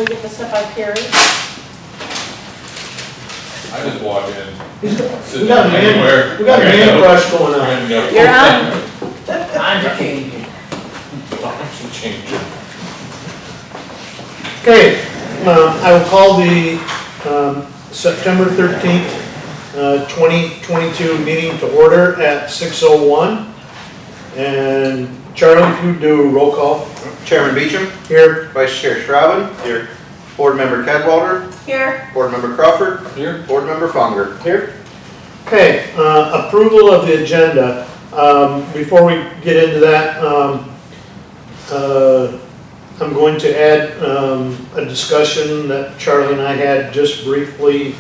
We get the stuff by Carrie. I just walk in. We got a man crush going on. You're on? I'm changing. I'm changing. Okay, I will call the September 13th, 2022 meeting to order at 6:01. And Charlie, if you do roll call. Chairman Beecham. Here. Vice Chair Schraven. Here. Board Member Cadwalder. Here. Board Member Crawford. Here. Board Member Fonger. Here. Okay, approval of the agenda. Before we get into that, I'm going to add a discussion that Charlie and I had just briefly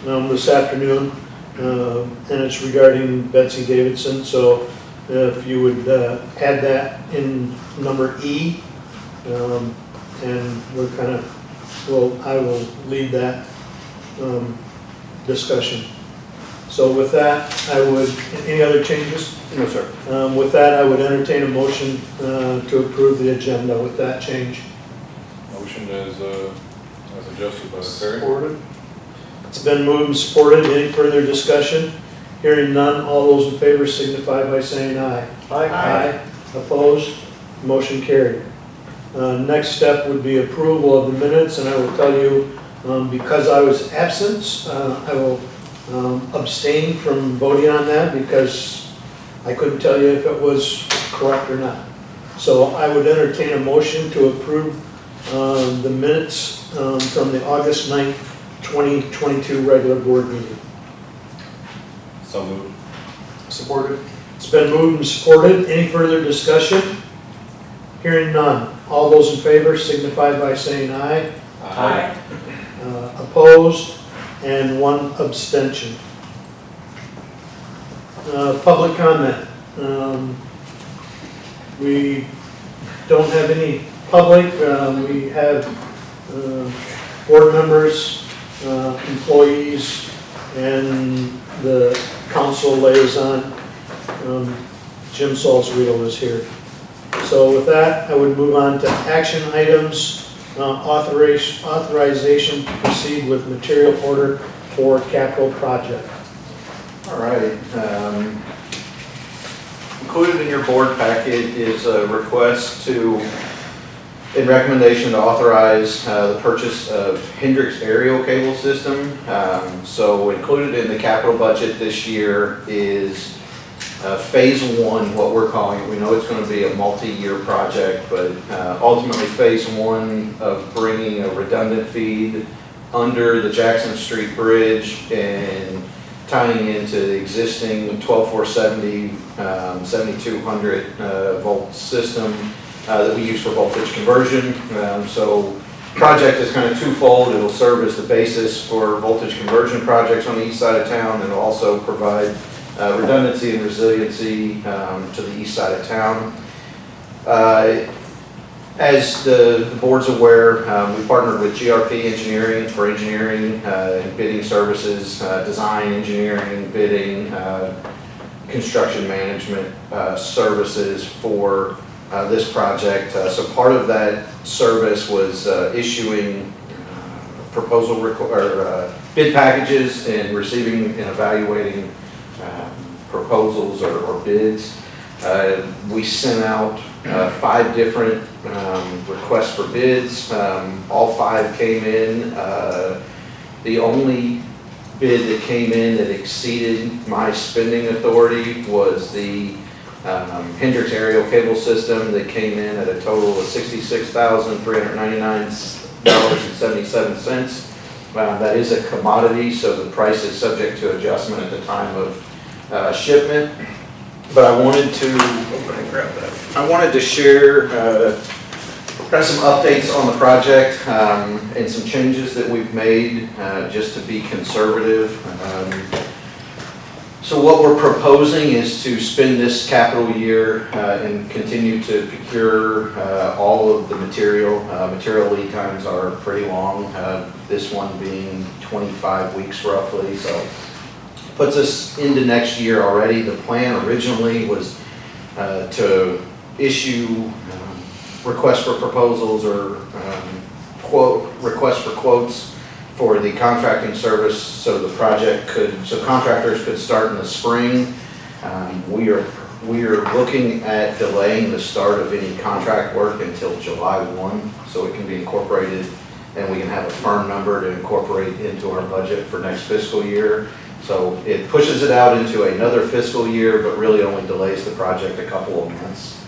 this afternoon, and it's regarding Betsy Davidson. So if you would add that in number E, and we're kind of, I will lead that discussion. So with that, any other changes? No, sir. With that, I would entertain a motion to approve the agenda with that change. Motion as adjusted by Terry. Supported. It's been moved and supported. Any further discussion? Hearing none, all those in favor signify by saying aye. Aye. Opposed? Motion carried. Next step would be approval of the minutes, and I will tell you, because I was absent, I will abstain from voting on that because I couldn't tell you if it was correct or not. So I would entertain a motion to approve the minutes from the August 9th, 2022 regular board meeting. So moved. Supported. It's been moved and supported. Any further discussion? Hearing none. All those in favor signify by saying aye. Aye. Opposed, and one abstention. Public comment. We don't have any public. We have board members, employees, and the council liaison. Jim Salzriel is here. So with that, I would move on to action items. Authorization to proceed with material order for capital project. All right. Included in your board packet is a request in recommendation to authorize the purchase of Hendrix aerial cable system. So included in the capital budget this year is phase one, what we're calling it. We know it's going to be a multi-year project, but ultimately phase one of bringing a redundant feed under the Jackson Street Bridge and tying into the existing 12470 7200 volt system that we use for voltage conversion. So project is kind of twofold. It'll serve as the basis for voltage conversion projects on the east side of town, and it'll also provide redundancy and resiliency to the east side of town. As the board's aware, we partnered with GRP Engineering for engineering and bidding services, design, engineering, bidding, construction management services for this project. So part of that service was issuing proposal or bid packages and receiving and evaluating proposals or bids. We sent out 5 different requests for bids. All 5 came in. The only bid that came in that exceeded my spending authority was the Hendrix aerial cable system that came in at a total of $66,399.77. That is a commodity, so the price is subject to adjustment at the time of shipment. But I wanted to share kind of some updates on the project and some changes that we've made just to be conservative. So what we're proposing is to spend this capital year and continue to procure all of the material. Material lead times are pretty long, this one being 25 weeks roughly. So puts us into next year already. The plan originally was to issue requests for proposals or quote request for quotes for the contracting service, so contractors could start in the spring. We are looking at delaying the start of any contract work until July 1, so it can be incorporated and we can have a firm number to incorporate into our budget for next fiscal year. So it pushes it out into another fiscal year, but really only delays the project a couple of months.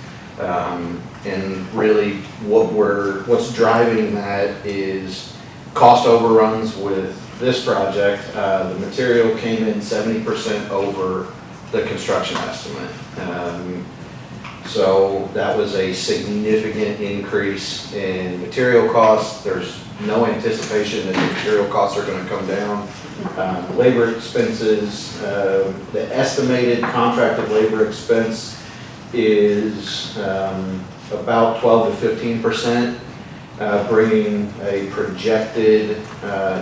And really what's driving that is cost overruns with this project. The material came in 70% over the construction estimate. So that was a significant increase in material costs. There's no anticipation that the material costs are going to come down. Labor expenses, the estimated contracted labor expense is about 12 to 15%, bringing a projected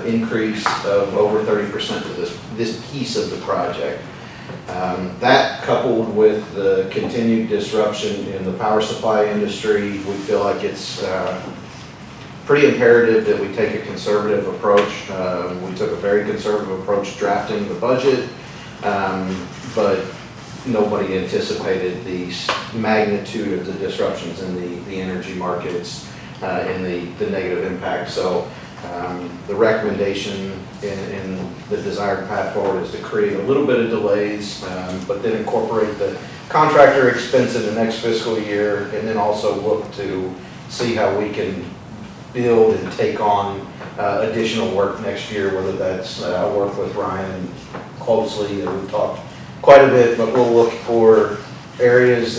increase of over 30% to this piece of the project. That coupled with the continued disruption in the power supply industry, we feel like it's pretty imperative that we take a conservative approach. We took a very conservative approach drafting the budget, but nobody anticipated the magnitude of the disruptions in the energy markets and the negative impact. So the recommendation in the desired path forward is to create a little bit of delays, but then incorporate the contractor expense in the next fiscal year, and then also look to see how we can build and take on additional work next year, whether that's work with Ryan closely, that we've talked quite a bit, but we'll look for areas,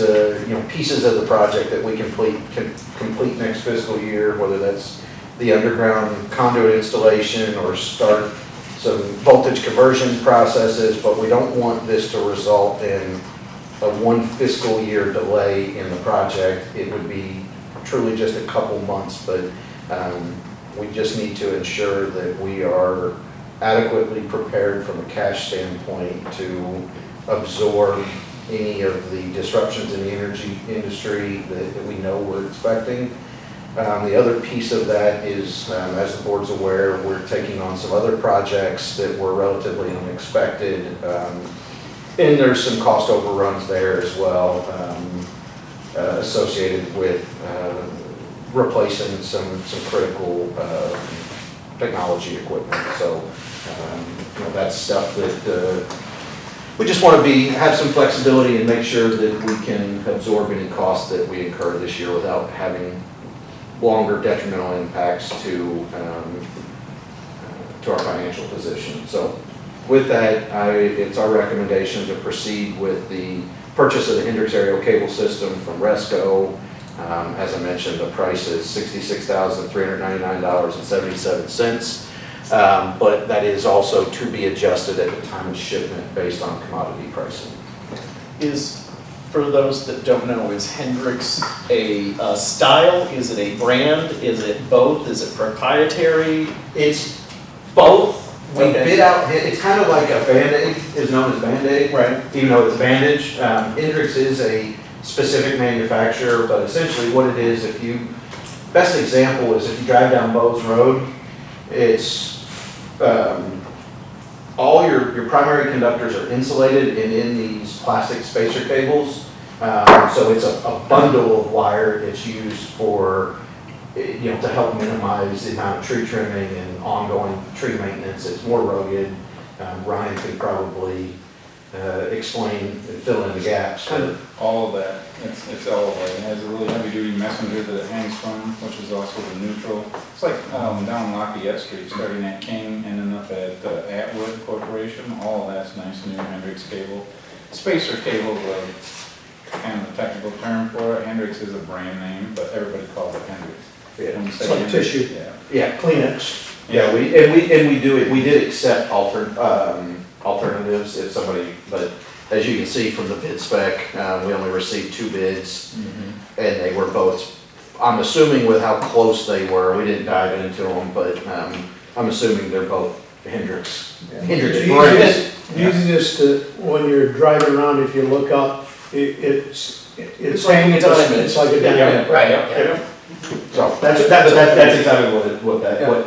pieces of the project that we can complete next fiscal year, whether that's the underground conduit installation or start some voltage conversion processes, but we don't want this to result in a 1 fiscal year delay in the project. It would be truly just a couple months, but we just need to ensure that we are adequately prepared from a cash standpoint to absorb any of the disruptions in the energy industry that we know we're expecting. The other piece of that is, as the board's aware, we're taking on some other projects that were relatively unexpected, and there's some cost overruns there as well, associated with replacing some critical technology equipment. So that's stuff that we just want to have some flexibility and make sure that we can absorb any costs that we incur this year without having longer detrimental impacts to our financial position. So with that, it's our recommendation to proceed with the purchase of the Hendricks aerial cable system from Resco. As I mentioned, the price is $66,399.77, but that is also to be adjusted at the time of shipment based on commodity pricing. For those that don't know, is Hendricks a style? Is it a brand? Is it both? Is it proprietary? It's both. We Okay. bid out, it's kind of like a Band-Aid, is known as Band-Aid. Right. Even though it's bandage. Hendricks is a specific manufacturer, but essentially what it is, best example is if you drive down Bowes Road, it's, all your primary conductors are insulated and in these plastic spacer cables. So it's a bundle of wire. It's used for, to help minimize the amount of tree trimming and ongoing tree maintenance. It's more rugged. Ryan could probably explain and fill in the gaps. All of that, it's all of it. It has a really heavy duty messenger that it hangs from, which is also the neutral. It's like down Lafayette Street, starting at King and then up at Atwood Corporation. All of that's nice new Hendricks cable. Spacer cable is kind of a technical term for it. Hendricks is a brand name, but everybody calls it Hendricks. Yeah. When you say It's like Hendricks, tissue. Yeah. Kleenex. Yeah, we did accept alternatives if somebody, but as you can see from the bid spec, we only received 2 bids, and they were both, I'm assuming with how close they were, we didn't dive into them, but I'm assuming they're both Hendricks brands. Easiest to, when you're driving around, if you look up, it's like hanging, a diamond. it's like a diamond. Right, yeah. So that's exactly what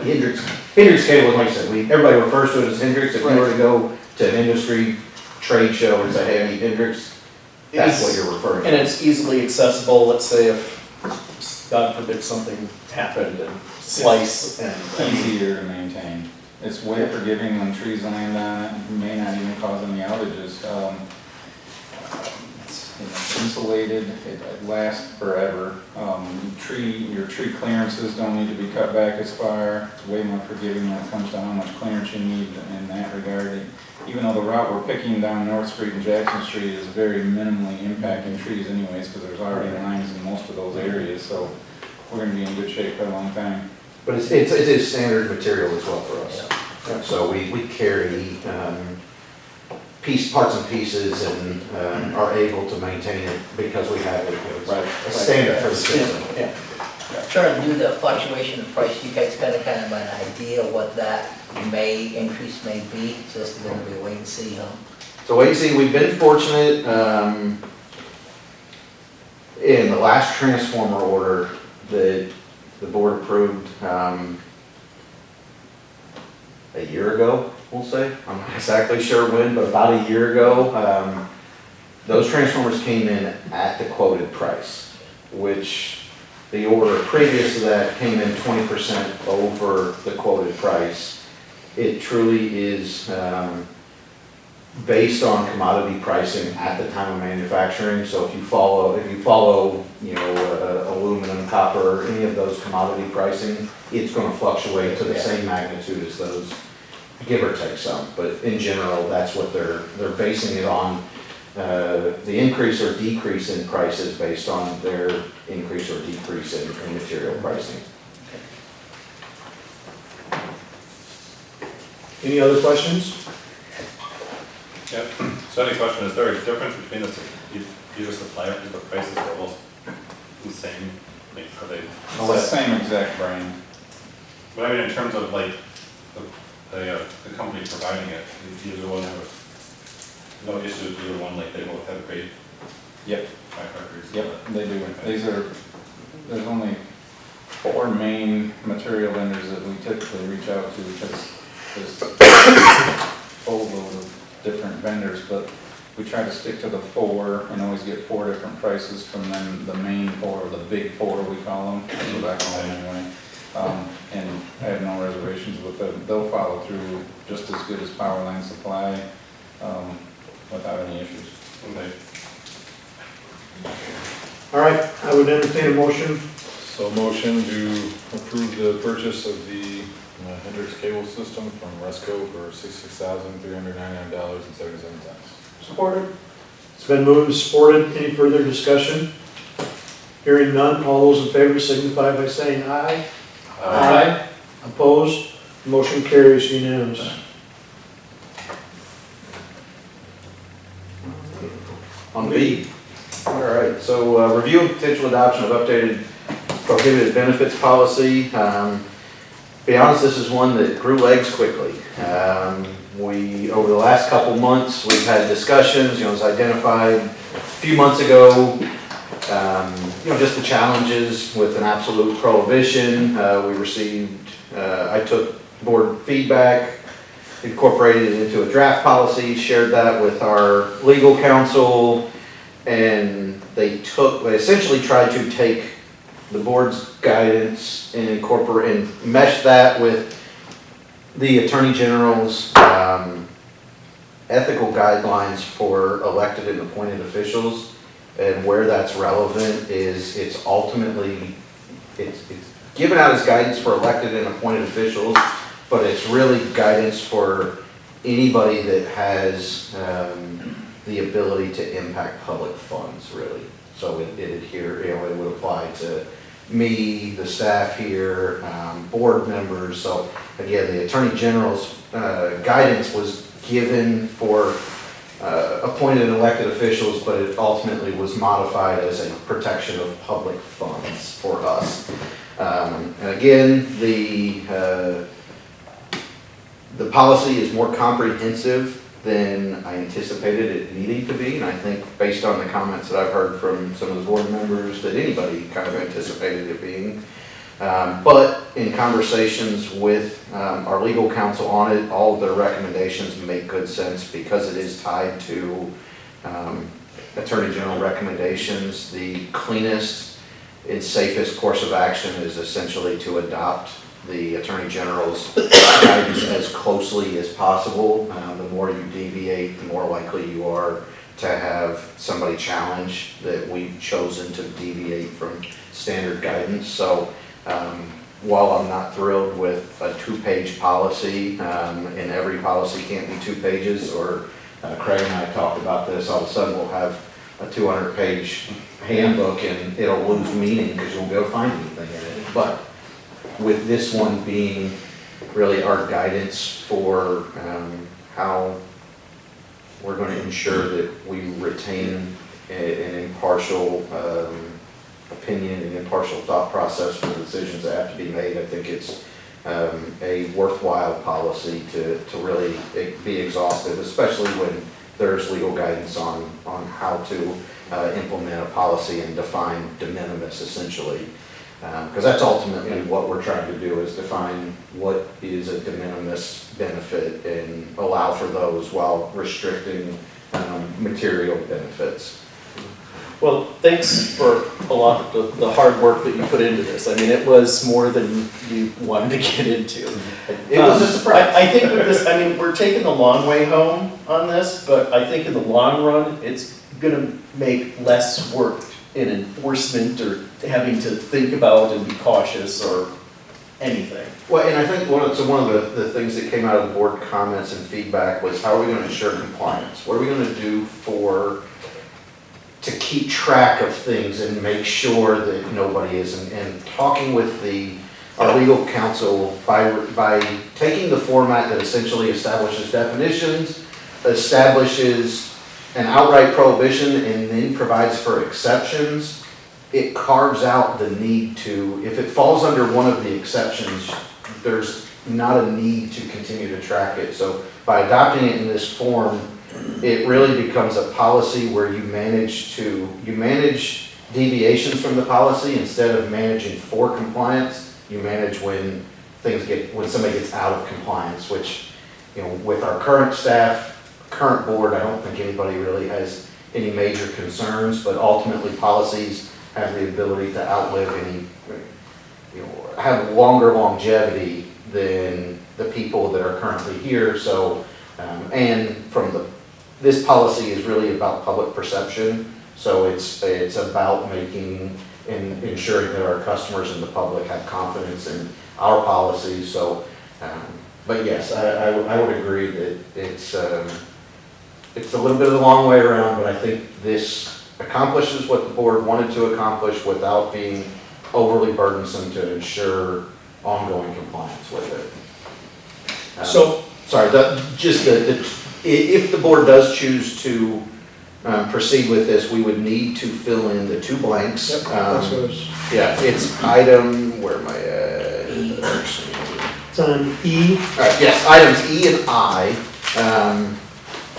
Hendrix cable, like I said, everybody refers to it as Hendrix. If you were to go to an industry trade show and say, hey, I need Hendrix, that's what you're referring to. And it's easily accessible, let's say if, God forbid, something happened and slice and. Easier to maintain. It's way forgiving when trees land on it, it may not even cause any outages. It's insulated, it lasts forever. Your tree clearances don't need to be cut back as far. It's way more forgiving when it comes to how much clearance you need in that regard. Even though the route we're picking down North Street and Jackson Street is very minimally impacting trees anyways, because there's already lines in most of those areas, so we're gonna be in good shape for a long time. But it's a standard material as well for us. So we carry parts and pieces and are able to maintain it because we have a standard for the system. Yeah. Trying to do the fluctuation of price, you guys got a kind of an idea what that increase may be, just going to be wait and see, huh? So wait and see, we've been fortunate, in the last transformer order that the board approved, a year ago, we'll say. I'm not exactly sure when, but about a year ago, those transformers came in at the quoted price, which the order previous to that came in 20% over the quoted price. It truly is based on commodity pricing at the time of manufacturing. So if you follow, aluminum, copper, any of those commodity pricing, it's going to fluctuate to the same magnitude as those, give or take some. But in general, that's what they're basing it on. The increase or decrease in prices based on their increase or decrease in material pricing. Any other questions? Yep. So any question, is there a difference between either supplier, if the prices are almost the same? Like, are they? It's the same exact brand. But I mean, in terms of like the company providing it, either one have no issue with either one, like they both have great Yep. track records. Yep, they do. There's only 4 main material vendors that we typically reach out to because there's a full load of different vendors, but we try to stick to the 4 and always get 4 different prices from them, the main 4, or the big 4 we call them, that's what I call them anyway. And I have no reservations with them. They'll follow through just as good as Powerline Supply without any issues. Okay. All right, I would entertain a motion. So motion to approve the purchase of the Hendrix cable system from Resco for $66,399.77. Supported. It's been moved and supported. Any further discussion? Hearing none, all those in favor signify by saying aye. Aye. Opposed? Motion carries unanimous. On B. All right, so review and potential adoption of updated prohibited benefits policy. Be honest, this is one that grew legs quickly. Over the last couple months, we've had discussions, it was identified a few months ago, just the challenges with an absolute prohibition. We received, I took board feedback, incorporated it into a draft policy, shared that with our legal counsel, and they essentially tried to take the board's guidance and incorporate and mesh that with the Attorney General's ethical guidelines for elected and appointed officials. And where that's relevant is it's given out as guidance for elected and appointed officials, but it's really guidance for anybody that has the ability to impact public funds, really. So it would apply to me, the staff here, board members. So again, the Attorney General's guidance was given for appointed and elected officials, but it ultimately was modified as a protection of public funds for us. And again, the policy is more comprehensive than I anticipated it needing to be, and I think based on the comments that I've heard from some of the board members, that anybody kind of anticipated it being. But in conversations with our legal counsel on it, all of their recommendations make good sense because it is tied to Attorney General recommendations. The cleanest and safest course of action is essentially to adopt the Attorney General's guidance as closely as possible. The more you deviate, the more likely you are to have somebody challenge that we've chosen to deviate from standard guidance. So while I'm not thrilled with a 2-page policy, and every policy can't be 2 pages, or Craig and I talked about this, all of a sudden we'll have a 200-page handbook and it'll lose meaning because you won't be able to find anything in it. But with this one being really our guidance for how we're going to ensure that we retain an impartial opinion and impartial thought process for the decisions that have to be made, I think it's a worthwhile policy to really be exhaustive, especially when there's legal guidance on how to implement a policy and define de minimis essentially. Because that's ultimately what we're trying to do, is define what is a de minimis benefit and allow for those while restricting material benefits. Well, thanks for a lot of the hard work that you put into this. I mean, it was more than you wanted to get into. It was a surprise. I think with this, I mean, we're taking the long way home on this, but I think in the long run, it's gonna make less work in enforcement or having to think about and be cautious or anything. Well, and I think one of the things that came out of the board comments and feedback was, how are we going to ensure compliance? What are we going to do to keep track of things and make sure that nobody is, and talking with our legal counsel, by taking the format that essentially establishes definitions, establishes an outright prohibition, and then provides for exceptions, it carves out the need to, if it falls under one of the exceptions, there's not a need to continue to track it. So by adopting it in this form, it really becomes a policy where you manage deviations from the policy instead of managing for compliance. You manage when somebody gets out of compliance, which, you know, with our current staff, current board, I don't think anybody really has any major concerns, but ultimately policies have the ability to outlive any, you know, have longer longevity than the people that are currently here. So, and this policy is really about public perception. So it's about making and ensuring that our customers and the public have confidence in our policies. So, but yes, I would agree that it's a little bit of a long way around, but I think this accomplishes what the board wanted to accomplish without being overly burdensome to ensure ongoing compliance with it. So, Sorry, if the board does choose to proceed with this, we would need to fill in the 2 blanks. yep, that's what I was, Yeah, it's item, where am I at? it's on E. All right, yes, items E and I.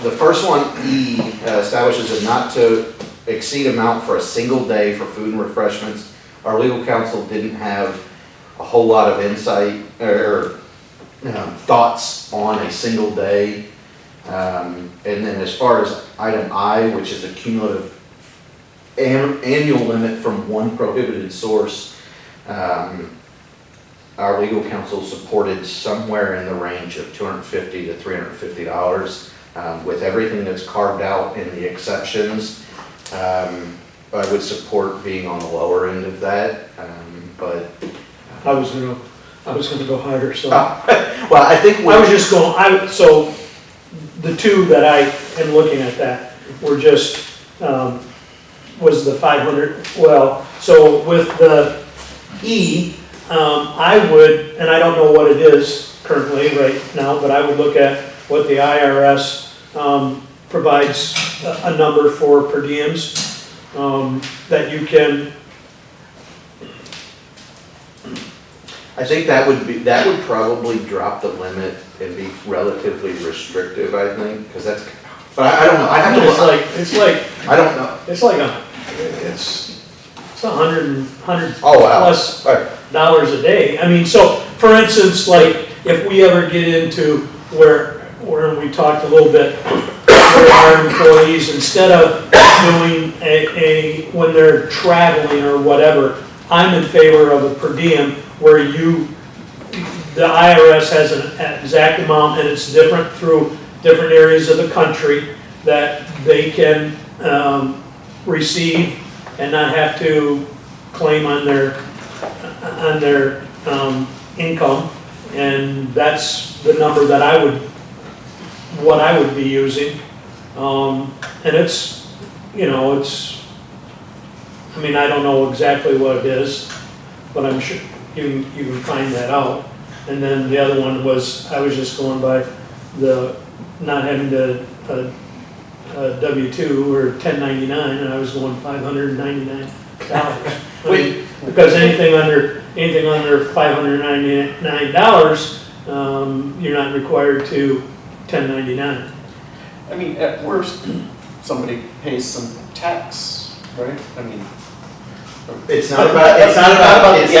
The first one, E, establishes a not to exceed amount for a single day for food and refreshments. Our legal counsel didn't have a whole lot of insight or thoughts on a single day. And then as far as item I, which is a cumulative annual limit from one prohibited source, our legal counsel supported somewhere in the range of $250 to $350. With everything that's carved out in the exceptions, I would support being on the lower end of that, but. I was gonna go higher, so. Well, I think. I was just going, so the 2 that I am looking at that were just, was the 500, well, so with the E, I would, and I don't know what it is currently right now, but I would look at what the IRS provides a number for per diems, that you can, I think that would probably drop the limit and be relatively restrictive, I think, because that's, but I don't know, I have to look, I don't know. It's $100 Oh, wow. plus All right. dollars a day. I mean, so, for instance, like, if we ever get into where we talked a little bit, where our employees, instead of doing when they're traveling or whatever, I'm in favor of a per diem where the IRS has an exact amount and it's different through different areas of the country that they can receive and not have to claim on their income. And that's the number that what I would be using. And it's, I mean, I don't know exactly what it is, but I'm sure you can find that out. And then the other one was, I was just going by the not having to W-2 or 1099, and I was going $599. I mean, because anything under $599, you're not required to 1099. I mean, at worst, somebody pays some tax, right? I mean. It's not about the tax.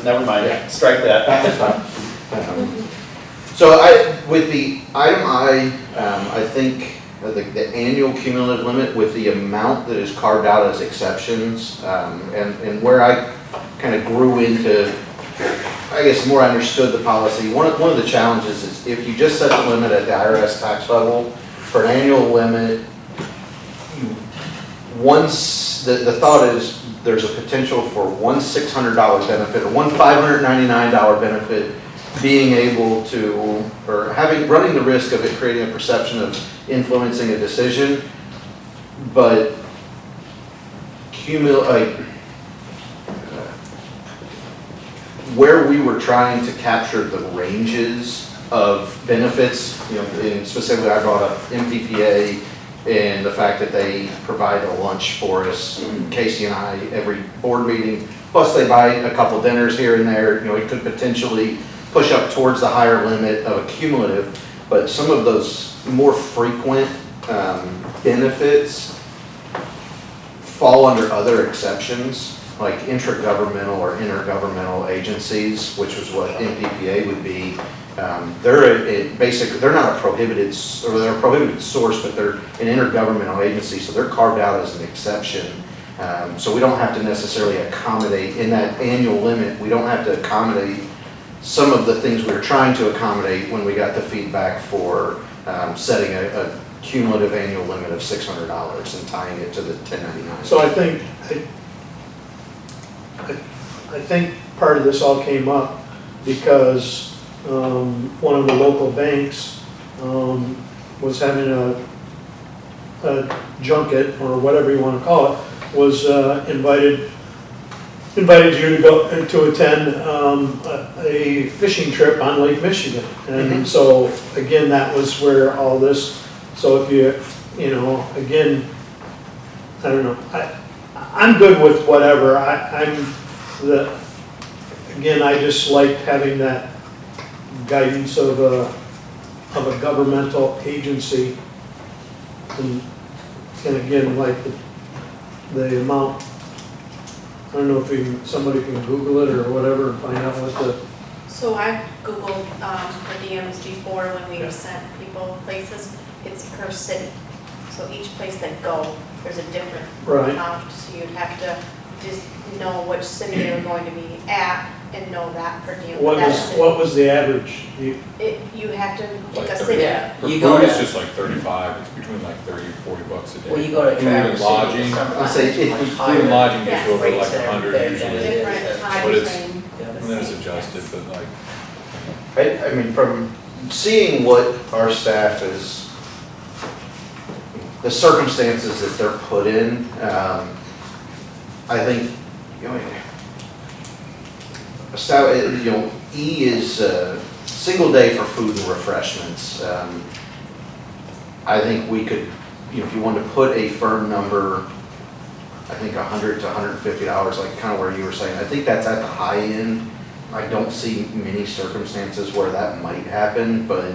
Never mind, Yeah. strike that. That's fine. So with the item I think the annual cumulative limit with the amount that is carved out as exceptions, and where I kind of grew into, I guess, more understood the policy. One of the challenges is if you just set the limit at the IRS tax level for an annual limit, the thought is there's a potential for one $600 benefit or one $599 benefit being able to, or running the risk of it creating a perception of influencing a decision, but where we were trying to capture the ranges of benefits, and specifically I brought up MPPA and the fact that they provide a lunch for us, Casey and I, every board meeting, plus they buy a couple dinners here and there, it could potentially push up towards the higher limit of a cumulative, but some of those more frequent benefits fall under other exceptions, like intragovernmental or intergovernmental agencies, which was what MPPA would be. They're not a prohibited, or they're a prohibited source, but they're an intergovernmental agency, so they're carved out as an exception. So we don't have to necessarily accommodate, in that annual limit, we don't have to accommodate some of the things we were trying to accommodate when we got the feedback for setting a cumulative annual limit of $600 and tying it to the 1099. So I think part of this all came up because one of the local banks was having a junket, or whatever you want to call it, was invited you to go to attend a fishing trip on Lake Michigan. And so again, that was where all this, so if again, I don't know, I'm good with whatever. I just like having that guidance of a governmental agency, and again, like the amount. I don't know if somebody can Google it or whatever and find out what the. So I've Googled per diems before when we've sent people places. It's per city. So each place they go, there's a different amount. So you'd have to just know which city you're going to be at and know that per diem. What was the average? You have to pick a Like city. Yeah, For you food, go it's to, just like 35, it's between like 30 and $40 a day. well, you go to Including Traverse City, lodging. sometimes say it's it- much Including higher. lodging gets Yes. you over like Rates that are 100 there usually. than it is. Different time But it's- frame. And then it's adjusted, but like, I mean, from seeing what our staff is, the circumstances that they're put in, I think, E is a single day for food and refreshments. I think we could, if you want to put a firm number, I I think $100 to $150, like kind of where you were saying. I think that's at the high end. I don't see many circumstances where that might happen, but,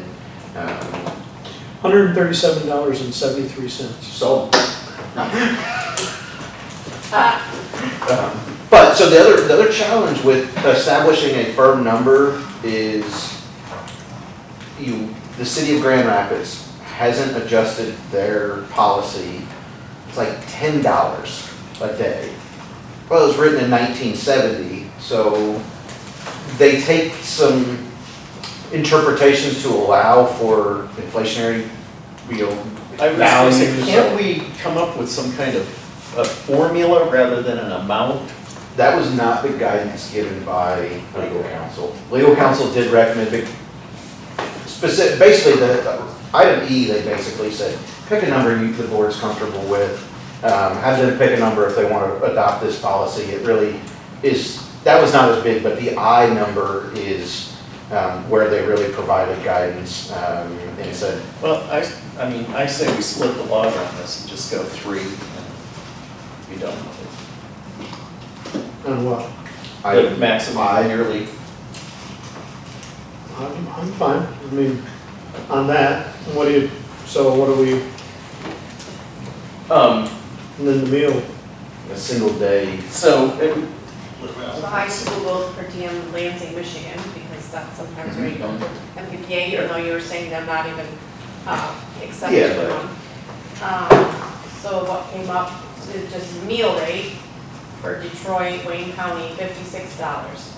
$137.73. so. Uh, But, so the other challenge with establishing a firm number is the city of Grand Rapids hasn't adjusted their policy. It's like $10 a day. Well, it was written in 1970, so they take some interpretations to allow for inflationary, I was gonna say, values. can't we come up with some kind of a formula rather than an amount? That was not the guidance given by legal counsel. Legal counsel did recommend, basically the item E, they basically said, pick a number the board's comfortable with. Have them pick a number if they want to adopt this policy. It really is, that was not as big, but the I number is where they really provided guidance and said, Well, I mean, I say we split the log on this and just go 3 and be done with On what? it. The maximum yearly. I'm fine. I mean, on that, what do we, and then the meal. a single day. So, So I just Googled per diem Lansing, Michigan, because that's sometimes where you go to MPPA, even though you were saying they're not even accepting Yeah, but- one. So what came up is just meal rate for Detroit, Wayne County, $56.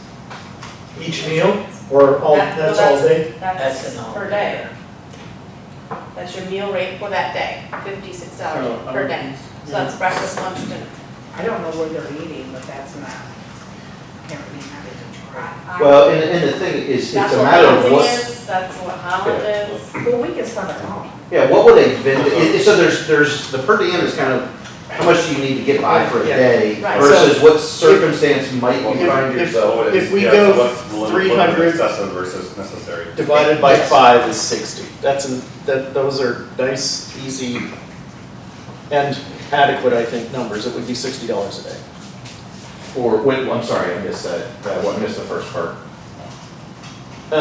Each meal, or all, that's all day? That's an all per day. That's your meal rate for that day, $56 per day. So that's breakfast, lunch, dinner. I don't know where they're eating, but that's not apparently not in Detroit. Well, and the thing is, it's That's a what matter of Lansing what, is, that's what Holland is. But we can spend it all. yeah, what would a vendor, so there's, the per diem is kind of, how much do you need to get by for a Yeah. day Right. versus what circumstance might you find if- yourself in? if we Yeah, go so what's the limit- 300 excessive versus necessary. divided by 5 is 60. Those are nice, easy, and adequate, I think, numbers. It would be $60 a day. Or, wait, I'm sorry, I missed that, I missed the first part. He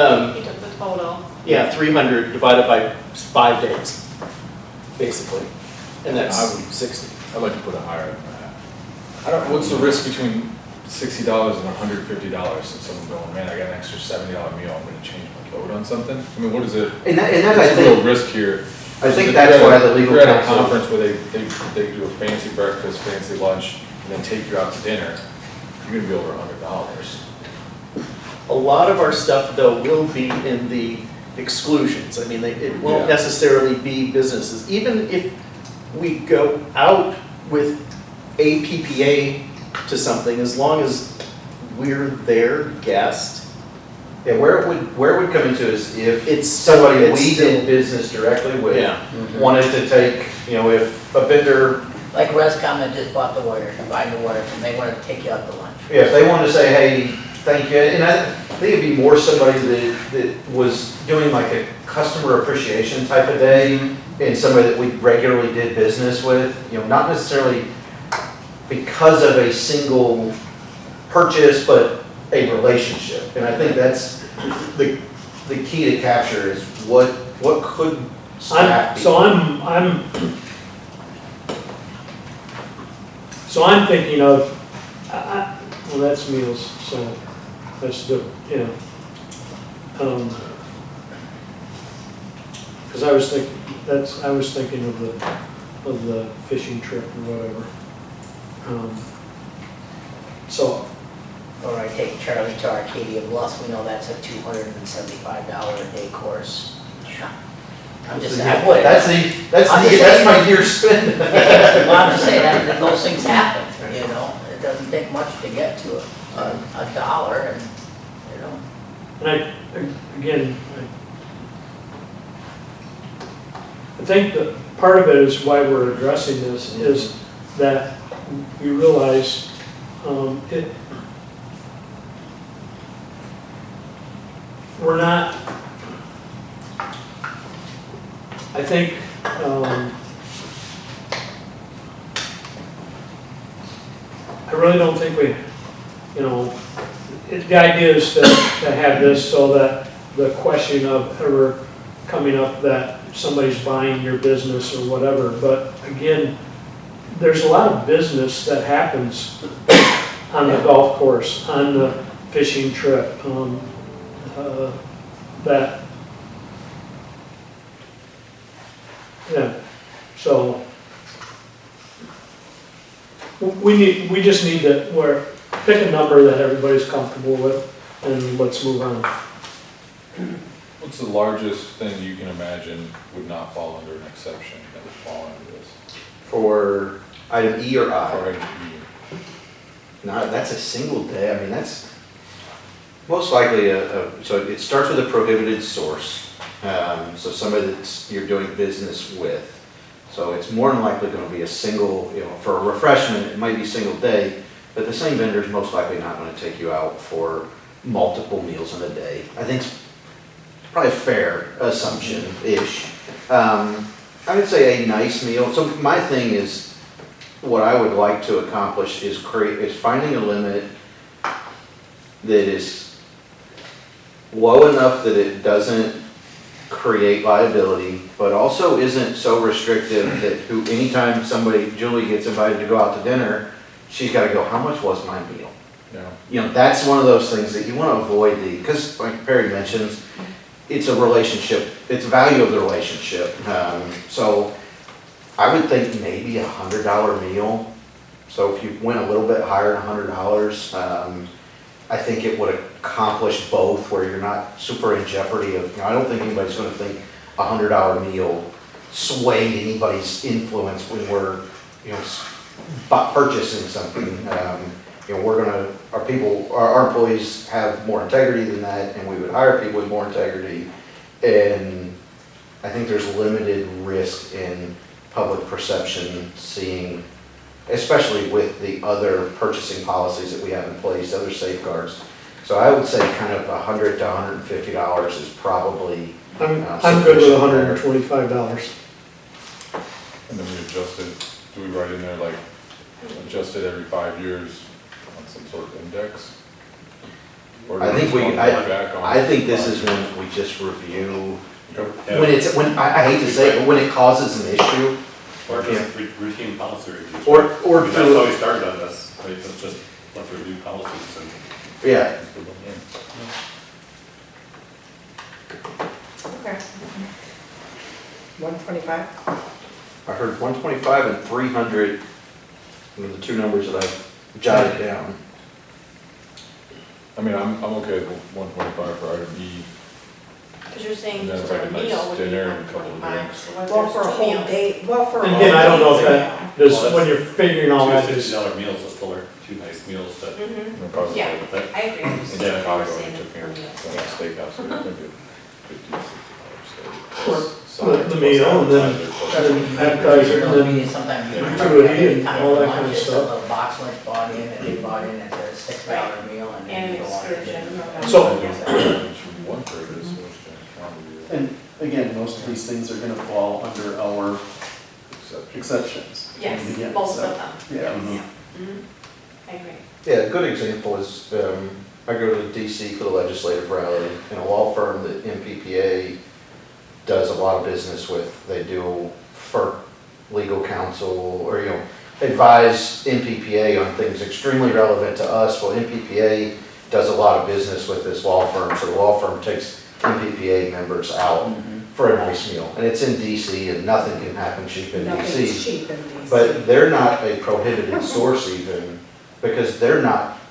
took the total. Yeah, 300 divided by 5 days, basically. And that's I would- 60. I'd like to put it higher than that. I don't, what's the risk between $60 and $150 and someone going, man, I got an extra $70 meal, I'm gonna change my load on something? I mean, what is it? And that, I What's the real think, risk here? I think If that's you're why at a- the legal If you're at a counsel. conference where they do a fancy breakfast, fancy lunch, and then take you out to dinner, you're gonna be over $100. A lot of our stuff, though, will be in the exclusions. I mean, it won't Yeah. necessarily be businesses. Even if we go out with a PPA to something, as long as we're their guest, Yeah, where it would come into is if it's somebody it's we still- did business directly with Yeah. wanted to take, if a vendor, Like Rescom that just bought the wire, combined the wire, and they wanted to take you out to lunch. yeah, if they wanted to say, hey, thank you, and I think it'd be more somebody that was doing like a customer appreciation type of day, and somebody that we regularly did business with, not necessarily because of a single purchase, but a relationship. And I think that's the key to capture is what could staff be? So I'm thinking of, well, that's meals, so that's the, because I was thinking of the fishing trip or whatever. So, Or I take Charlie to Arcadia Bluffs, we know that's a $275 a day course. I'm just saying, I would. That's my year spend. Well, I'm just saying that those things happen, it doesn't take much to get to a dollar and, and I think that part of it is why we're addressing this is that we realize we're not, I think, really don't think we, you know, the idea is to have this so that the question of ever coming up that somebody's buying your business or whatever, but again, there's a lot of business that happens on the golf course, on the fishing trip, that, yeah, so we just need to, pick a number that everybody's comfortable with, and let's move on. What's the largest thing you can imagine would not fall under an exception that would fall under this? For item E or I? Or item E? No, that's a single day, I mean, that's most likely so it starts with a prohibited source. So somebody that you're doing business with. So it's more than likely gonna be a single, you know, for a refreshment, it might be a single day, but the same vendor's most likely not gonna take you out for multiple meals in a day. I think it's probably a fair assumption-ish. I would say a nice meal, so my thing is, what I would like to accomplish is finding a limit that is low enough that it doesn't create liability, but also isn't so restrictive that anytime Julie gets invited to go out to dinner, she's gotta go, how much was my meal? Yeah. You know, that's one of those things that you wanna avoid because like Perry mentions, it's a relationship, it's value of the relationship. So I would think maybe $100 meal. So if you went a little bit higher than $100, I think it would accomplish both where you're not super in jeopardy of, you know, I don't think anybody's gonna think $100 meal swayed anybody's influence when we're, you know, purchasing something. You know, our employees have more integrity than that, and we would hire people with more integrity. And I think there's limited risk in public perception seeing, especially with the other purchasing policies that we have in place, other safeguards. So I would say kind of $100 to $150 is probably I'm good with $125. And then we adjust it, do we write in there like, adjust it every 5 years on some sort of index? Or do I think just want to look back on I think this is 5 years? when we just review, Okay. I hate to say it, but when it causes an issue, Or just routine policy reviews. or I mean, that's how we started on this, right, let's review policies and. yeah, Okay. 125? I heard 125 and 300, were the two numbers that I jotted down. I mean, I'm okay with 125 for item E. Because you're saying And then for it's like a a nice meal would be dinner and a couple of 125, drinks. so what if Well, for a there's two whole meals? day, well, for a whole Again, I don't know if day's that, meal. this, Well, when you're figuring all that Two is, $50 meals is still are two nice meals that, Mhm. If I was Yeah. like, that, I agree. I'm just again, if I was saying going to it for a meal. a steakhouse, it's gonna be $50, Or $60 steak. the meal, and then- then appetizer, and then Sometimes you. gratuity and all that kind of Lunches, stuff. a little box lunch bought in, and they bought in at a $6 meal, and then And you go on to excursion. dinner. So- One purpose, which can And again, most of these things are gonna fall under our exceptions. Yes, Again, most so, of them. Yeah. Mhm. I agree. Yeah, a good example is, I go to DC for the legislative rally, and a law firm that MPPA does a lot of business with, they do FERC legal counsel, or, you know, advise MPPA on things extremely relevant to us. Well, MPPA does a lot of business with this law firm, so the law firm takes MPPA members out for a nice meal. And it's in DC, and nothing can happen cheap in Nothing's DC. cheap in DC. But they're not a prohibited source even, because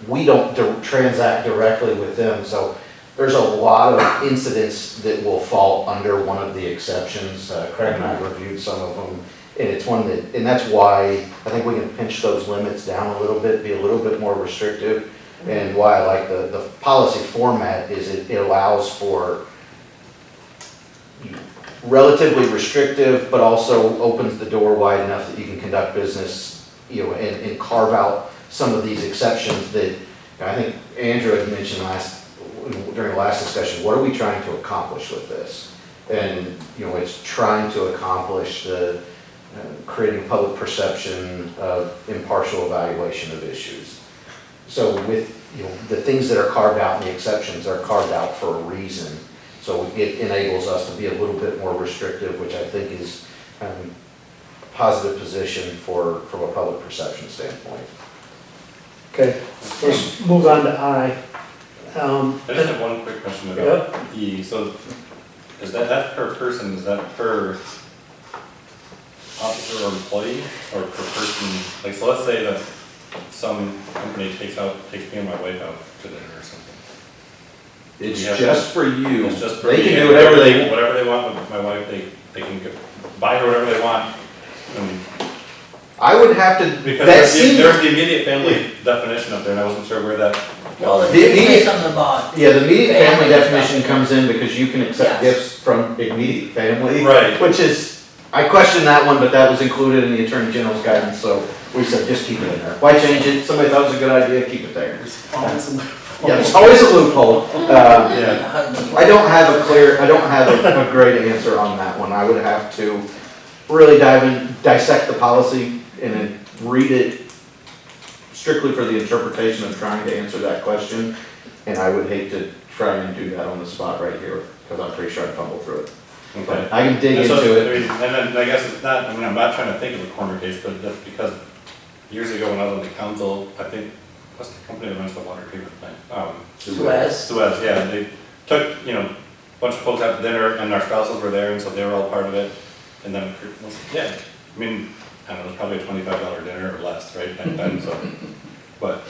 we don't transact directly with them. So there's a lot of incidents that will fall under one of the exceptions. Craig and I reviewed some of them, and it's one that, and that's why I think we can pinch those limits down a little bit, be a little bit more restrictive. And why I like the policy format is it allows for relatively restrictive, but also opens the door wide enough that you can conduct business, you know, and carve out some of these exceptions that, I think Andrew had mentioned during the last discussion, what are we trying to accomplish with this? And, you know, it's trying to accomplish the creating public perception of impartial evaluation of issues. So with, the things that are carved out and the exceptions are carved out for a reason. So it enables us to be a little bit more restrictive, which I think is a positive position from a public perception standpoint. Okay, let's move on to I. I just have one quick question about E. So is that per person, is that per officer or employee, or per person? Like, so let's say that some company takes me and my wife out to dinner or something. It's Yeah. just for you. It's just for They me, can and do whatever they, whatever they want with my wife, they can buy her whatever they want. I would have to, Because that there's seems, the immediate family definition up there, and I wasn't sure where that. Well, The it did say immediate- something about. yeah, the immediate family Family definition stuff. comes in because you can accept Yes. gifts from immediate family. Right. Which is, I questioned that one, but that was included in the Attorney General's guidance, so we said, just keep it in there. Why change it? Somebody thought it was a good idea, keep it there. Yeah, there's always a loophole. Yeah. I don't have a great answer on that one. I would have to really dissect the policy and then read it strictly for the interpretation of trying to answer that question. And I would hate to try and do that on the spot right here, because I'm pretty sure I'd fumble through it. Okay. But I can dig And so, into I it. mean, and then I guess it's not, I'm not trying to think of a corner case, but that's because years ago when I was on the council, I think, what's the company that runs the water treatment plant? Suez. Suez, yeah, they took, a bunch of folks out to dinner, and our spouses were there, and so they were all part of it. And then, yeah, I mean, I don't know, it was probably a $25 dinner or less, right, back then, so. But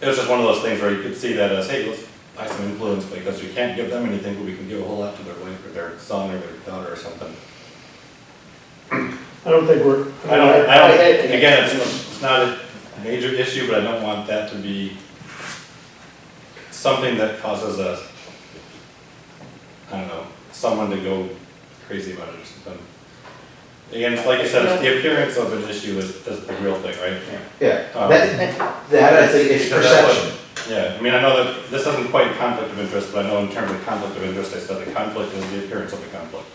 it was just one of those things where you could see that as, hey, let's buy some influence, because we can't give them anything, but we can give a whole lot to their wife or their son or their daughter or something. I don't think we're. I don't, again, it's not a major issue, but I don't want that to be something that causes someone to go crazy about it or something. Again, it's like you said, it's the appearance of an issue is the real thing, right? Yeah, Um, that I think is because that's what- perception. Yeah, I mean, I know that this isn't quite conflict of interest, but I know in terms of conflict of interest, I said the conflict is the appearance of the conflict.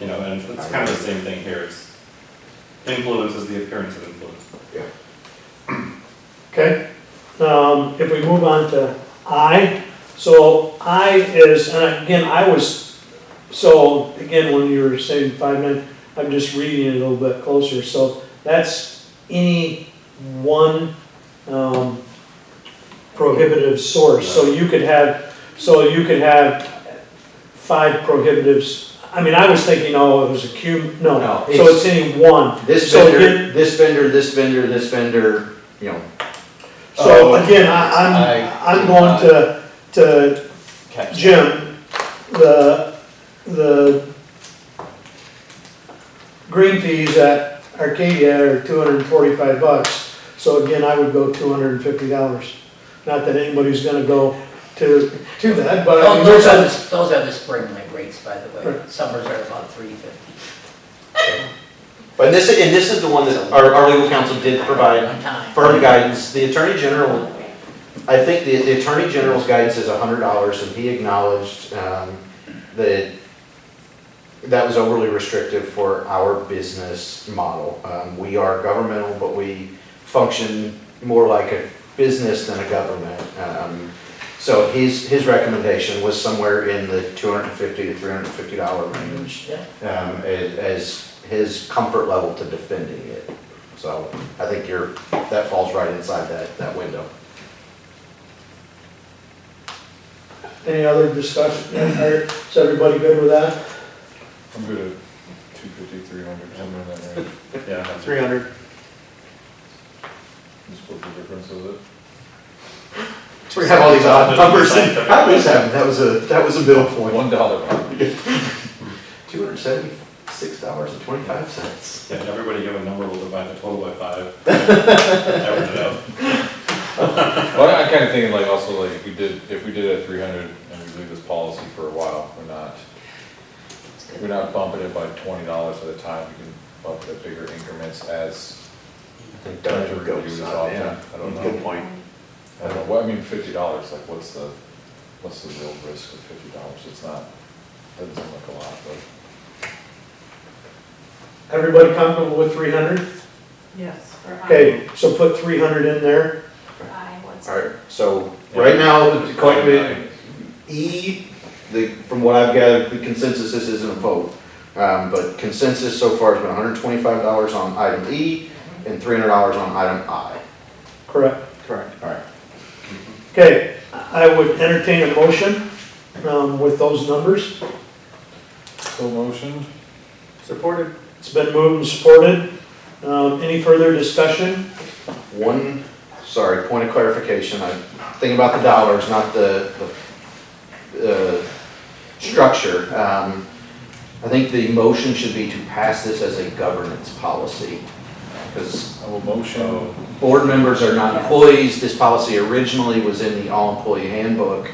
And it's kind of the same thing here, it's influence is the appearance of influence. Okay, if we move on to I, so I is, and again, when you were saying 5 minutes, I'm just reading it a little bit closer, so that's any one, prohibitive source, so you could have 5 prohibitives. I mean, I was thinking, it was no, No, so it's any one. This So vendor, again- this vendor, this vendor, this vendor, So again, I'm going to Jim, the green fees at Arcadia are $245. So again, I would go $250. Not that anybody's gonna go to that, but I mean, Those are the spring rates, by the way. Right. Summers are about $350. but this is the one that our legal counsel did provide One time. firm guidance. The Attorney General, I think the Attorney General's guidance is $100, and he acknowledged that that was overly restrictive for our business model. We are governmental, but we function more like a business than a government. So his recommendation was somewhere in the $250 to $350 range as his comfort level to defending it. So I think that falls right inside that window. any other discussion? Is everybody good with that? I'm good at 250, 300, somewhere in that range. Yeah. 300. You split the difference of it. We have all these odd numbers. How did this happen? That was a middle point. $1. $276.25. Yeah, everybody give a number, we'll divide the total by 5. Average it out. Well, I'm kind of thinking like also like if we did a 300 and we leave this policy for a while, we're not bumping it by $20 at a time. We can bump it at bigger increments as I think better Doug goes reviews on, often. yeah. I don't know. Good point. I don't know. Well, I mean, $50. Like, what's the real risk of $50? It's not. Doesn't seem like a lot, but. Everybody comfortable with 300? Yes. Okay, so put 300 in there. Alright, so right now, from what I've gathered, the consensus, this isn't a vote. But consensus so far has been $125 on item E and $300 on item I. Correct. Correct. Alright. Okay, I would entertain a motion with those numbers. So motion? Supported. It's been moved and supported. Any further discussion? Point of clarification, I'm thinking about the dollars, not the structure. I think the motion should be to pass this as a governance policy. Because I will motion. board members are not employees, this policy originally was in the all-employee handbook,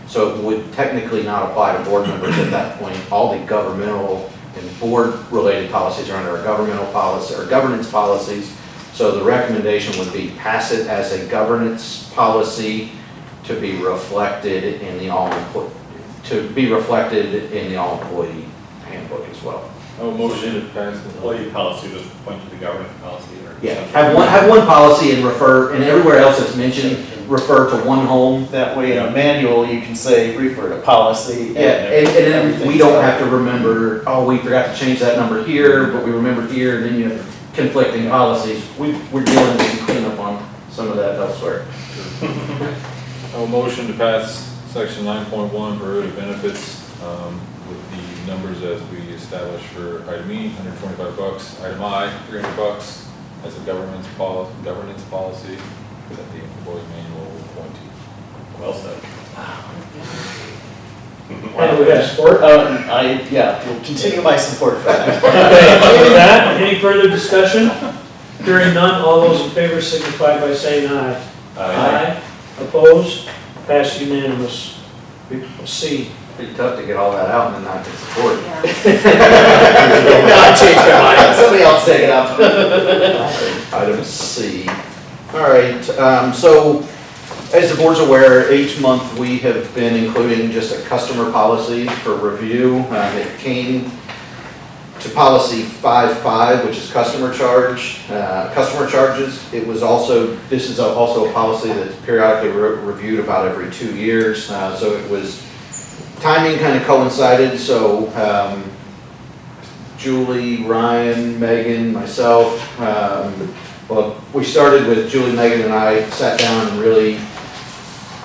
so it would technically not apply to board members at that point. All the governmental and board-related policies are under a governmental policy, or governance policies. So the recommendation would be pass it as a governance policy to be reflected in the all-employee handbook as well. I will motion to pass the Employee policy, just point to the government policy or. Yeah, have one policy and refer, and everywhere else that's mentioned, refer to one home. That way in a manual, you can say, refer to policy. Yeah, and then we don't have to remember, oh, we forgot to change that number here, but we remembered here, and then you have conflicting policies. We're dealing with some cleanup on some of that elsewhere. I will motion to pass section 9.1 prohibited benefits with the numbers as we established for item E, $125, item I, $300 as a governance policy that the employee manual will point to. Well said. And we have support. We'll continue my support for that. Okay, with that, any further discussion? Hearing none, all those in favor signify by saying aye. Aye. Opposed? Passed unanimous. C. Pretty tough to get all that out and then not get support. No, I changed my mind. Somebody else take it up. Item C. All right, so as the board's aware, each month we have been including just a customer policy for review. It came to policy 5.5, which is customer charges. This is also a policy that's periodically reviewed about every 2 years. So it was, timing kind of coincided, so Julie, Ryan, Megan, myself, we started with Julie, Megan, and I sat down and really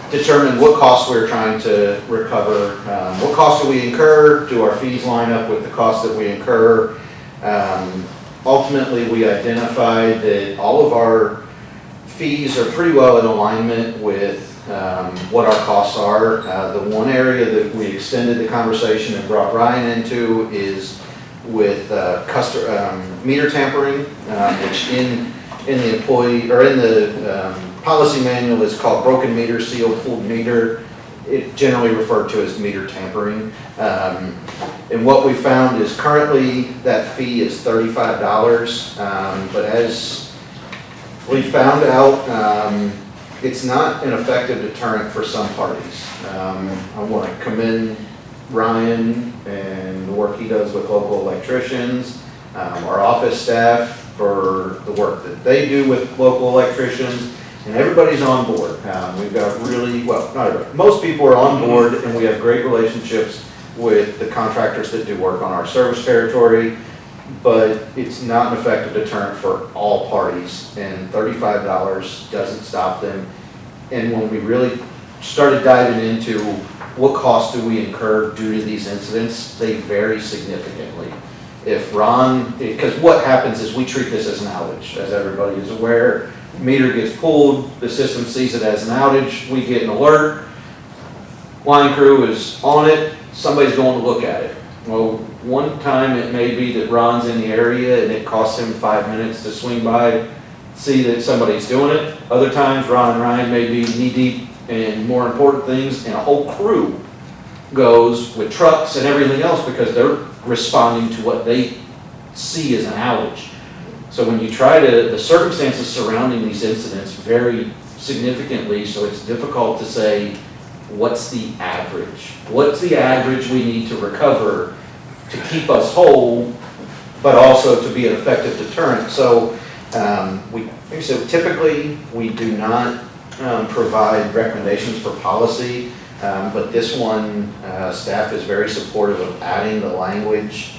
determined what costs we were trying to recover. What costs do we incur? Do our fees line up with the costs that we incur? Ultimately, we identified that all of our fees are pretty well in alignment with what our costs are. The one area that we extended the conversation and brought Ryan into is with meter tampering, which in the employee, or in the policy manual is called broken meter, sealed, pulled meter. It generally referred to as meter tampering. And what we found is currently that fee is $35, but as we found out, it's not an effective deterrent for some parties. I want to commend Ryan and the work he does with local electricians, our office staff for the work that they do with local electricians, and everybody's on board. We've got really, well, not everybody, most people are on board, and we have great relationships with the contractors that do work on our service territory, but it's not an effective deterrent for all parties, and $35 doesn't stop them. And when we really started diving into what costs do we incur due to these incidents, they vary significantly. If Ron, because what happens is we treat this as an outage, as everybody is aware. Meter gets pulled, the system sees it as an outage, we get an alert, line crew is on it, somebody's going to look at it. Well, one time it may be that Ron's in the area and it costs him 5 minutes to swing by, see that somebody's doing it. Other times Ron and Ryan may be knee deep in more important things, and a whole crew goes with trucks and everything else because they're responding to what they see as an outage. So when you try to, the circumstances surrounding these incidents vary significantly, so it's difficult to say what's the average. What's the average we need to recover to keep us whole but also to be an effective deterrent. So like I said, typically, we do not provide recommendations for policy, but this one, staff is very supportive of adding the language.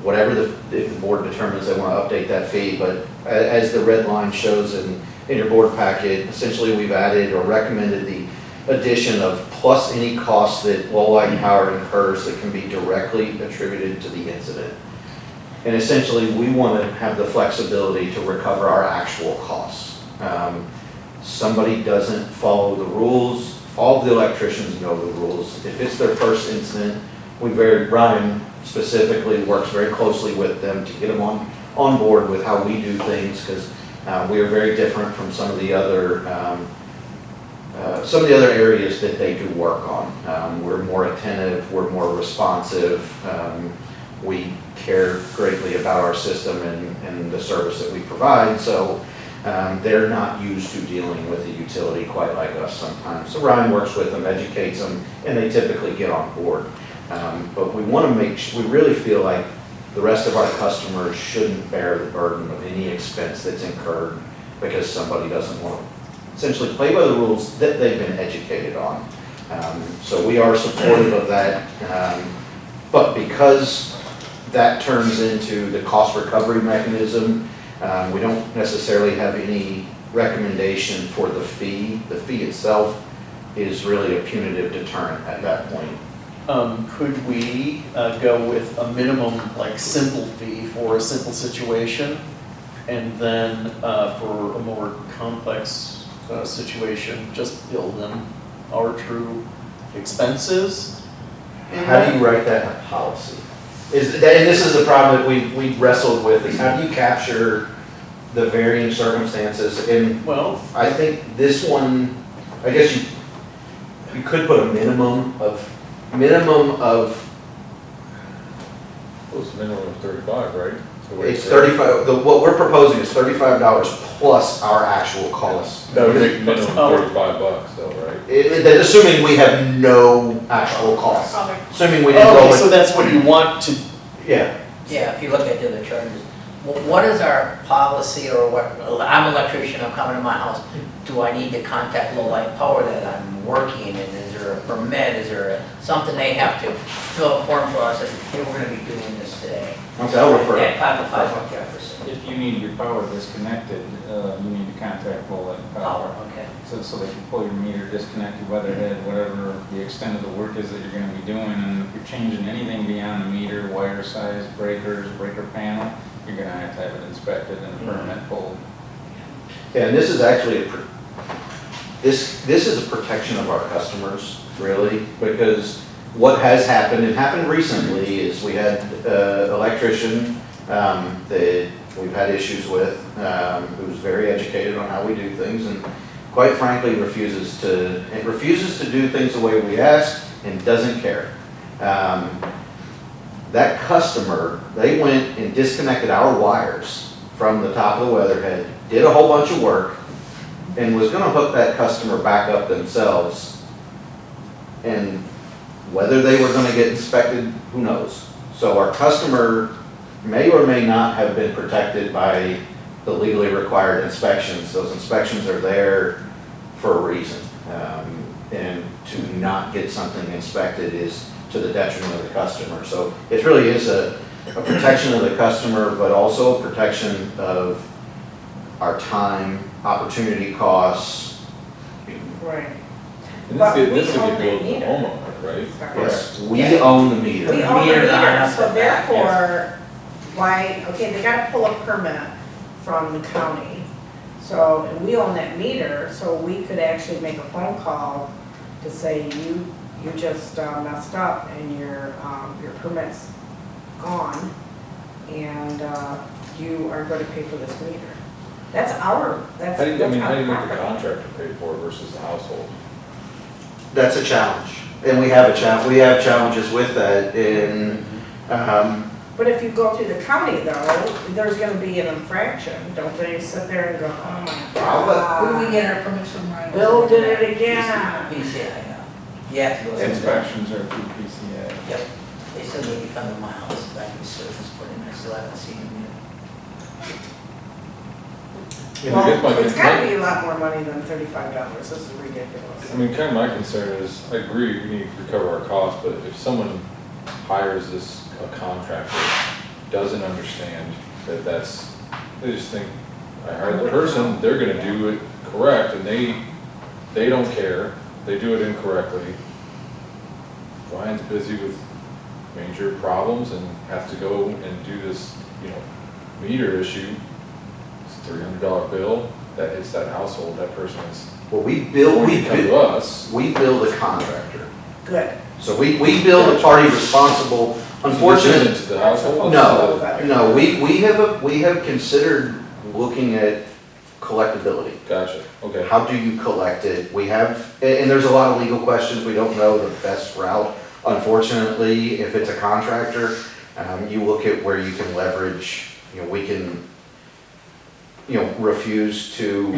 Whatever if the board determines they want to update that fee, but as the red line shows in your board packet, essentially we've added or recommended the addition of plus any cost that Lowell Light and Power incurs that can be directly attributed to the incident. And essentially, we want to have the flexibility to recover our actual costs. Somebody doesn't follow the rules, all of the electricians know the rules. If it's their first incident, Ryan specifically works very closely with them to get them on board with how we do things, because we are very different from some of the other areas that they do work on. We're more attentive, we're more responsive. We care greatly about our system and the service that we provide, so they're not used to dealing with the utility quite like us sometimes. So Ryan works with them, educates them, and they typically get on board. But we want to we really feel like the rest of our customers shouldn't bear the burden of any expense that's incurred because somebody doesn't want to essentially play by the rules that they've been educated on. So we are supportive of that, but because that turns into the cost recovery mechanism, we don't necessarily have any recommendation for the fee. The fee itself is really a punitive deterrent at that point. Could we go with a minimum, like, simple fee for a simple situation, and then for a more complex situation, just bill them our true expenses? How do you write that in a policy? And this is the problem that we wrestled with, is how do you capture the varying circumstances? And Well, I think this one, I guess you could put a minimum of, Well, it's a minimum of 35, right? So wait, it's 35, what we're proposing is $35 plus our actual costs. That would make minimum $35 though, right? Assuming we have no actual costs. Covered. Assuming we didn't go okay, with. so that's what you want to, Yeah, Yeah, if you look at the other charges, what is our policy, or what, I'm an electrician, I'm coming to my house, do I need to contact Low Light Power that I'm working, and is there a permit, is there something they have to fill a form for us, that, hey, we're gonna be doing this today? okay, I'll refer. At 505 Jefferson. If you need your power disconnected, you need to contact Lowell and Power. Power, okay. So they can pull your meter, disconnect your weatherhead, whatever the extent of the work is that you're gonna be doing. And if you're changing anything beyond the meter, wire size, breakers, breaker panel, you're gonna have to have it inspected and a permit pulled. Yeah, and this is actually this is a protection of our customers, really, because what has happened, it happened recently, is we had an electrician that we've had issues with, who's very educated on how we do things, and quite frankly refuses to do things the way we asked and doesn't care. That customer, they went and disconnected our wires from the top of the weatherhead, did a whole bunch of work, and was gonna hook that customer back up themselves. And whether they were gonna get inspected, who knows? So our customer may or may not have been protected by the legally required inspections. Those inspections are there for a reason. And to not get something inspected is to the detriment of the customer. So it really is a protection of the customer, but also a protection of our time, opportunity costs. Right. And But we this would own be that billed to the meter. homeowner, right? Yes, we own the meter. We The own the meter's on meter, us so at that, therefore, why, okay, they gotta pull a permit from the county. So, and we own that meter, so we could actually make a phone call to say, you just messed up and your permit's gone, and you are gonna pay for this meter. That's our How do you make the property. contractor pay for it versus the household? That's a challenge, and we have we have challenges with that, and, But if you go through the county though, there's gonna be an infraction, don't they sit there and go, oh my God. Where do we get our permits from, Ryan? Bill did it again. PCI, yeah. Yeah. Inspections are through PCA. Yep. They still need to come to my house, so I can service, but I still haven't seen them yet. And I guess my- Well, it's gotta be a lot more money than $35, this is ridiculous. I mean, kind of my concern is, I agree, we need to recover our costs, but if someone hires a contractor, doesn't understand that they just think, I hired the person, they're gonna do it correct, and they don't care, they do it incorrectly. Brian's busy with major problems and has to go and do this, meter issue. It's a $300 bill, that hits that household, that person is Well, we going to come to us. bill the contractor. Good. So we bill the party responsible. Unfortunately, This isn't to the household? no, we have considered looking at collectability. Gotcha, okay. How do you collect it? We have, and there's a lot of legal questions, we don't know the best route. Unfortunately, if it's a contractor, you look at where you can leverage, we can, refuse to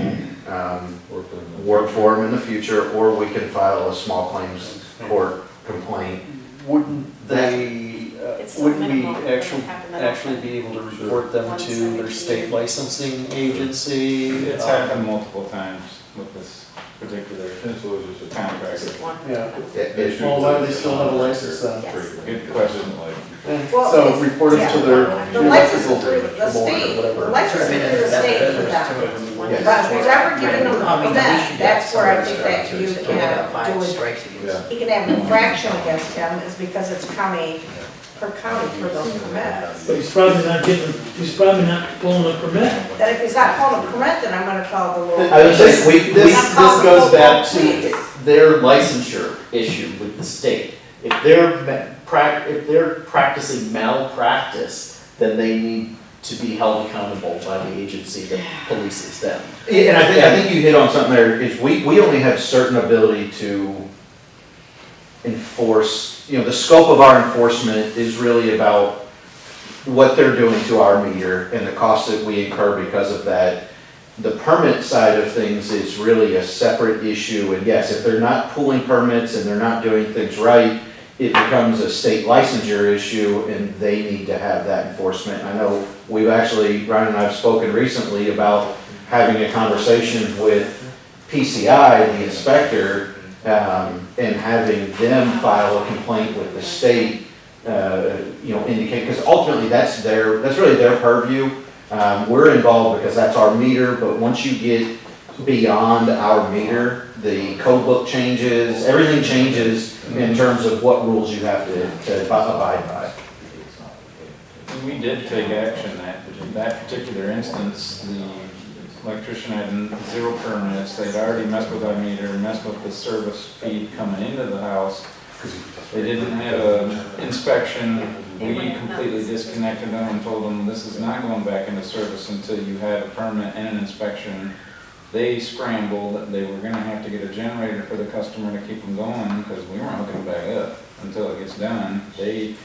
work for them in the future, or we can file a small claims court complaint. Wouldn't they, It's so wouldn't we minimal, it doesn't actually, happen that often. be able to report them to their state licensing agency? It's happened multiple times with this particular It's always just a This contractor. is one. Yeah. It- Well, why do they still have a license then? Yes. Good question, like, Well, So it's- report it to their. The license is electrical through the board or state, whatever. the license is through the state for that. But whoever giving them the permit, that's where I think that you They got can 5 do it. strikes against. yeah. He can have an infraction against him is because it's county, per county for those permits. But he's probably not pulling a permit. Then if he's not pulling a permit, then I'm gonna call the little. I would say we- This goes back to Please. their licensure issue with the state. If they're practicing malpractice, then they need to be held accountable by the agency that polices them. Yeah, and I think you hit on something there, is we only have certain ability to enforce, the scope of our enforcement is really about what they're doing to our meter and the costs that we incur because of that. The permit side of things is really a separate issue, and yes, if they're not pulling permits and they're not doing things right, it becomes a state licensure issue, and they need to have that enforcement. I know Ryan and I have spoken recently about having a conversation with PCI, the inspector, and having them file a complaint with the state, indicate, because ultimately that's really their purview. We're involved because that's our meter, but once you get beyond our meter, the code book changes, everything changes in terms of what rules you have to abide by. We did take action in that particular instance. The electrician had 0 permits. They'd already messed with our meter, messed with the service feed coming into the house. They didn't have an inspection. We completely disconnected them and told them this is not going back into service until you have a permit and an inspection. They scrambled, they were gonna have to get a generator for the customer to keep them going, because we weren't hooking them back up until it gets done. They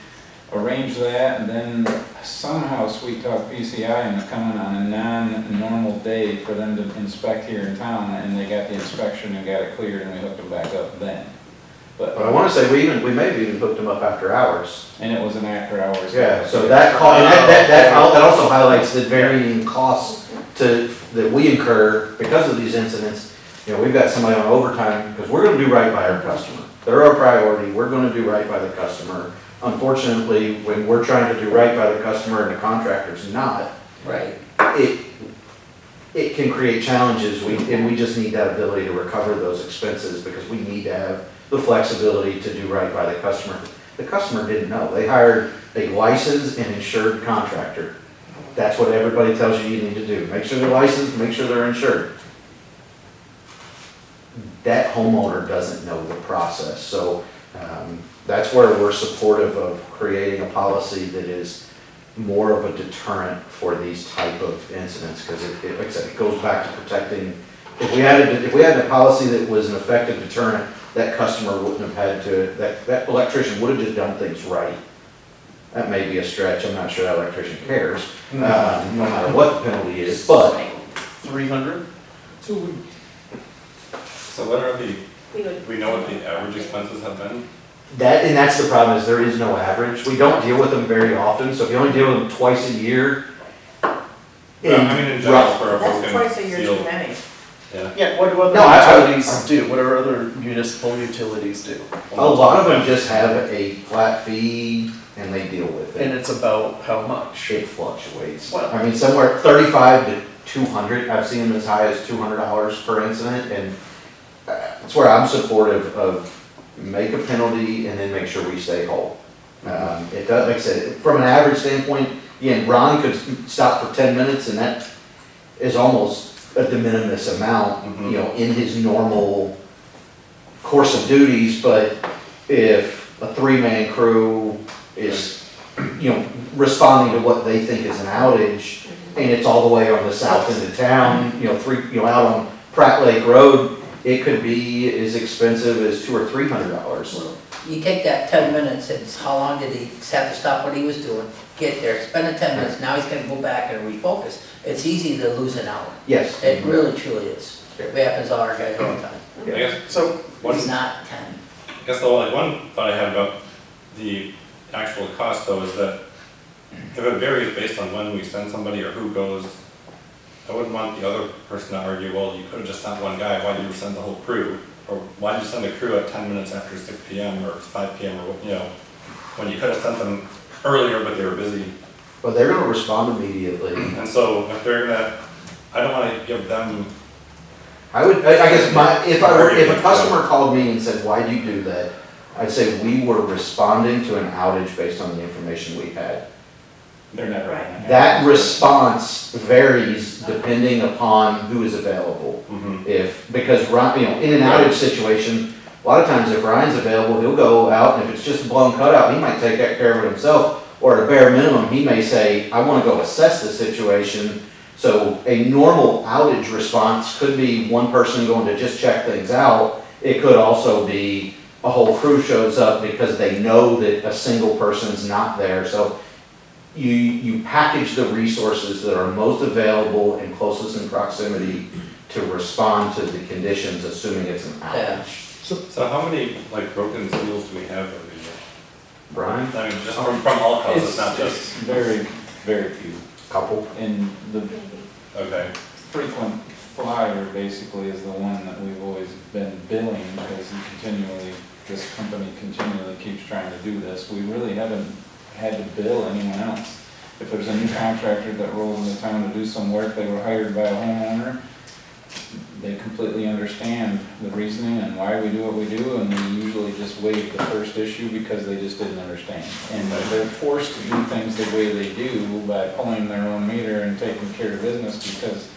arranged that, and then somehow sweet talk PCI into coming on a non-normal day for them to inspect here in town, and they got the inspection and got it cleared, and we hooked them back up then. But I want to say we may have even hooked them up after hours. And it was an after hours. Yeah, so that also highlights the varying costs that we incur because of these incidents. We've got somebody on overtime, because we're gonna do right by our customer. They're our priority, we're gonna do right by the customer. Unfortunately, when we're trying to do right by the customer and the contractor's not, Right. it can create challenges, and we just need that ability to recover those expenses, because we need to have the flexibility to do right by the customer. The customer didn't know, they hired a licensed and insured contractor. That's what everybody tells you need to do, make sure they're licensed, make sure they're insured. That homeowner doesn't know the process, so that's where we're supportive of creating a policy that is more of a deterrent for these type of incidents, because like I said, it goes back to protecting. If we had a policy that was an effective deterrent, that customer wouldn't have had to, that electrician would have just done things right. That may be a stretch, I'm not sure that electrician cares, no matter what the penalty is, but 300? So what are We would. we know what the average expenses have been And that's the problem, is there is no average. We don't deal with them very often, so if you only deal with them twice a year. Well, I mean, in general, for a That's broken twice a year seal. too many. Yeah. Yeah, what do other No, utilities do? What do other municipal utilities do? A lot of them just have a flat fee and they deal with And it. it's about how much? It fluctuates. Well- I mean, somewhere 35 to 200, I've seen them as high as $200 per incident, and that's where I'm supportive of make a penalty and then make sure we stay whole. It does, like I said, from an average standpoint, again, Ron could stop for 10 minutes and that is almost a de minimis amount, you know, in his normal course of duties, but if a 3-man crew is, you know, responding to what they think is an outage, and it's all the way on the south end of town, you know, out on Pratt Lake Road, it could be as expensive as $200 or $300. You take that 10 minutes, it's how long did he have to stop what he was doing, get there, spend the 10 minutes, now he's gonna go back and refocus. It's easy to lose an hour. Yes. It really truly is. It happens to our guys all the time. I guess, So, It's not 10. I guess the like one thought I had about the actual cost though is that if it varies based on when we send somebody or who goes, I wouldn't want the other person to argue, well, you could have just sent one guy, why did you send the whole crew? Or why did you send a crew at 10 minutes after 6 PM or 5 PM or, you know, when you could have sent them earlier, but they were busy. But they're gonna respond immediately. And so if they're gonna, I don't wanna give them, I guess if a customer called me and said, why do you do that? I'd say we were responding to an outage based on the information we had. They're never Right. gonna have. That response varies depending upon who is available. Because you know, in an outage situation, a lot of times if Ryan's available, he'll go out, and if it's just a blown cutout, he might take care of it himself. Or at a bare minimum, he may say, I wanna go assess the situation. So a normal outage response could be one person going to just check things out. It could also be a whole crew shows up because they know that a single person's not there. So you package the resources that are most available and closest in proximity to respond to the conditions, assuming it's an outage. so how many like broken seals do we have every year? Brian? I mean, just from all causes, not It's just, very, very few. Couple? And the okay. frequent flyer basically is the one that we've always been billing because this company continually keeps trying to do this. We really haven't had to bill anyone else. If there's a new contractor that rolls into town to do some work, they were hired by a homeowner, they completely understand the reasoning and why we do what we do, and we usually just waive the first issue because they just didn't understand. And they're forced to do things the way they do by pulling their own meter and taking care of business because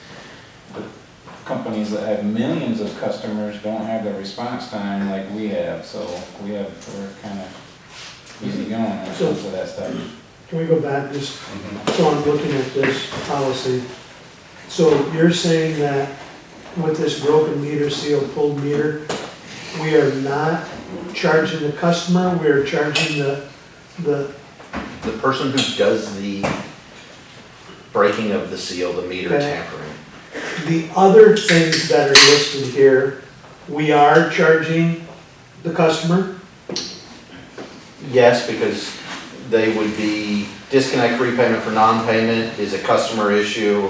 the companies that have millions of customers don't have the response time like we have, so we're kind of easy going when it comes to that stuff. Can we go back just, so I'm looking at this policy. So you're saying that with this broken meter, seal, pulled meter, we are not charging the customer, we are charging the The person who does the breaking of the seal, the meter Okay. tampering. The other things that are listed here, we are charging the customer? Yes, because they would be disconnect repayment for non-payment is a customer issue.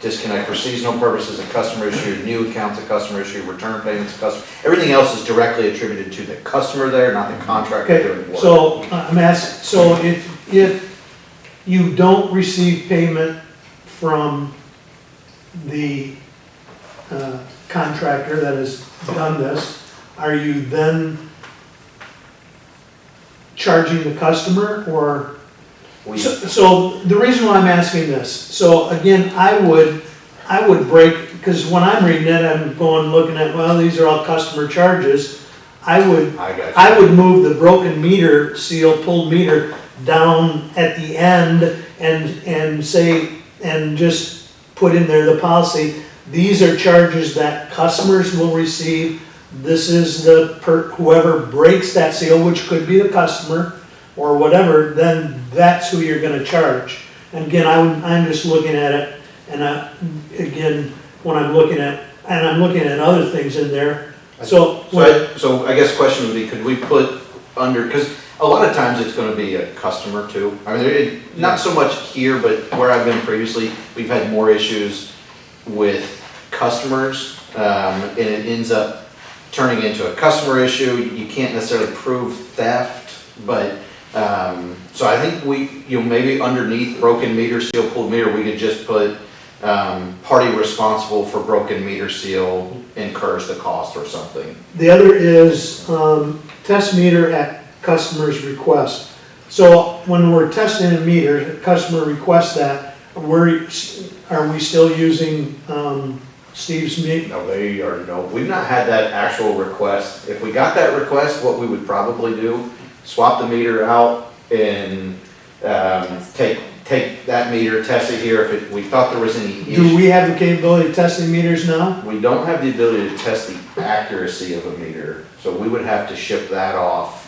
Disconnect for seasonal purposes, a customer issue, new accounts, a customer issue, return payments, a customer. Everything else is directly attributed to the customer there, not the contractor doing Okay, work. so I'm asking, so if you don't receive payment from the contractor that has done this, are you then charging the customer, or? We- So the reason why I'm asking this, so again, I would break, because when I'm reading it, I'm going, looking at, well, these are all customer charges. I I got you. would move the broken meter, seal, pulled meter down at the end and say, and just put in there the policy, these are charges that customers will receive. This is whoever breaks that seal, which could be the customer or whatever, then that's who you're gonna charge. And again, I'm just looking at it, and again, when I'm looking at other things in there, so. So I guess the question would be, could we put because a lot of times it's gonna be a customer too. I mean, not so much here, but where I've been previously, we've had more issues with customers, and it ends up turning into a customer issue. You can't necessarily prove theft, but, so I think maybe underneath broken meter seal, pulled meter, we could just put, party responsible for broken meter seal incurs the cost or something. The other is, test meter at customer's request. So when we're testing a meter, the customer requests that, are we still using, Steve's meter? No, we've not had that actual request. If we got that request, what we would probably do, swap the meter out and, take that meter, test it here if we thought there was any issue. Do we have the capability of testing meters now? We don't have the ability to test the accuracy of a meter, so we would have to ship that off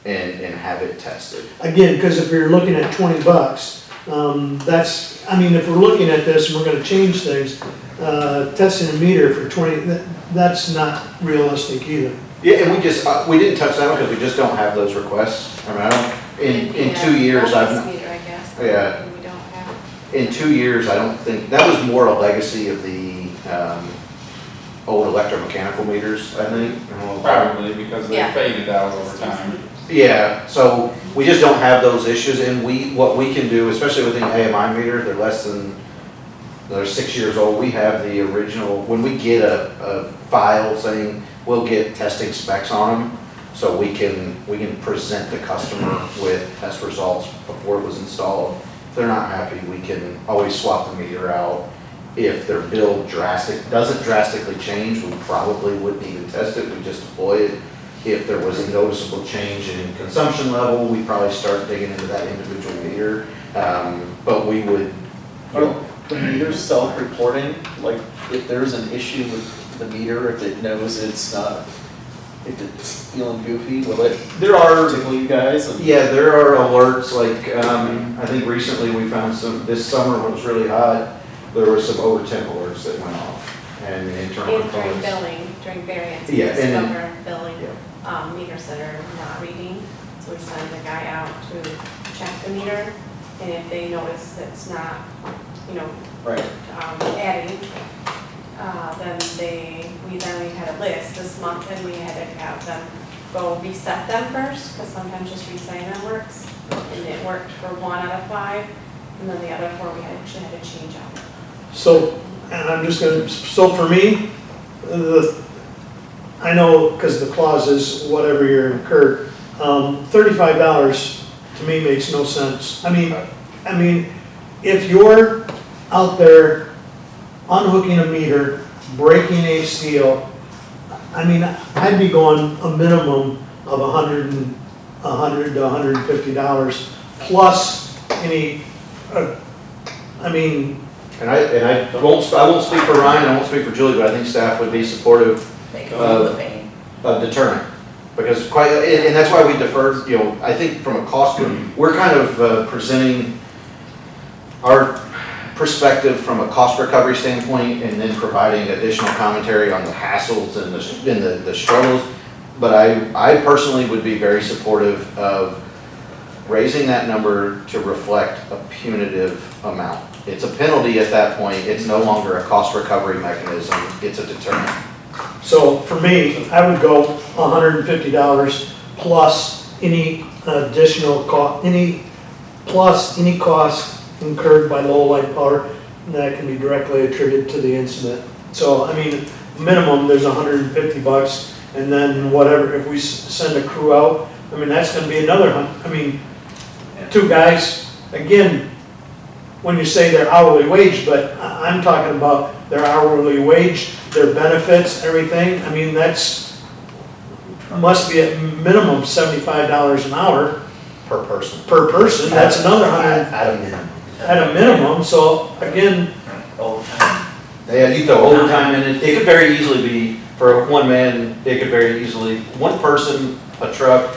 and have it tested. Again, because if you're looking at $20, if we're looking at this and we're gonna change things, testing a meter for 20, that's not realistic either. Yeah, and we didn't touch that one because we just don't have those requests. I mean, I don't, in 2 years, Office meter, I guess. Yeah. We don't have. in 2 years, I don't think, that was more a legacy of the, old electromechanical meters, I think. Probably because they Yeah. faded out over time. Yeah, so we just don't have those issues, and what we can do, especially with the AMI meter, they're 6 years old, we have the original, when we get a file saying, we'll get testing specs on them, so we can present the customer with test results before it was installed. If they're not happy, we can always swap the meter out. If their bill doesn't drastically change, we probably wouldn't even test it, we just deploy it. If there was a noticeable change in consumption level, we'd probably start digging into that individual meter. But we would, Are the meters self-reporting? Like, if there's an issue with the meter, if it knows it's not, if it's feeling goofy, will it there are, tickle you guys? And- yeah, there are alerts, like, I think recently we found this summer when it was really hot, there were some over temp alerts that went off. And internal And during components. billing, during variance, we Yeah, and- discover billing, Yeah. meters that are not reading. So we send the guy out to check the meter, and if they notice it's not, Right. adding, then we had a list this month, and we had to have them go reset them first, because sometimes just resetting them works. And it worked for 1 out of 5, and then the other 4 we actually had to change out. So, and I'm just gonna, so for me, I know, because the clause is whatever you're incurred, $35 to me makes no sense. I mean, if you're out there unhooking a meter, breaking a seal, I'd be going a minimum of $100 to $150 plus any, And I won't speak for Ryan, I won't speak for Julie, but I think staff would be supportive They can feel the pain. of deterrent. Because and that's why we deferred, I think from a cost, we're kind of presenting our perspective from a cost recovery standpoint and then providing additional commentary on the hassles and the struggles. But I personally would be very supportive of raising that number to reflect a punitive amount. It's a penalty at that point, it's no longer a cost recovery mechanism, it's a deterrent. so for me, I would go $150 plus any additional cost, any cost incurred by Lowell Light Power that can be directly attributed to the incident. So, minimum, there's $150, and then whatever, if we send a crew out, that's gonna be another two guys, again, when you say their hourly wage, but I'm talking about their hourly wage, their benefits, everything, must be at minimum $75 an hour Per person. per person, that's another $100 At a minimum. at a minimum, so again, Yeah, you throw overtime in it, it could very easily be, for one man, it could very easily, one person, a truck,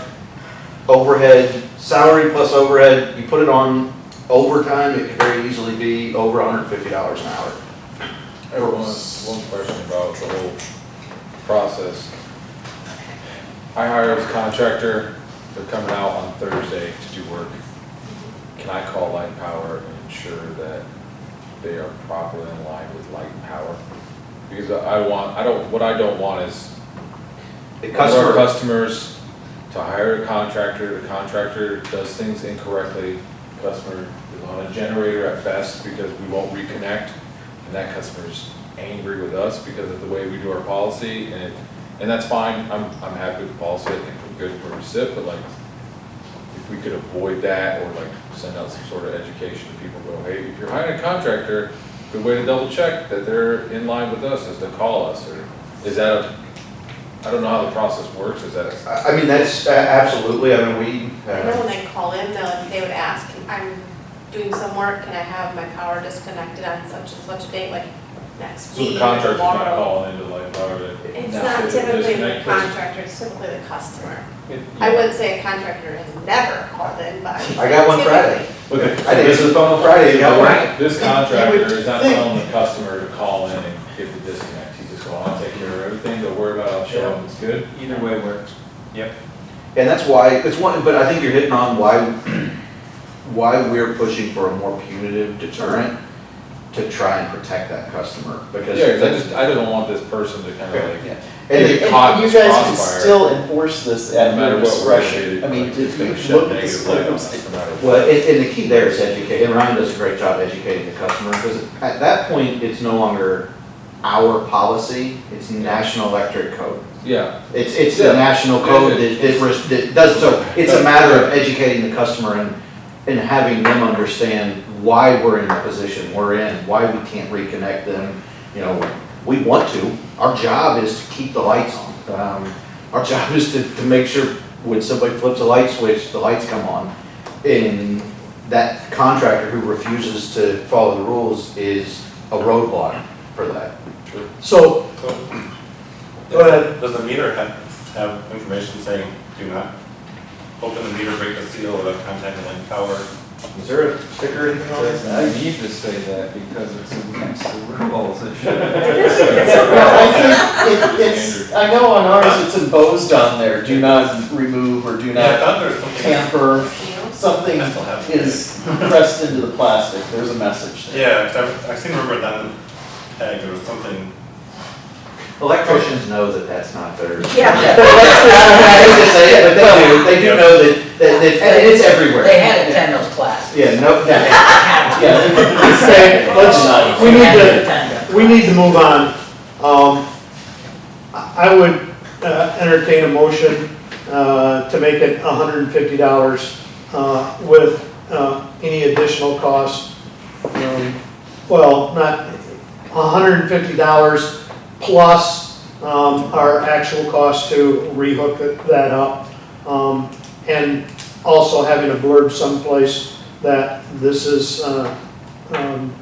overhead, salary plus overhead, you put it on overtime, it could very easily be over $150 an hour. I have one question about the whole process. I hire as a contractor, they're coming out on Thursday to do work, can I call Light and Power and ensure that they are properly in line with Light and Power? Because what I don't want is The one of our customer, customers to hire a contractor, the contractor does things incorrectly, customer is on a generator at best because we won't reconnect, and that customer's angry with us because of the way we do our policy, and that's fine, I'm happy with the policy, I think we're good where we sit, but like, if we could avoid that, or like send out some sort of education to people, go, hey, if you're hiring a contractor, good way to double check that they're in line with us is to call us, or is that I don't know how the process works, is that I mean, that's absolutely, I mean, we, I know when they call in, they would ask, I'm doing some work, can I have my power disconnected on such and such a date, like next so the week, contractor's not tomorrow? calling into Light and Power to It's No. not typically the Disconnect this. contractor, it's typically the customer. I wouldn't say a contractor has never called in, but. I got one Friday. Okay, I answered the phone on Friday, you got one. this contractor is not think- telling the customer to call in and get the disconnect, he's just going, I'll take care of everything, don't worry about it, I'll show them, it's good. Either way works. Yep. And that's why, it's one, but I think you're hitting on why we're pushing for a more punitive deterrent to try and protect that customer, because. Yeah, 'cause I don't want this person to kind of like, Yeah. And get caught in you this guys can crossfire. still enforce this no at matter your what we're discretion. gonna do, I mean, like, if it's gonna you shed look at the negative light on us circumstance. no matter what. Well, and the key there is educate, and Ryan does a great job educating the customer, because at that point, it's no longer our policy, it's national electric code. Yeah, It's the Yeah. national code that does, so it's a matter of educating the customer and having them understand why we're in the position we're in, why we can't reconnect them. You know, we want to, our job is to keep the lights on. Our job is to make sure when somebody flips a light switch, the lights come on. And that contractor who refuses to follow the rules is a roadblock for that. So, So, go ahead. does the meter have information saying, do not open the meter, break the seal without contacting Light and Power? Is there a sticker or anything on I this? need to say that because it's against the rules. It should. Well, I think it's, I know on ours it's embossed on there, do not remove or do Yeah, I not thought there was something. tamper. Something I still have it. is pressed into the plastic, there's a message there. Yeah, 'cause I seem to remember that on the tag, there was something. Electricians know that that's not theirs. Yeah. I hate to say it, but they do know that and it's everywhere. They had to attend those classes. Yeah, no, Yeah. Okay, we need to move on. I would entertain a motion to make it $150 with any additional cost. Well, not $150 plus our actual cost to rehook that up. And also having a blurb someplace that this is, I don't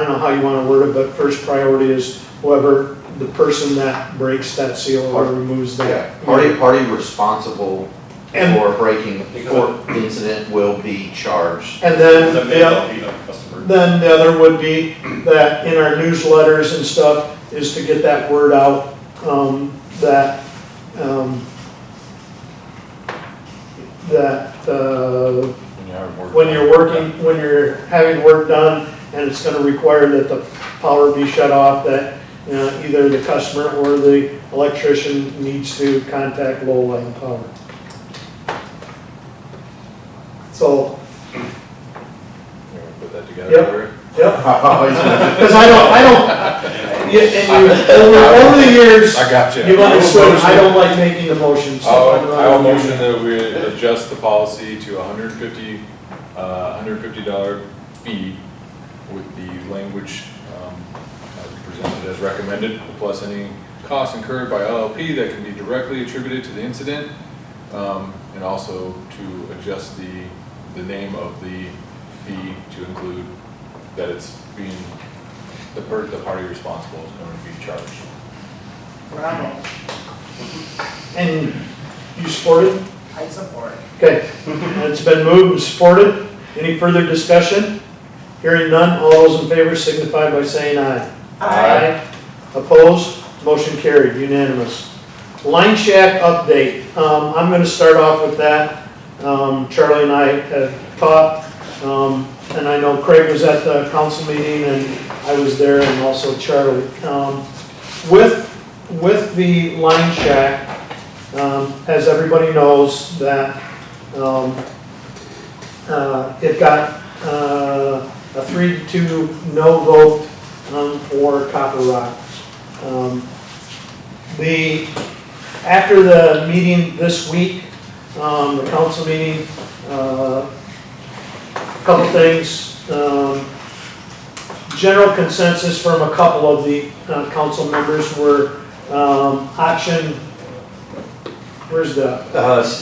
know how you want to word it, but first priority is whoever, the person that breaks that seal or removes yeah, that. party responsible And- for breaking, for the incident will be charged. And The then, mail, be the customer. then the other would be that in our newsletters and stuff is to get that word out, that, when you're working, when you're having work done and it's gonna require that the power be shut off, that, you know, either the customer or the electrician needs to contact Lowell and Power. So, you wanna put that together? Yep. Larry? yep, because I don't, yeah, and over the years, I got you. you've understood, I don't like making the motions. so I'm not- I'll motion that we adjust the policy to $150 fee with the language as presented as recommended, plus any costs incurred by LL&P that can be directly attributed to the incident, and also to adjust the name of the fee to include that it's being, the party responsible is going to be charged. Bravo. And you support it? I support it. Okay, it's been moved and supported. Any further discussion? Hearing none, all those in favor signify by saying aye. Aye. Opposed? Motion carried, unanimous. Lineshack update. I'm gonna start off with that. Charlie and I have talked, and I know Craig was at the council meeting and I was there, and also Charlie. With the Lineshack, as everybody knows, that it got a 3-2 no vote for Copper Rock. After the meeting this week, the council meeting, a couple things. General consensus from a couple of the council members were option, where's the?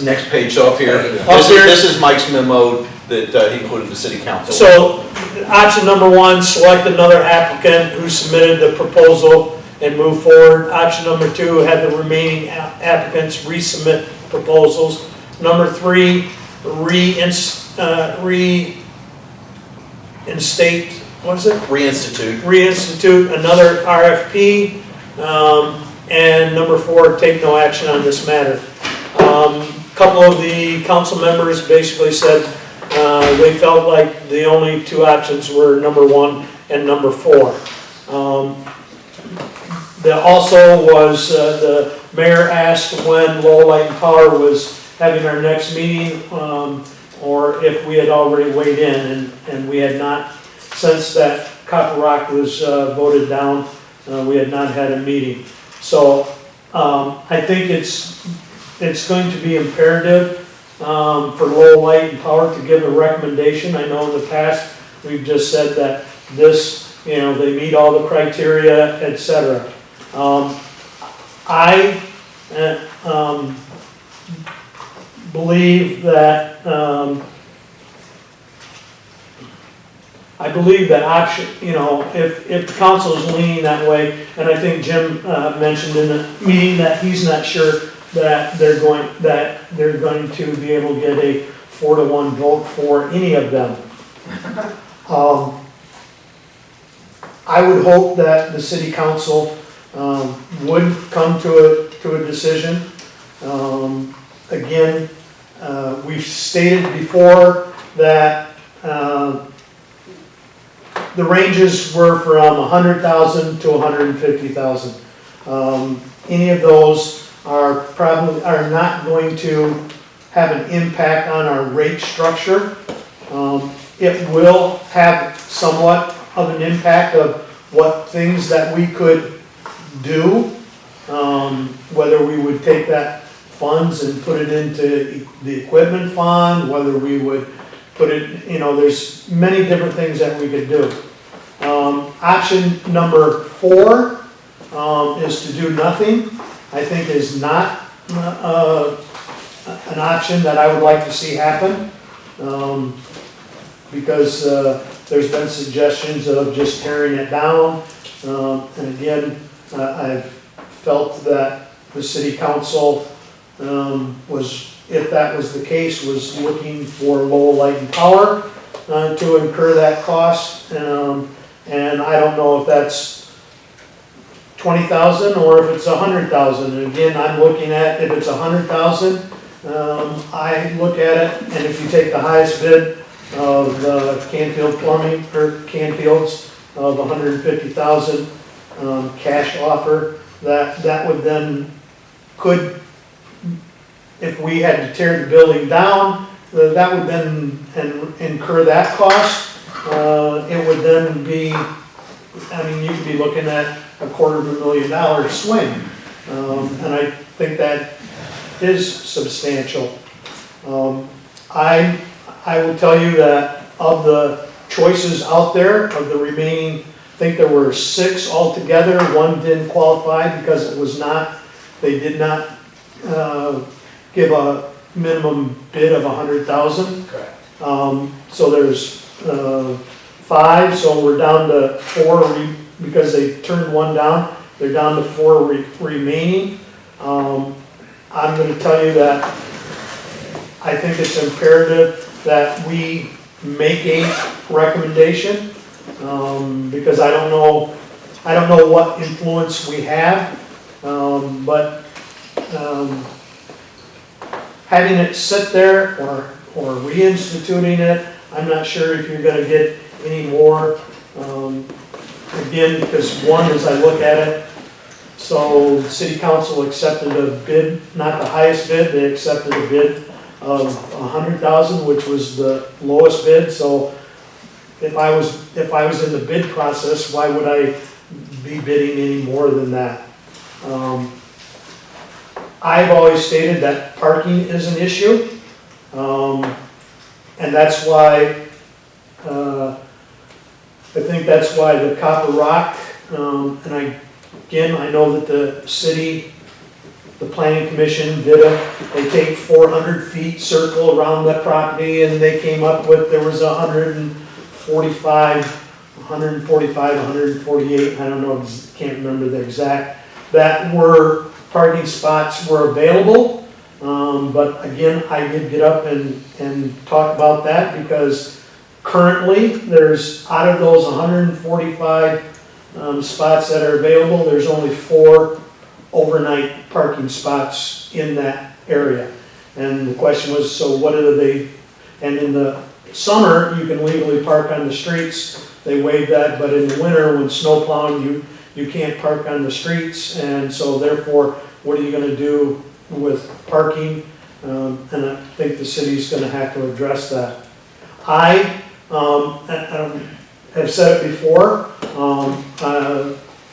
Next page up here. This is Mike's memo that he included the city council. So, option number 1, select another applicant who submitted the proposal and move forward. Option number 2, have the remaining applicants resubmit proposals. Number 3, reinstate, what is it? Reinstitute another RFP. And number 4, take no action on this matter. Couple of the council members basically said they felt like the only 2 options were number 1 and number 4. There also was, the mayor asked when Lowell Light and Power was having our next meeting, or if we had already weighed in, and we had not. Since that Copper Rock was voted down, we had not had a meeting. So I think it's going to be imperative for Lowell Light and Power to give a recommendation. I know in the past, we've just said that this, they meet all the criteria, etc. I believe that option, if the council is leaning that way, and I think Jim mentioned in the meeting that he's not sure that they're going to be able to get a 4-1 vote for any of them. I would hope that the city council would come to a decision. Again, we've stated before that the ranges were from 100,000 to 150,000. Any of those are not going to have an impact on our rate structure. It will have somewhat of an impact of what things that we could do, whether we would take that funds and put it into the equipment fund, whether we would put it, there's many different things that we could do. Option number 4 is to do nothing. I think is not an option that I would like to see happen, because there's been suggestions of just tearing it down. And again, I've felt that the city council if that was the case, was looking for Lowell Light and Power to incur that cost. And I don't know if that's 20,000 or if it's 100,000. And again, I'm looking at, if it's 100,000, I look at it, and if you take the highest bid of Canfield Plumbing, or Canfield's of 150,000 cash offer, that would then, if we had to tear the building down, that would then incur that cost. It would then be, you could be looking at a $250,000 swing. And I think that is substantial. I will tell you that of the choices out there, of the remaining, I think there were 6 altogether. 1 didn't qualify because it was not, they did not give a minimum bid of 100,000. Correct. So there's 5, so we're down to 4 because they turned 1 down. They're down to 4 remaining. I'm going to tell you that I think it's imperative that we make a recommendation, because I don't know what influence we have, but having it sit there or reinstituting it, I'm not sure if you're gonna get any more. Again, because one, as I look at it, so the city council accepted a bid, not the highest bid, they accepted a bid of $100,000, which was the lowest bid, so if I was in the bid process, why would I be bidding any more than that? I've always stated that parking is an issue, and that's why, I think that's why the Copper Rock, and I know that the city, the planning commission they take 400 feet circle around that property, and they came up with, there was 148, I don't know, can't remember the exact, that were parking spots were available. But again, I did get up and talk about that because currently there's, out of those 145 spots that are available, there's only 4 overnight parking spots in that area. And the question was, so what are they, and in the summer, you can legally park on the streets, they waive that, but in the winter, when snow plowing, you can't park on the streets, and so therefore, what are you gonna do with parking? And I think the city's gonna have to address that. I have said it before,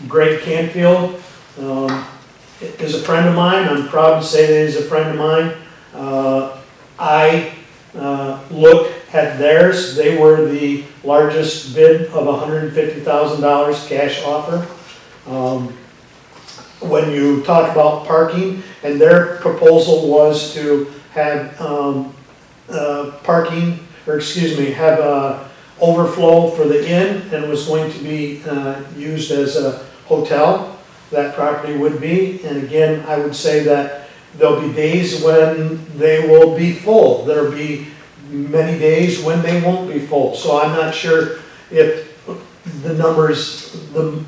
Greg Canfield is a friend of mine. I'm proud to say that he's a friend of mine. I looked at theirs. They were the largest bid of $150,000 cash offer. When you talk about parking, and their proposal was to have parking, or excuse me, have overflow for the inn, and was going to be used as a hotel, that property would be. And again, I would say that there'll be days when they will be full. There'll be many days when they won't be full. So I'm not sure if the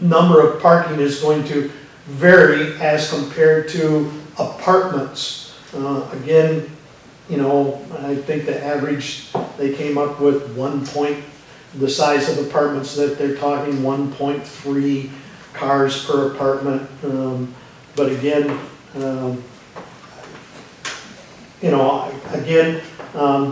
number of parking is going to vary as compared to apartments. Again, you know, I think the average, they came up with the size of apartments that they're talking, 1.3 cars per apartment. But again, you know, again,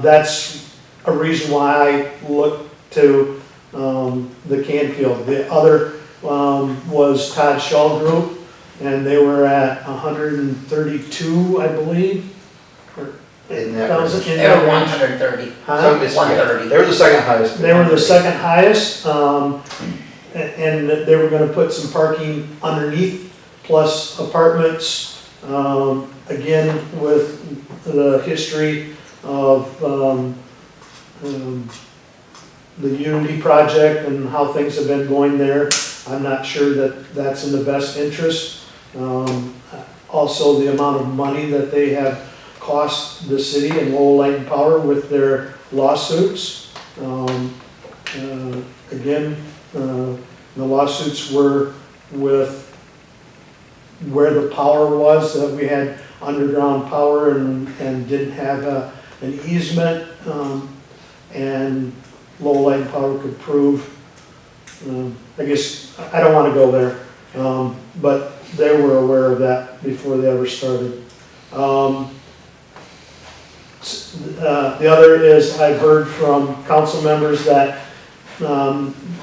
that's a reason why I look to the Canfield. The other was Todd Shaw Group, and they were at 132, I believe. In that Thousand- range. in They were that range. 130. Huh? So it's- yeah, 130. They were the second highest. They were the second highest, and they were gonna put some parking underneath, plus apartments. Again, with the history of the Unity project and how things have been going there, I'm not sure that that's in the best interest. Also, the amount of money that they have cost the city and Lowell Light and Power with their lawsuits. Again, the lawsuits were with where the power was, that we had underground power and didn't have an easement, and Lowell Light and Power could prove, I guess, I don't want to go there, but they were aware of that before they ever started. The other is, I've heard from council members that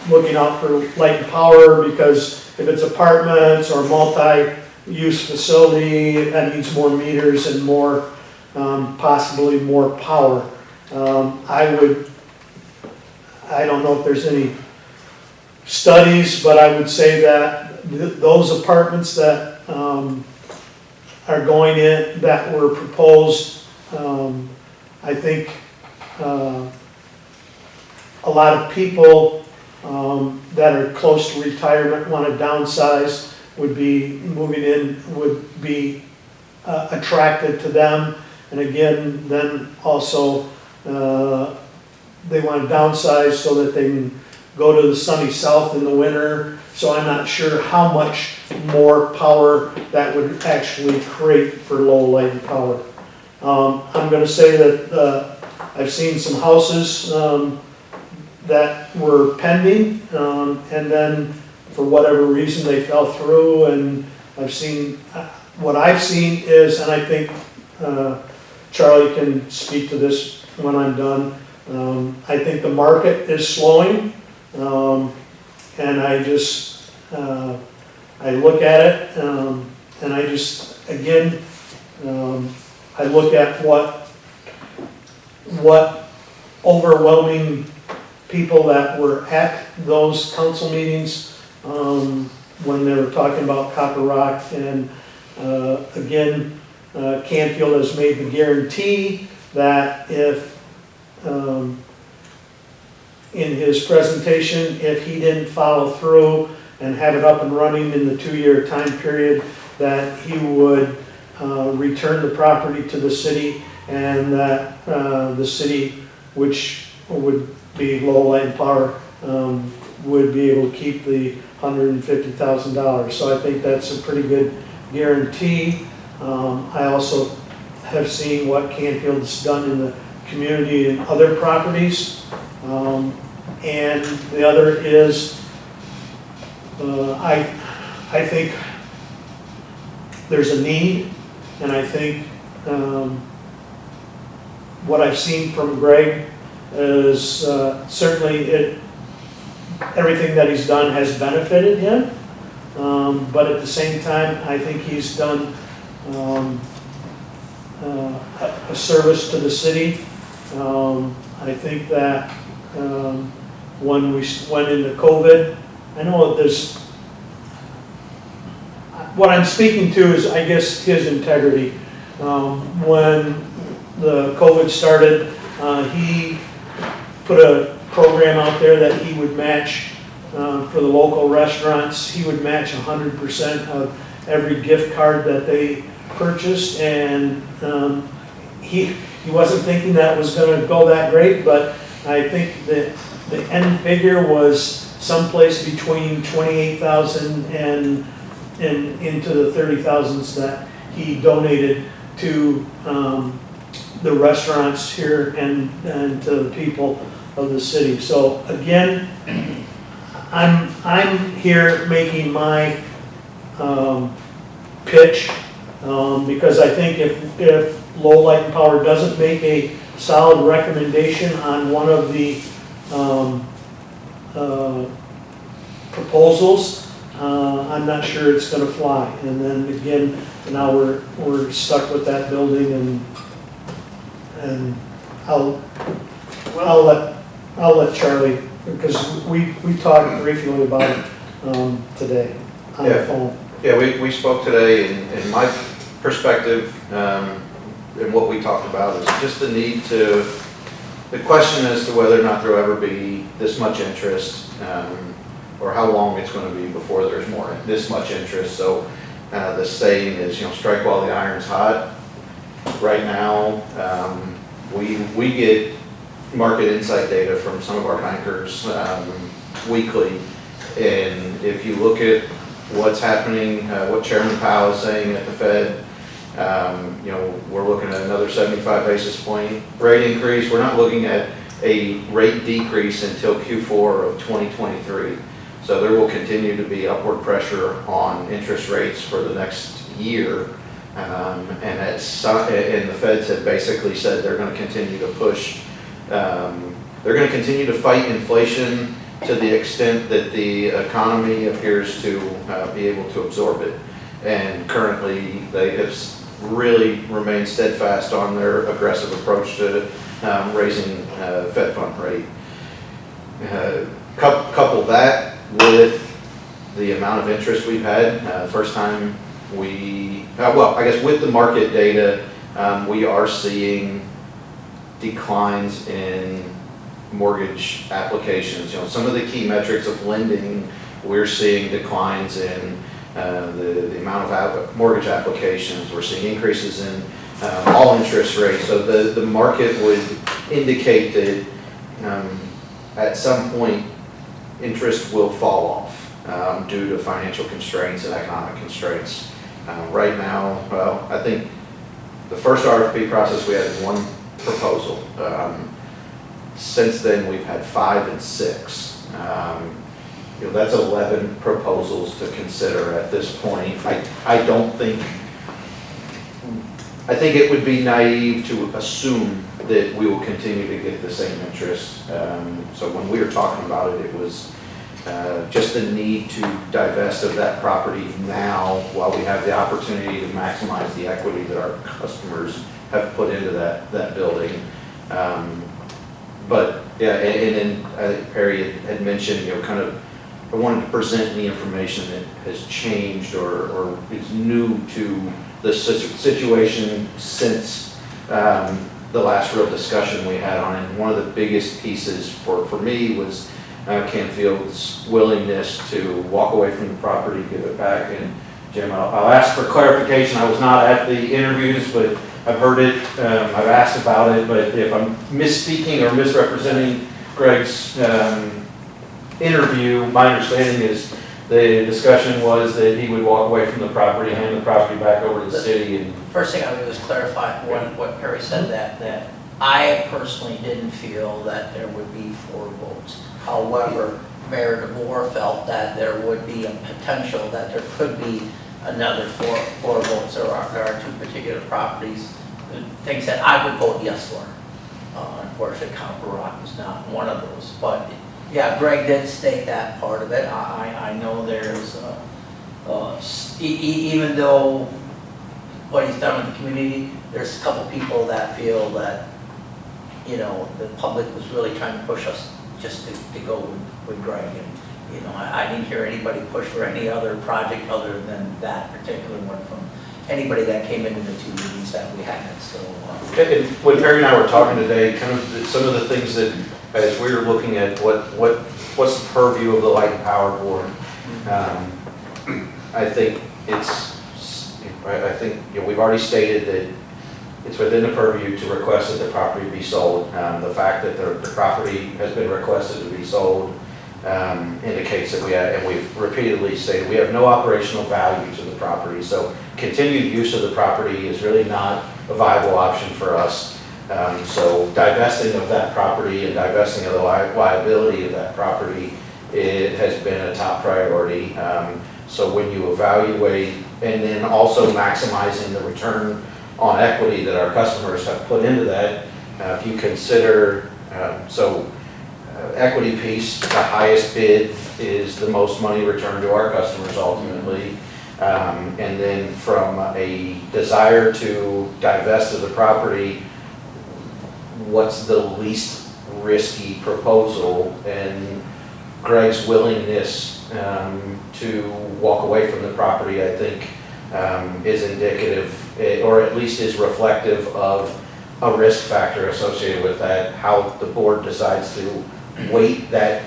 looking out for light and power, because if it's apartments or multi-use facility, that needs more meters and more, possibly more power. I don't know if there's any studies, but I would say that those apartments that are going in, that were proposed, I think a lot of people that are close to retirement, want to downsize, would be moving in, would be attracted to them. And again, then also they want to downsize so that they can go to the sunny south in the winter, So I'm not sure how much more power that would actually create for low light power. I'm gonna say that, I've seen some houses, that were pending, and then for whatever reason, they fell through, and I've seen, what I've seen is, and I think, Charlie can speak to this when I'm done, I think the market is slowing, and I just, I look at it, and I just, again, I look at what overwhelming people that were at those council meetings, when they were talking about Copper Rock, and, again, Canfield has made the guarantee that if, in his presentation, if he didn't follow through and have it up and running in the 2-year time period, that he would return the property to the city, and that the city, which would be low light power, would be able to keep the $150,000. So I think that's a pretty good guarantee. I also have seen what Canfield's done in the community and other properties. And the other is, I think there's a need, and I think what I've seen from Greg is certainly everything that he's done has benefited him, but at the same time, I think he's done a service to the city. I think that when we went into COVID, I know there's, what I'm speaking to is, I guess, his integrity. When the COVID started, he put a program out there that he would match for the local restaurants. He would match 100% of every gift card that they purchased, and he wasn't thinking that was going to go that great, but I think that the end figure was someplace between 28,000 and into the 30,000s that he donated to the restaurants here and to the people of the city. So again, I'm here making my pitch, because I think if Low Light and Power doesn't make a solid recommendation on one of the proposals, I'm not sure it's going to fly. And then again, now we're stuck with that building, and I'll let Charlie, because we talked briefly about it today on the phone. Yeah, we spoke today, and my perspective, and what we talked about is just the need to, the question as to whether or not there'll ever be this much interest, or how long it's going to be before there's this much interest. So the saying is, strike while the iron's hot. Right now, we get market insight data from some of our bankers weekly, and if you look at what's happening, what Chairman Powell is saying at the Fed, we're looking at another 75 basis point rate increase. We're not looking at a rate decrease until Q4 of 2023. So there will continue to be upward pressure on interest rates for the next year. And the Feds have basically said they're going to continue to push, they're going to continue to fight inflation to the extent that the economy appears to be able to absorb it. And currently they have really remained steadfast on their aggressive approach to raising Fed fund rate. Couple that with the amount of interest we've had. First time I guess with the market data, we are seeing declines in mortgage applications. Some of the key metrics of lending, we're seeing declines in the amount of mortgage applications. We're seeing increases in all interest rates. So the market would indicate that at some point interest will fall off. due to financial constraints and economic constraints. Right now, well, I think the first RFP process, we had one proposal. Since then, we've had 5 and 6. That's 11 proposals to consider at this point. I think it would be naive to assume that we will continue to get the same interest. So when we were talking about it, it was just the need to divest of that property now while we have the opportunity to maximize the equity that our customers have put into that building. But yeah, and then I think Perry had mentioned, kind of, I wanted to present the information that has changed or is new to the situation since the last real discussion we had on it. One of the biggest pieces for me was Canfield's willingness to walk away from the property, give it back. And Jim, I'll ask for clarification. I was not at the interviews, but I've heard it, I've asked about it, but if I'm misspeaking or misrepresenting Greg's interview, my understanding is the discussion was that he would walk away from the property, hand the property back over to the city. And First thing I would do is clarify what Perry said, that I personally didn't feel that there would be 4 votes. However, Mayor DeBoer felt that there would be a potential that there could be another 4 votes. There are 2 particular properties, things that I would vote yes for. Unfortunately, Copper Rock was not one of those. But yeah, Greg did state that part of it. I know there's, even though what he's done with the community, there's a couple people that feel that, the public was really trying to push us just to go with Greg. And, I didn't hear anybody push for any other project other than that particular one from anybody that came into the 2 meetings that we had. So, and when Perry and I were talking today, kind of some of the things that, as we were looking at what's the purview of the Light and Power Board, I think we've already stated that it's within the purview to request that the property be sold. The fact that the property has been requested to be sold indicates that and we've repeatedly stated we have no operational value to the property. So continued use of the property is really not a viable option for us. So divesting of that property and divesting of the liability of that property, it has been a top priority. So when you evaluate, and then also maximizing the return on equity that our customers have put into that, if you consider, equity piece, the highest bid is the most money returned to our customers ultimately. And then from a desire to divest of the property, what's the least risky proposal, and Greg's willingness to walk away from the property, I think, is indicative, or at least is reflective of a risk factor associated with that. How the board decides to weight that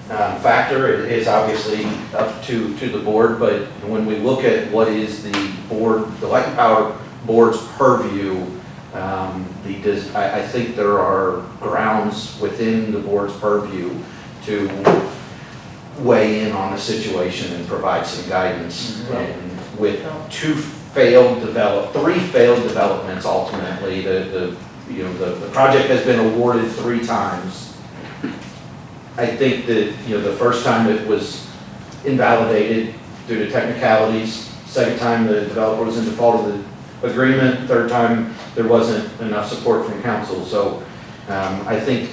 factor is obviously up to the board, but when we look at what is the Light and Power Board's purview, I think there are grounds within the board's purview to weigh in on the situation and provide some guidance. And with 3 failed developments ultimately, the project has been awarded 3 times. I think that, the first time it was invalidated due to technicalities, second time the developer was in default of the agreement, third time there wasn't enough support from council. So I think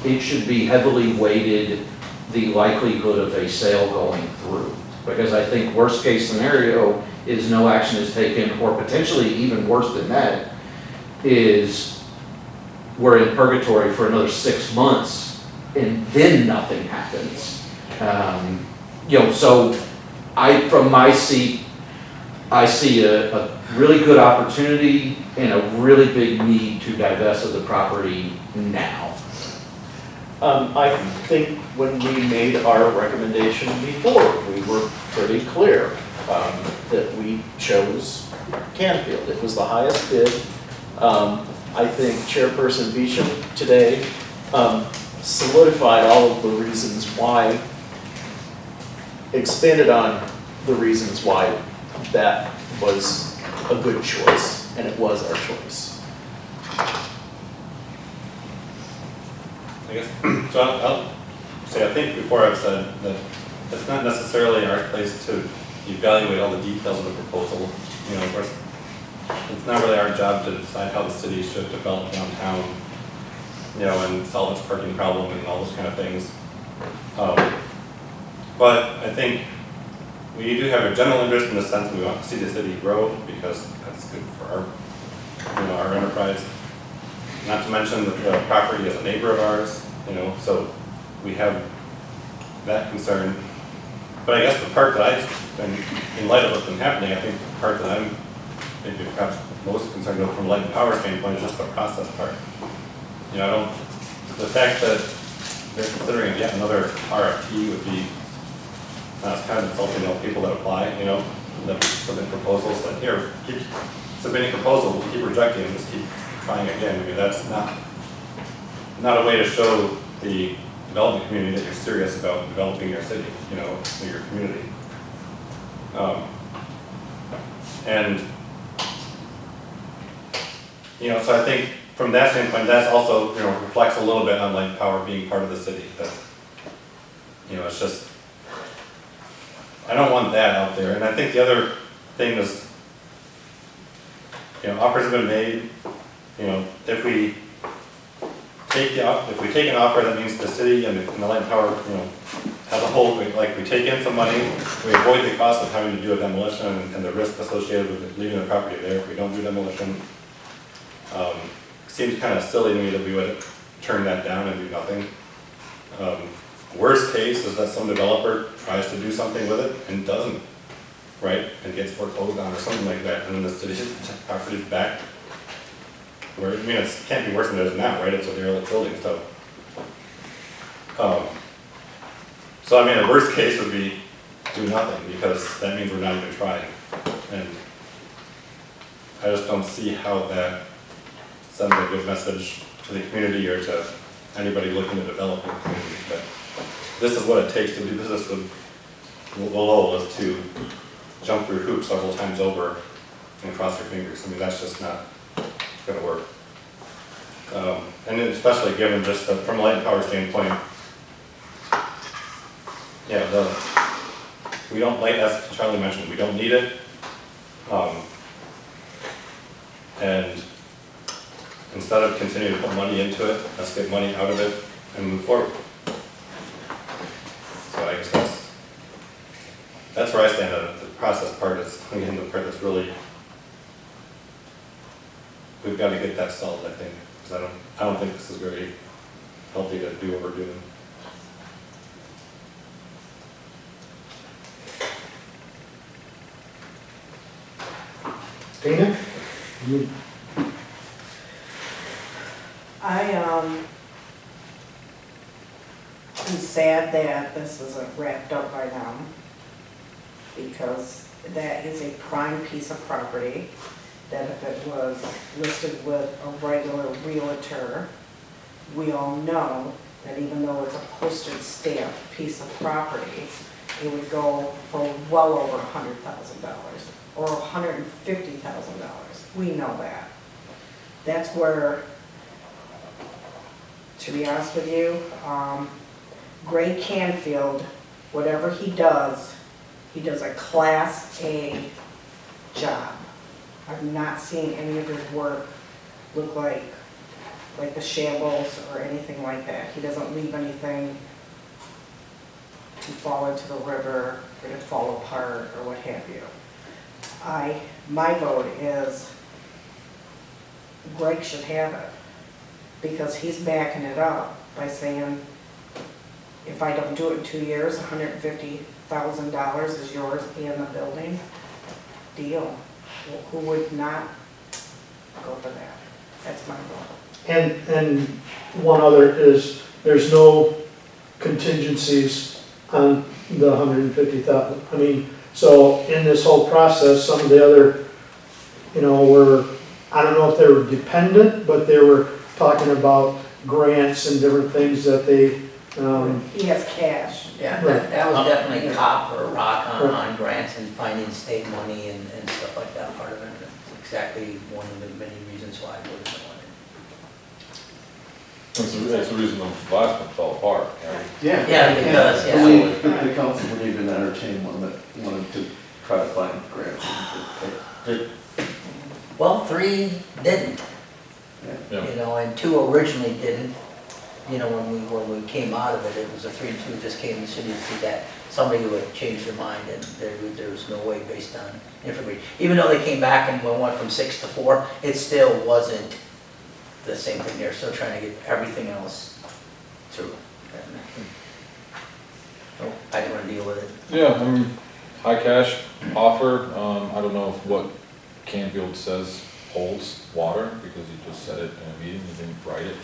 it should be heavily weighted, the likelihood of a sale going through. Because I think worst case scenario is no action is taken, or potentially even worse than that, is we're in purgatory for another 6 months and then nothing happens. So from my seat, I see a really good opportunity and a really big need to divest of the property now. I think when we made our recommendation before, we were pretty clear that we chose Canfield. It was the highest bid. I think Chairperson Beecham today solidified all of the reasons why expanded on the reasons why that was a good choice, and it was our choice. I guess, so I'll say, I think before I've said that it's not necessarily our place to evaluate all the details of the proposal. You know, of course, it's not really our job to decide how the city should develop downtown, you know, and solve its parking problem and all those kind of things. But I think we do have a general interest in the sense that we want to see the city grow because that's good for our, you know, our enterprise. Not to mention that the property is a neighbor of ours, you know, so we have that concern. But I guess the part that in light of what's been happening, I think the part that I'm maybe perhaps most concerned with from a light and power standpoint is just the process part. You know, the fact that they're considering yet another RFP would be, it's kind of insulting to people that apply, you know, that submit proposals, like here, keep submitting proposals, we'll keep rejecting them, just keep trying again. I mean, that's not a way to show the development community that you're serious about developing your city, you know, or your community. And, you know, so I think from that standpoint, that's also, you know, reflects a little bit on light power being part of the city. That, you know, it's just, I don't want that out there. And I think the other thing is, you know, offers have been made. You know, if we take an offer that means the city and the light and power, you know, as a whole, we take in some money, we avoid the cost of having to do a demolition and the risk associated with leaving the property there if we don't do demolition. Seems kind of silly to me that we would turn that down and do nothing. Worst case is that some developer tries to do something with it and doesn't, right? And gets foreclosed on or something like that, and then the city's property's back. Where, I mean, it can't be worse than it is now, right? It's a derelict building, so. So I mean, the worst case would be do nothing, because that means we're not even trying. And I just don't see how that sends a good message to the community or to anybody looking to develop in the community. But this is what it takes to do business with Lowell, is to jump through hoops several times over and cross your fingers. I mean, that's just not going to work. And especially given just from a light and power standpoint, yeah, we don't, like as Charlie mentioned, we don't need it. And instead of continuing to put money into it, let's get money out of it and move forward. So I guess that's where I stand on it. The process part is, again, the part that's really, we've got to get that solved, I think, because I don't think this is very healthy to do what we're doing. Dana? I'm sad that this isn't wrapped up by now, because that is a prime piece of property that if it was listed with a regular realtor, we all know that even though it's a postage stamp piece of property, it would go for well over $100,000 or $150,000. We know that. That's where, to be honest with you, Gray Canfield, whatever he does a Class A job. I've not seen any of his work look like the shambles or anything like that. He doesn't leave anything to fall into the river or to fall apart or what have you. My vote is Greg should have it, because he's backing it up by saying, if I don't do it in 2 years, $150,000 is yours and the building. Deal. Who would not go for that? That's my vote. And one other is, there's no contingencies on the 150,000. I mean, so in this whole process, some of the other, were, I don't know if they were dependent, but they were talking about grants and different things that they He has cash. Yeah, that was definitely cop or rock on grants and finding state money and stuff like that, part of it. That's exactly one of the many reasons why I voted for it. That's the reason the last one fell apart, right? Yeah. Yeah, because, I yeah. believe the council would even entertain one that wanted to try to find grants. Well, 3 didn't, Yeah. you know, and 2 originally didn't. You know, when we came out of it, it was a 3-2 just came in the city to see that somebody would change their mind and there was no way based on information. Even though they came back and we went from 6 to 4, it still wasn't the same thing. They're still trying to get everything else through. So I didn't want to deal with it. Yeah, I mean, high cash offer, I don't know if what Canfield says holds water, because he just said it in a meeting, he didn't write it.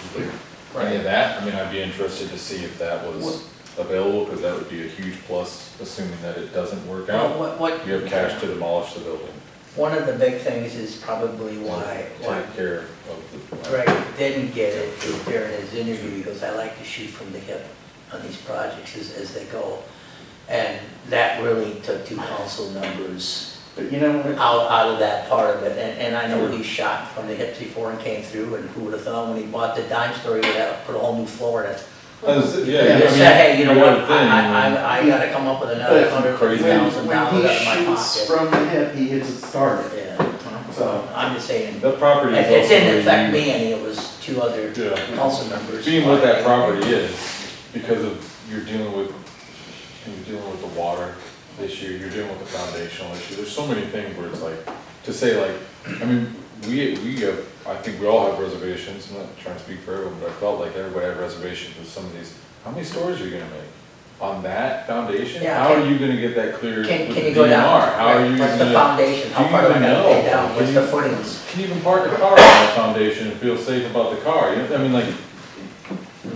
Any of that, I mean, I'd be interested to see if that was available, because that would be a huge plus, assuming that it doesn't work out. What You have cash to demolish the building, one of the big things is probably why take care of the. Greg didn't get it during his interview. He goes, I like to shoot from the hip on these projects as they go. And that really took 2 council members But you know what? out of that part of it. And I know he shot from the hips before and came through, and who would have thought when he bought the dime store, he would have put a whole new floor in it. Yeah, He just said, hey, you know what, I gotta come up with another $130,000 When out he of my shoots pocket. from the hip, he hits its target. Yeah, so I'm just saying, That property is it also. didn't where affect you- me any, it was 2 other Yeah. council members. Being what that property is, because of, you're dealing with the water issue, you're dealing with the foundational issue, there's so many things where it's like, to say like, I mean, we have, I think we all have reservations, I'm not trying to speak for everyone, but I felt like everybody had reservations with some of these, how many stories are you gonna make? On that foundation? Yeah, How are you gonna get that cleared with Can the you go DNR? down? How are you What's the gonna, foundation? How do far you do I even gotta know? take down? What's Can the you- footings? can you even park a car on that foundation and feel safe about the car? You know, I mean, like,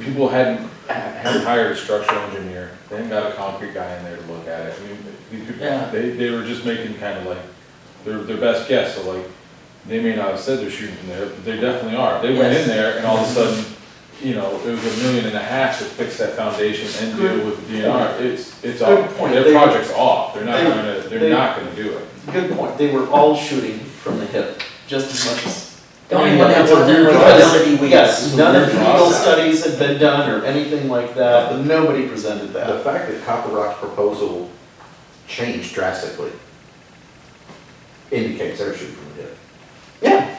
people hadn't hired a structural engineer, they hadn't got a concrete guy in there to look at it. I mean, these people, Yeah. they were just making kind of like their best guess, so like, they may not have said they're shooting from there, but they definitely are. They went Yes. in there and all of a sudden, you know, it was $1.5 million to fix that foundation and deal with the DNR. It's Good off, point. their They- project's off, they're not they- gonna, they- they're not gonna do it. Good point. They were all shooting from the hip, just as much as. The only one that It's a wasn't weird feasibility, we. Yes, none of the weird legal process. studies had been done or anything like that, but nobody presented The that. fact that Copper Rock's proposal changed drastically indicates they're shooting from the hip. Yeah.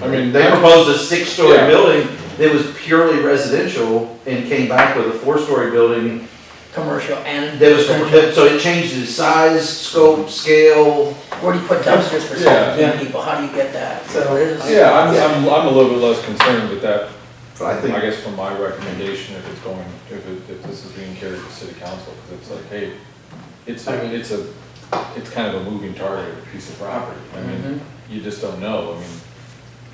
I mean, They proposed a 6-story Yeah. building that was purely residential and came back with a 4-story building Commercial and. that was, so it changed the size, scope, scale. Where do you put dumpsters for Yeah. 17 people? How do you get that? So, yeah, I'm a little bit less concerned with that. But I think I guess from my recommendation, if it's going, if this is being carried to city council, because it's like, hey, it's kind of a moving target, a piece of property. I mean, you just don't know. I mean,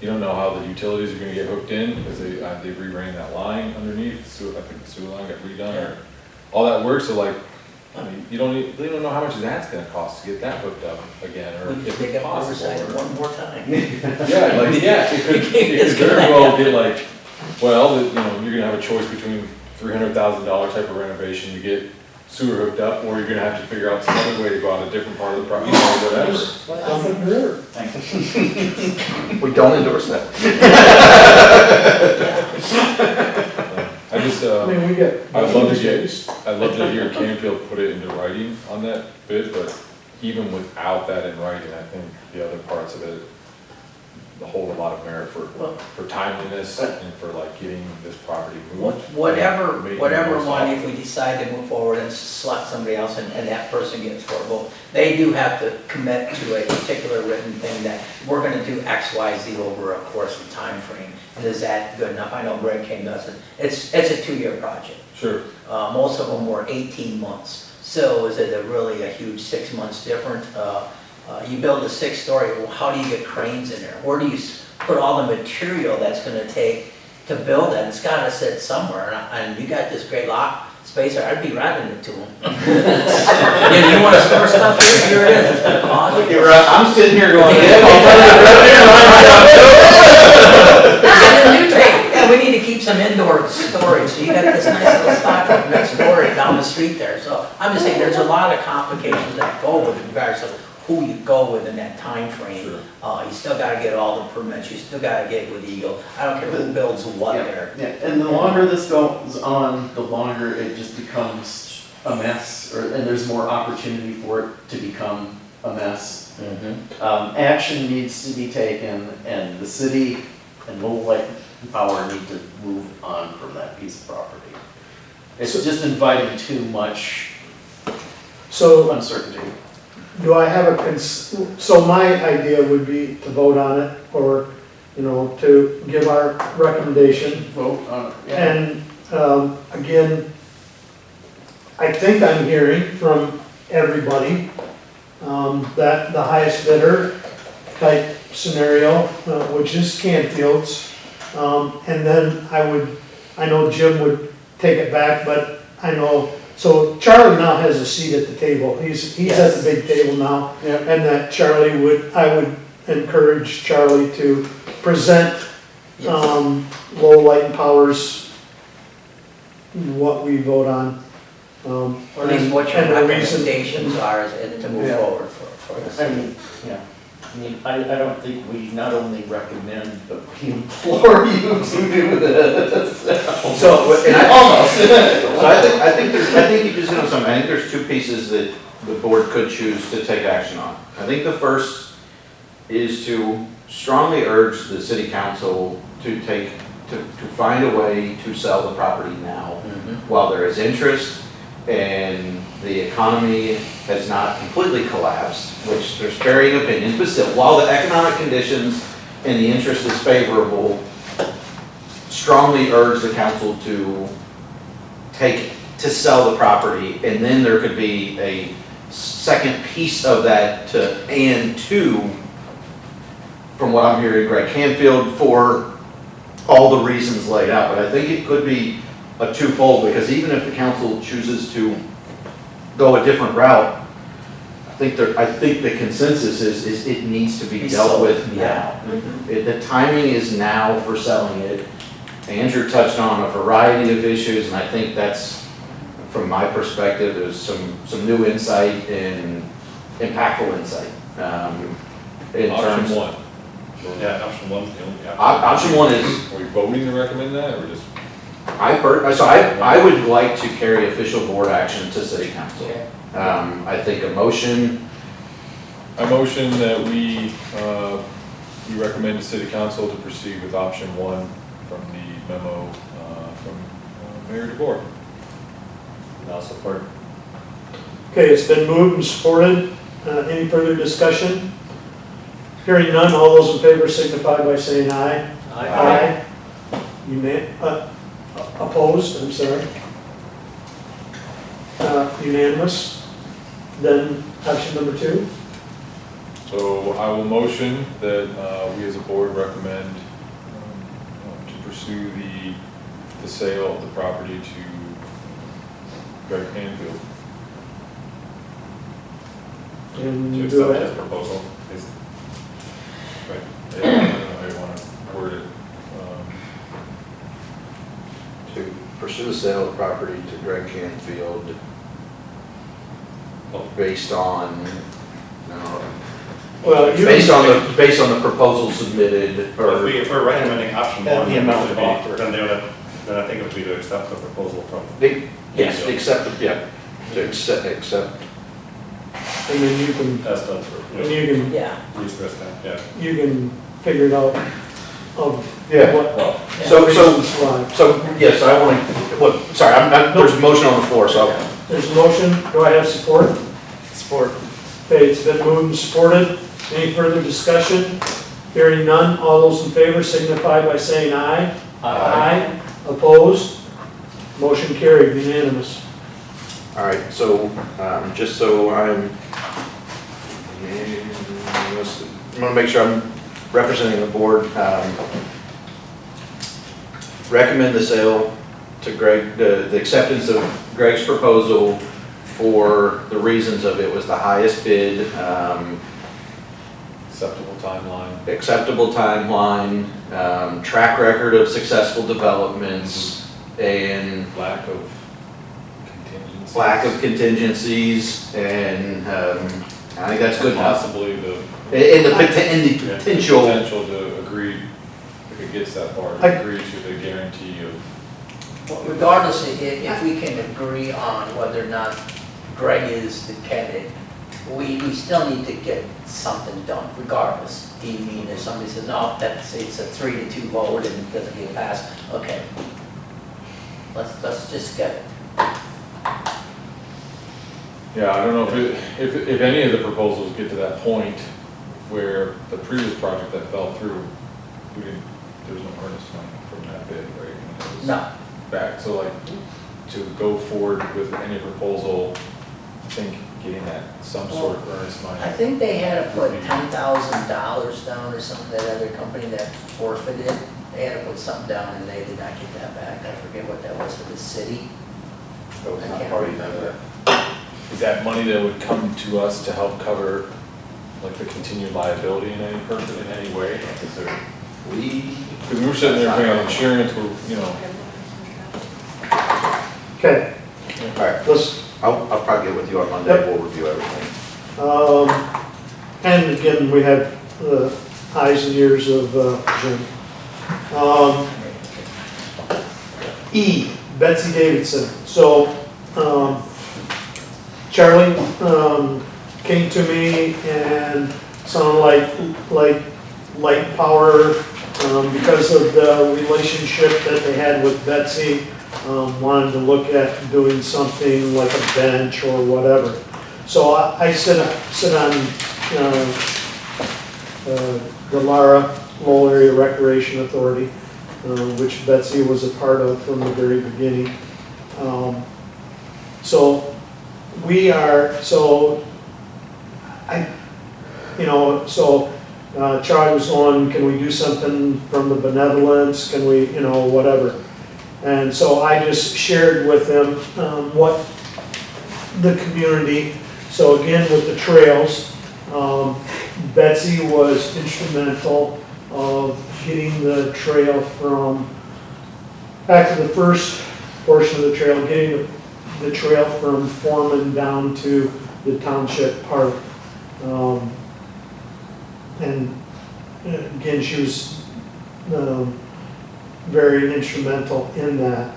you don't know how the utilities are gonna get hooked in, because they re-ran that line underneath, I think the sewer line got redone, or all that work, so like, I mean, they don't know how much that's gonna cost to get that hooked up again, or We just if dig it's up possible. oversight or- one more time. Yeah, like, yeah, it could very well get like, well, you know, you're gonna have a choice between $300,000 type of renovation to get sewer hooked up, or you're gonna have to figure out some other way to go on a different part of the property, you know, whatever. we don't endorse that. I just, we get. I'd love to hear Canfield put it into writing on that bid, but even without that in writing, I think the other parts of it hold a lot of merit for timeliness and for like getting this property moved. Whatever Making one, the most if we decide to move forward and select somebody else and that person gets affordable, they do have to commit to a particular written thing that we're gonna do X, Y, Z over a course of time frame. And is that good enough? I know Greg King does it. It's a 2-year project. Sure. Most of them were 18 months. So is it really a huge 6 months different? You build a 6-story, well, how do you get cranes in there? Where do you put all the material that's gonna take to build that? It's gotta sit somewhere, and you got this great lock spacer, I'd be renting it to them. You wanna store stuff here? Here it is, it's gonna cost you. I'm sitting here going, Yeah, we need to keep some indoor storage, so you got this nice little spot to street there, so I'm just saying, there's a lot of complications that go with regards to who you go with in that timeframe. Sure. You still gotta get all the permits, you still gotta get with Eagle, I don't care who builds what there. Yeah, and the longer this goes on, the longer it just becomes a mess, and there's more opportunity for it to become a mess. Action needs to be taken, and the city and Lowell Light and Power need to move on from that piece of property. It's just inviting too much So uncertainty. do I have so my idea would be to vote on it, or, to give our recommendation. Vote on it, yeah. And again, I think I'm hearing from everybody that the highest bidder type scenario, which is Canfield's. And then I know Jim would take it back, but I know, so Charlie now has a seat at the table. He's at the big table now. Yeah. And that I would encourage Charlie to present Lowell Light and Power's, what we vote on. Or at least what your and the reason- recommendations are as to move Yeah. forward for this. I mean, yeah, I don't think we not only recommend, but we implore you to do this. So, and I, Almost. so I think you just hit on something. I think there's two pieces that the board could choose to take action on. I think the first is to strongly urge the city council to find a way to sell the property now while there is interest and the economy has not completely collapsed, which there's varying opinions, but still, while the economic conditions and the interest is favorable, strongly urge the council to sell the property, and then there could be a second piece of that from what I'm hearing, Greg Canfield, for all the reasons laid out, but I think it could be a twofold, because even if the council chooses to go a different route, I think the consensus is it needs to be dealt with now. The timing is now for selling it. Andrew touched on a variety of issues, and I think that's, from my perspective, there's some new insight and impactful insight. In terms Option one. Yeah, option one's the only option. Option one is, Are we voting to recommend that, or just? I would like to carry official board action to city council. I think a motion, I motion that we recommend to city council to proceed with option one from the memo from Mayor DeBoer. And I'll support. Okay, it's been moved and supported. Any further discussion? Hearing none, all those in favor signify by saying aye. Aye. Opposed, I'm sorry. Unanimous. Then option number two. So I will motion that we as a board recommend to pursue the sale of the property to Greg Canfield. And To you accept do his it. proposal, basically. Right. I don't know how you want to word it. to pursue the sale of property to Greg Canfield based on, Well, you. based on the proposal submitted, If we're recommending option And one, the then amount it of would offer. be, then I think it would be to accept the proposal from. yes, accept, to accept. And then you can, That's done for, and you can, Yeah. least risk, yeah. you can figure it out of Yeah. what. Well, So, reasons why. yes, I want to, sorry, there's a motion on the floor, so. There's a motion, do I have support? Support. Okay, it's been moved and supported. Any further discussion? Hearing none, all those in favor signify by saying aye. Aye. Opposed? Motion carried, unanimous. All right, so, just so I'm gonna make sure I'm representing the board. Recommend the sale to Greg, the acceptance of Greg's proposal for the reasons of it was the highest bid, Acceptable timeline. acceptable timeline, track record of successful developments, and Lack of contingency. lack of contingencies, and I think that's good enough. Possibly the And the potential, potential to agree, if it gets that far, I- to agree to the guarantee of, Well, regardless, if we can agree on whether or not Greg is the candidate, we still need to get something done regardless. I mean, if somebody says, no, it's a 3-2 vote and it doesn't get passed, okay. Let's just get it. yeah, I don't know if any of the proposals get to that point where the previous project that fell through, there was no earnest money from that bid, right? It was No, back, so like, to go forward with any proposal, I think getting that, some sort of earnest money. I think they had to put $10,000 down or something, that other company that forfeited. They had to put something down and they did not get that back. I forget what that was for the city. That was I not can't part of remember. that. Is that money that would come to us to help cover, like, the continued liability in any in any way? Is there, because we were sitting there paying insurance, we're, you know. Okay, all right, I'll probably get with you on Monday, Yep. we'll review everything. and again, we have the eyes and ears of Jim. E, Betsy Davidson. So, Charlie came to me and sounded like light power, because of the relationship that they had with Betsy, wanted to look at doing something like a bench or whatever. So I sit on the Lowell Area Recreation Authority, which Betsy was a part of from the very beginning. So we are, Charlie was on, can we do something from the benevolence, can we, whatever. And so I just shared with them what the community, so again with the trails, Betsy was instrumental of getting the trail from, back to the first portion of the trail, getting the trail from Foreman down to the township park. And again, she was very instrumental in that.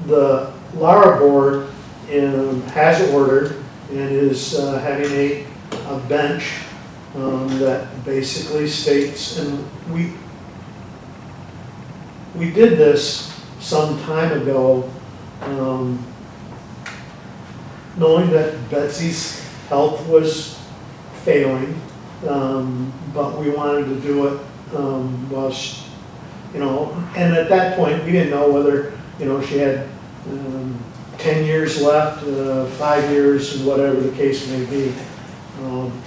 The Lara board has ordered and is having a bench that basically states, and we did this some time ago, knowing that Betsy's health was failing, but we wanted to do it while she, and at that point, we didn't know whether, she had 10 years left, 5 years, and whatever the case may be.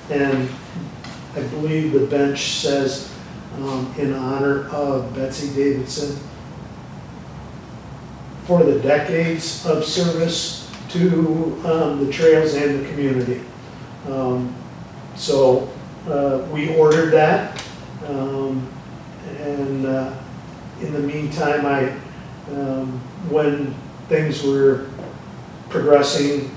And I believe the bench says, in honor of Betsy Davidson, for the decades of service to the trails and the community. So we ordered that, and in the meantime, when things were progressing,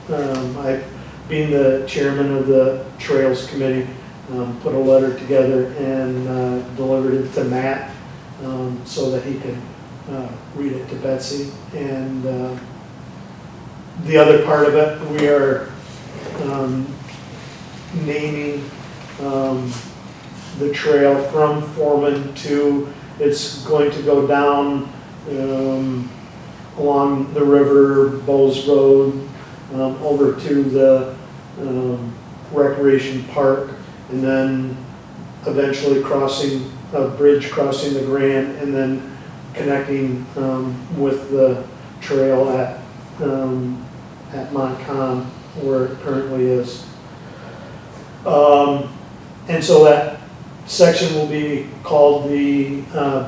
I, being the chairman of the Trails Committee, put a letter together and delivered it to Matt, so that he could read it to Betsy. And the other part of it, we are naming the trail from Foreman to, it's going to go down along the river, Bowles Road, over to the Recreation Park, and then eventually crossing a bridge, crossing the Grand, and then connecting with the trail at Montcalm, where it currently is. And so that section will be called the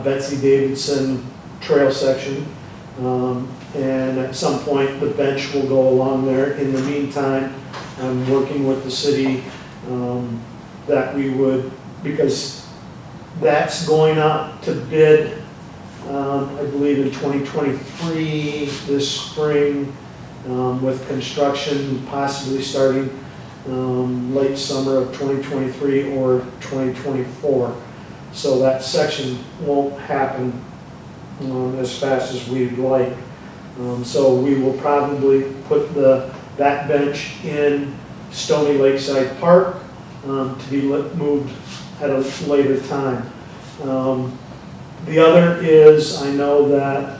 Betsy Davidson Trail section. And at some point, the bench will go along there. In the meantime, I'm working with the city that we would, because that's going out to bid I believe in 2023, this spring, with construction possibly starting late summer of 2023 or 2024. So that section won't happen as fast as we'd like. So we will probably put that bench in Stony Lakeside Park to be moved at a later time. The other is, I know that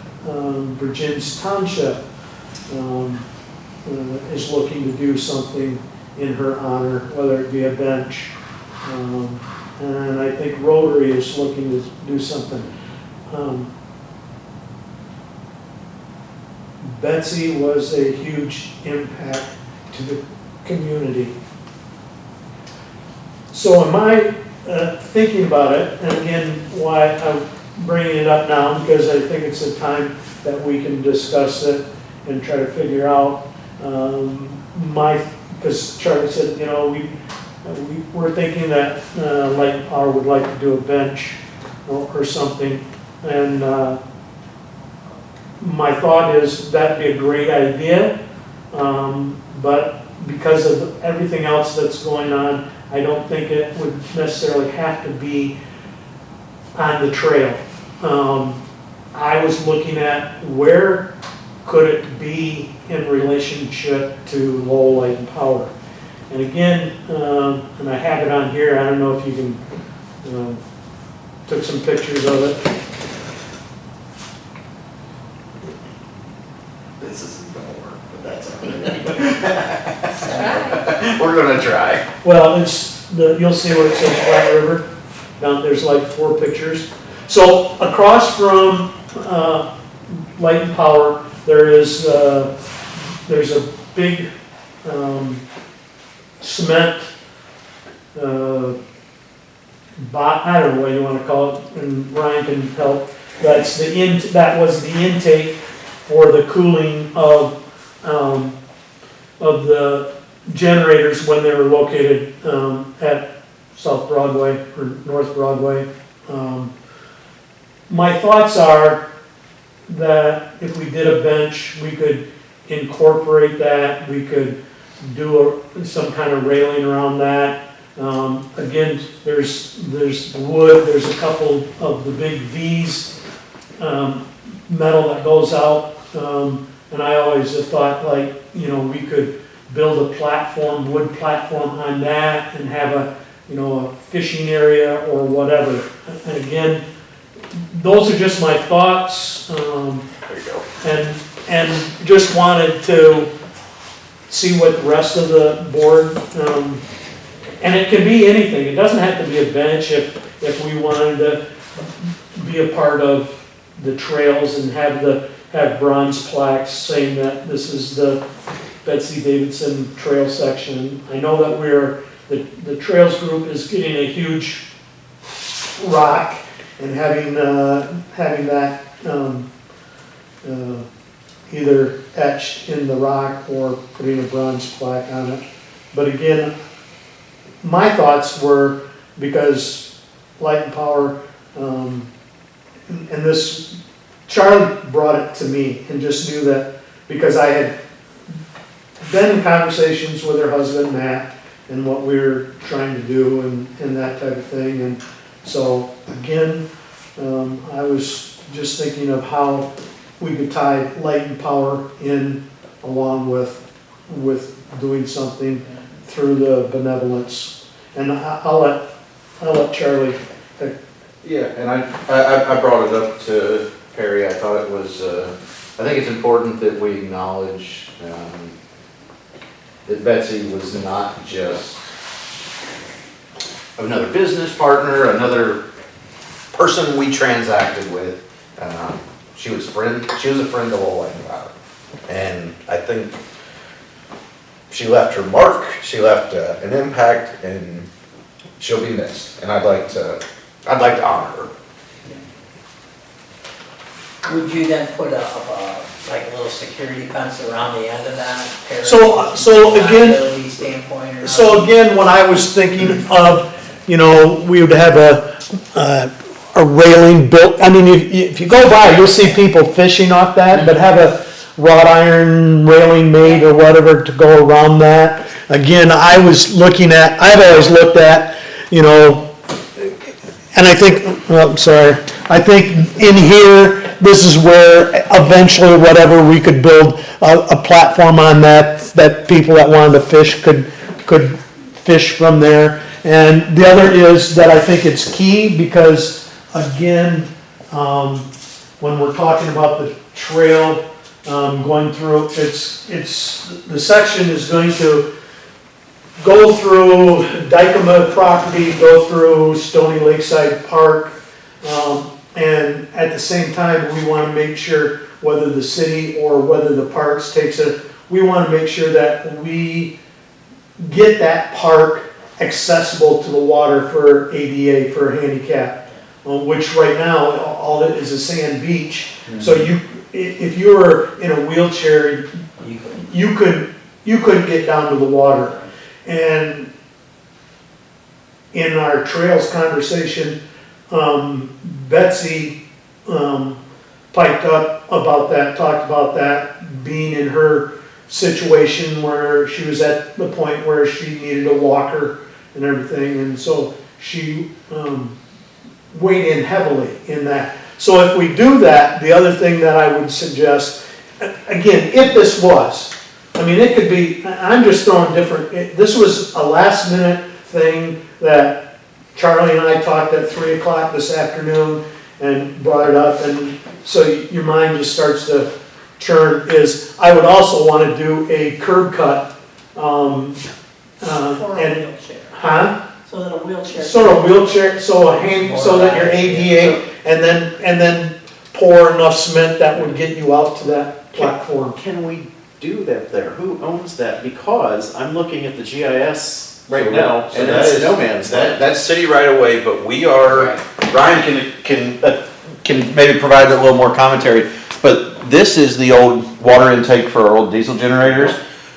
Virginia's Township is looking to do something in her honor, whether it be a bench. And I think Rotary is looking to do something. Betsy was a huge impact to the community. So am I thinking about it, and again, why I'm bringing it up now, because I think it's a time that we can discuss it and try to figure out because Charlie said, you know, we're thinking that Light and Power would like to do a bench or something, and my thought is that'd be a great idea, but because of everything else that's going on, I don't think it would necessarily have to be on the trail. I was looking at where could it be in relationship to Lowell Light and Power. And again, and I have it on here, I don't know if you can, took some pictures of it. This isn't gonna work, but that's all right. We're gonna try. Well, you'll see where it says Flat River. Down there's like 4 pictures. So across from Light and Power, there's a big cement, I don't know what you want to call it, and Ryan can help. That was the intake for the cooling of the generators when they were located at South Broadway or North Broadway. My thoughts are that if we did a bench, we could incorporate that, we could do some kind of railing around that. Again, there's wood, there's a couple of the big V's, metal that goes out, and I always have thought, like, you know, we could build a platform, wood platform on that and have a fishing area or whatever. And again, those are just my thoughts. There you go. And just wanted to see what the rest of the board, and it can be anything. It doesn't have to be a bench if we wanted to be a part of the trails and have bronze plaques saying that this is the Betsy Davidson trail section. I know that the trails group is getting a huge rock and having that either etched in the rock or putting a bronze plaque on it. But again, my thoughts were, because Light and Power, and this, Charlie brought it to me and just knew that because I had been in conversations with her husband, Matt, and what we were trying to do and that type of thing. And so again, I was just thinking of how we could tie Light and Power in along with doing something through the benevolence. And I'll let Charlie. Yeah, and I brought it up to Perry. I thought it was, I think it's important that we acknowledge that Betsy was not just another business partner, another person we transacted with. She was a friend of Lowell Light and Power. And I think she left her mark, she left an impact, and she'll be missed. And I'd like to honor her. Would you then put like a little security fence around the end of that? So again- liability standpoint or So again, when I was thinking of, we would have a railing built, I mean, if you go by, you'll see people fishing off that, but have a wrought iron railing made or whatever to go around that. Again, I've always looked at, you know, and I think, I'm sorry, I think in here, this is where eventually whatever we could build a platform on that people that wanted to fish could fish from there. And the other is that I think it's key because, again, when we're talking about the trail going through, the section is going to go through Dykema property, go through Stony Lakeside Park, and at the same time, we want to make sure whether the city or whether the parks takes it, we want to make sure that we get that park accessible to the water for ADA, for handicap, which right now, all it is a sand beach. So if you were in a wheelchair, you couldn't get down to the water. And in our trails conversation, Betsy piped up about that, talked about that, being in her situation where she was at the point where she needed a walker and everything, and so she weighed in heavily in that. So if we do that, the other thing that I would suggest, again, if this was, I mean, it could be, I'm just throwing different, this was a last minute thing that Charlie and I talked at 3 o'clock this afternoon and brought it up, and so your mind just starts to churn, is I would also want to do a curb cut. For a wheelchair. Huh? So that a wheelchair. So a wheelchair, so that you're ADA, and then pour enough cement that would get you out to that platform. Can we do that there? Who owns that? Because I'm looking at the GIS right now, So and that it's is- no man's land. That's city right away, but we are, Ryan can maybe provide a little more commentary, but this is the old water intake for our old diesel generators.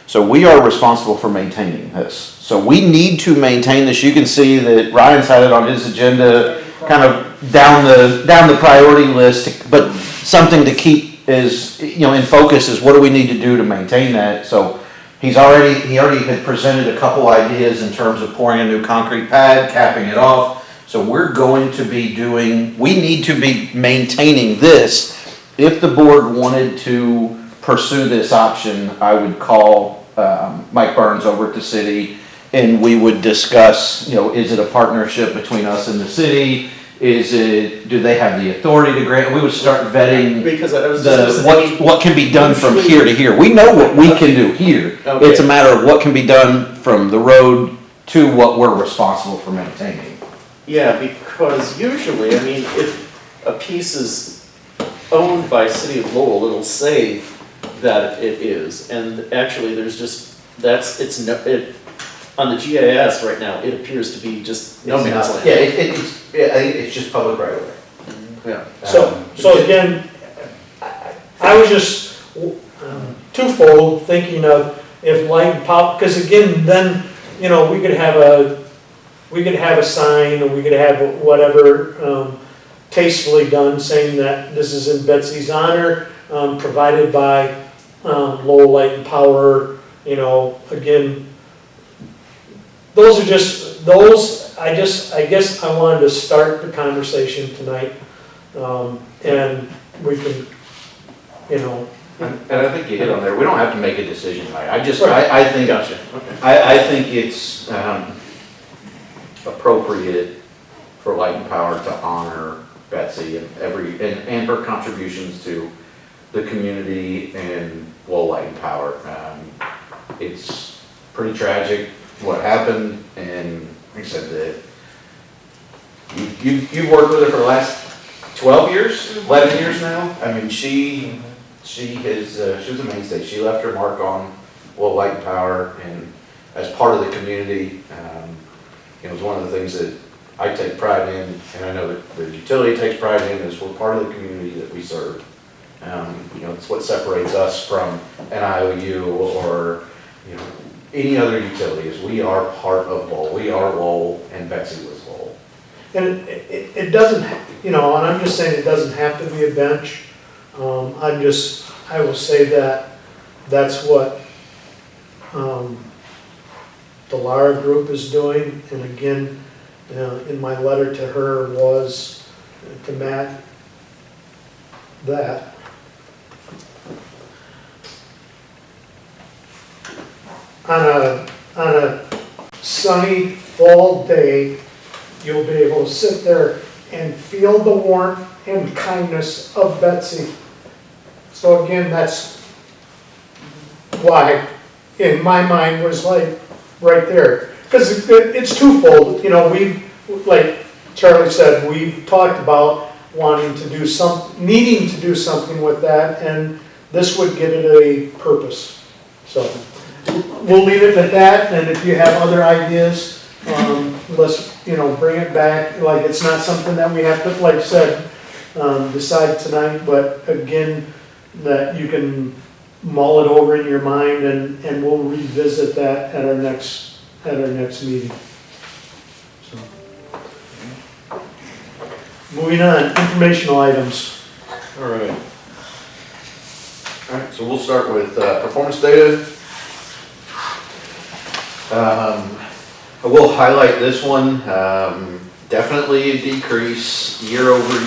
So we are responsible for maintaining this. So we need to maintain this. You can see that Ryan's had it on his agenda, kind of down the priority list, but something to keep is, in focus is what do we need to do to maintain that? So he already had presented a couple ideas in terms of pouring a new concrete pad, capping it off. So we need to be maintaining this. If the board wanted to pursue this option, I would call Mike Burns over at the city and we would discuss, is it a partnership between us and the city? Do they have the authority to grant? We would start vetting Because I was just what can be done from here to here. We know what we can do here. Okay. It's a matter of what can be done from the road to what we're responsible for maintaining. Yeah, because usually, I mean, if a piece is owned by City of Lowell, it'll say that it is, and actually, there's just, on the GIS right now, it appears to be just no man's land. Yeah, it's just public right away. Yeah. So again, I was just twofold thinking of if light pop, because again, then, we could have a sign, or we could have whatever tastefully done saying that this is in Betsy's honor, provided by Lowell Light and Power, again, I guess I wanted to start the conversation tonight, and we can, And I think you hit on there. We don't have to make a decision tonight. I think, Gotcha, okay. I think it's appropriate for Light and Power to honor Betsy and her contributions to the community and Lowell Light and Power. It's pretty tragic what happened, and like I said, you've worked with her for the last 12 years, 11 years now. I mean, she was a mainstay. She left her mark on Lowell Light and Power, and as part of the community, it was one of the things that I take pride in, and I know that the utility takes pride in, is we're part of the community that we serve. It's what separates us from an IOU or, any other utility, is we are part of Lowell. We are Lowell, and Betsy was Lowell. and it doesn't, you know, and I'm just saying it doesn't have to be a bench. I will say that that's what, the Lara Group is doing, and again, in my letter to her was to Matt, that on a sunny fall day, you'll be able to sit there and feel the warmth and kindness of Betsy. So again, that's why, in my mind, was like, right there. Because it's twofold, you know, like Charlie said, we've talked about wanting to do needing to do something with that, and this would give it a purpose. So, we'll leave it at that, and if you have other ideas, let's, bring it back. Like, it's not something that we have to, like I said, decide tonight, but again, that you can mull it over in your mind, and we'll revisit that at our next meeting. So. Moving on, informational items. All right. All right, so we'll start with performance data. I will highlight this one. Definitely a decrease year over,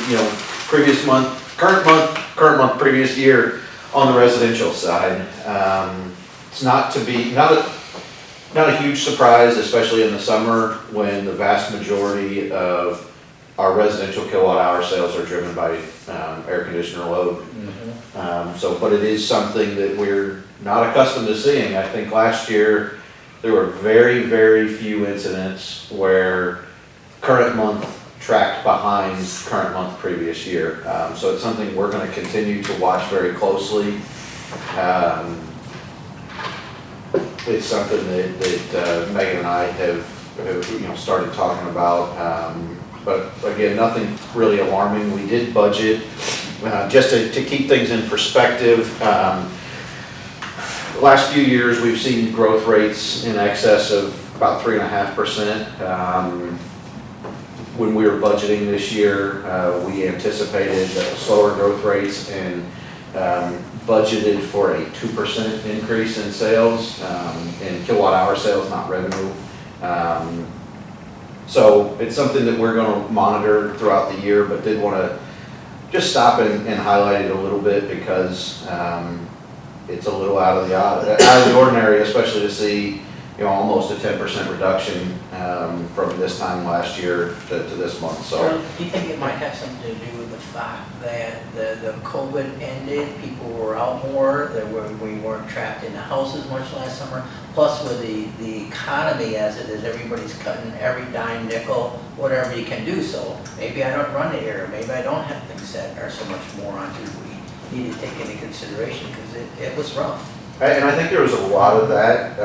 previous month, current month, previous year on the residential side. It's not a huge surprise, especially in the summer when the vast majority of our residential kilowatt hour sales are driven by air conditioner load. But it is something that we're not accustomed to seeing. I think last year there were very, very few incidents where current month tracked behind current month previous year. So it's something we're going to continue to watch very closely. It's something that Megan and I have started talking about. But again, nothing really alarming. We did budget, just to keep things in perspective. The last few years, we've seen growth rates in excess of about 3.5%. When we were budgeting this year, we anticipated slower growth rates and budgeted for a 2% increase in sales, in kilowatt hour sales, not revenue. So it's something that we're going to monitor throughout the year, but did want to just stop and highlight it a little bit because it's a little out of the ordinary, especially to see almost a 10% reduction from this time last year to this month. So, do you think it might have something to do with the fact that the COVID ended, people were out more, we weren't trapped in the house as much last summer, plus with the economy as it is, everybody's cutting every dime, nickel, whatever you can do, so maybe I don't run the air, maybe I don't have things that are so much more onto we need to take into consideration, because it was rough. and I think there was a lot of that,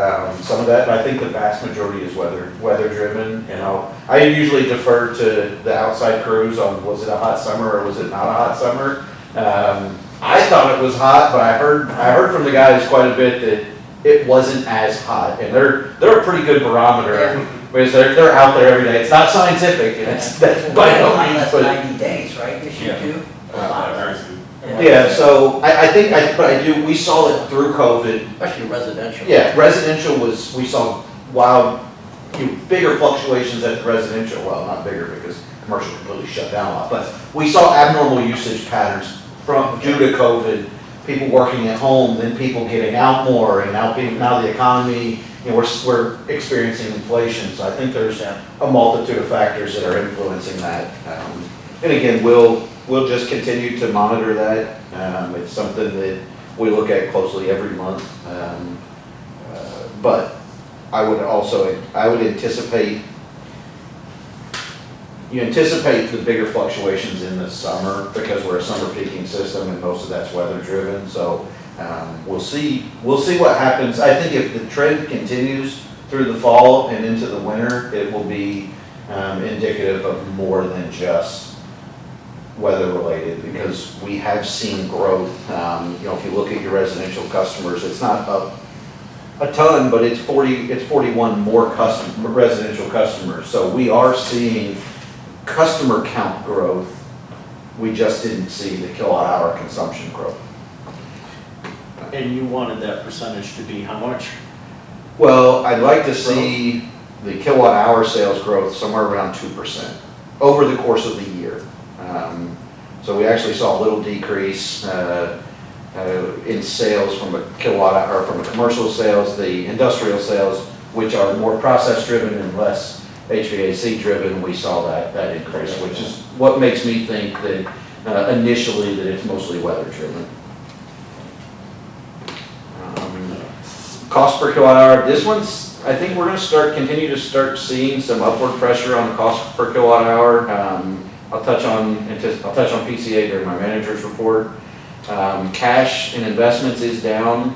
some of that, but I think the vast majority is weather driven. I usually defer to the outside crews on was it a hot summer or was it not a hot summer. I thought it was hot, but I heard from the guys quite a bit that it wasn't as hot, and they're a pretty good barometer because they're out there every day. It's not scientific, and that's by no means, but 90 days, right, this year too? yeah. So I think we saw it through COVID. Especially residential. Yeah, residential we saw wild, bigger fluctuations at the residential, well, not bigger because commercial completely shut down a lot, but we saw abnormal usage patterns due to COVID, people working at home, then people getting out more, and now the economy, we're experiencing inflation, so I think there's a multitude of factors that are influencing that. And again, we'll just continue to monitor that. It's something that we look at closely every month. But I would anticipate the bigger fluctuations in the summer because we're a summer peaking system and most of that's weather driven. So we'll see what happens. I think if the trend continues through the fall and into the winter, it will be indicative of more than just weather related, because we have seen growth. If you look at your residential customers, it's not up a ton, but it's 41 more residential customers. So we are seeing customer count growth We just didn't see the kilowatt hour consumption growth. And you wanted that percentage to be how much? Well, I'd like to see the kilowatt hour sales growth somewhere around 2% over the course of the year. So we actually saw a little decrease in sales from a kilowatt hour, from a commercial sales, the industrial sales, which are more process driven and less HVAC driven. We saw that increase, which is what makes me think that initially that it's mostly weather driven. Cost per kilowatt hour, this one's, I think we're gonna continue to start seeing some upward pressure on cost per kilowatt hour. I'll touch on PCA during my manager's report. Cash and investments is down,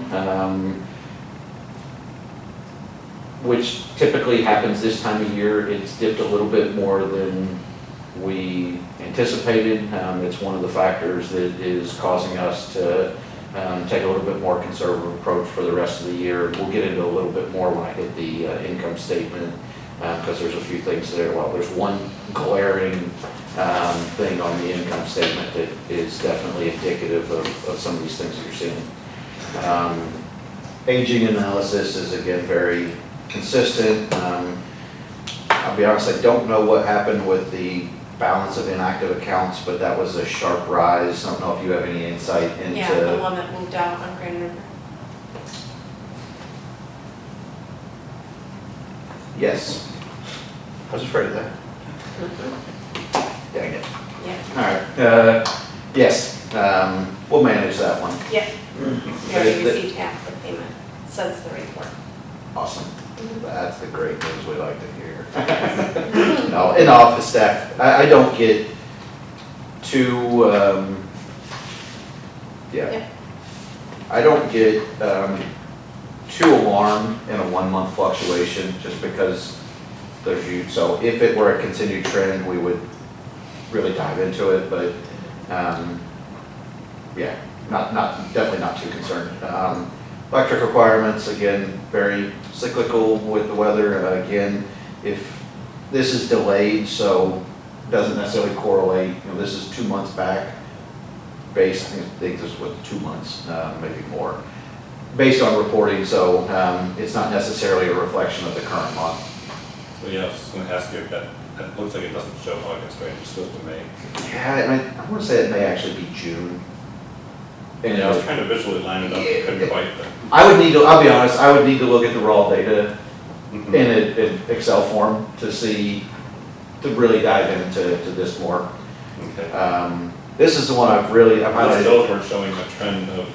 which typically happens this time of year. It's dipped a little bit more than we anticipated. It's one of the factors that is causing us to take a little bit more conservative approach for the rest of the year. We'll get into a little bit more when I hit the income statement, because there's a few things there. Well, there's one glaring thing on the income statement that is definitely indicative of some of these things that you're seeing. Aging analysis is again very consistent. I'll be honest, I don't know what happened with the balance of inactive accounts, but that was a sharp rise. I don't know if you have any insight into. Yeah, the one that moved out on Grand River. Yes. I was afraid of that. Dang it. Yeah. All right, yes, we'll manage that one. Yeah. We already received half the payment since the report. Awesome. That's the great news we like to hear. No, in office staff, I don't get too, Yeah. I don't get too alarmed in a 1 month fluctuation just because there's huge. So if it were a continued trend, we would really dive into it, but yeah, definitely not too concerned. Electric requirements, again, very cyclical with the weather. Again, if this is delayed, so doesn't necessarily correlate, you know, this is 2 months back, based, I think this was 2 months, maybe more, based on reporting, so it's not necessarily a reflection of the current month. So yeah, I was just gonna ask you if that looks like it doesn't show August, right? It just goes to May. Yeah, and I want to say it may actually be June. And Yeah, I was trying to visually line it up, I couldn't quite, but. I'll be honest, I would need to look at the raw data Mhm. in an Excel form to to really dive into this more. Okay. This is the one I've highlighted. Those weren't showing a trend of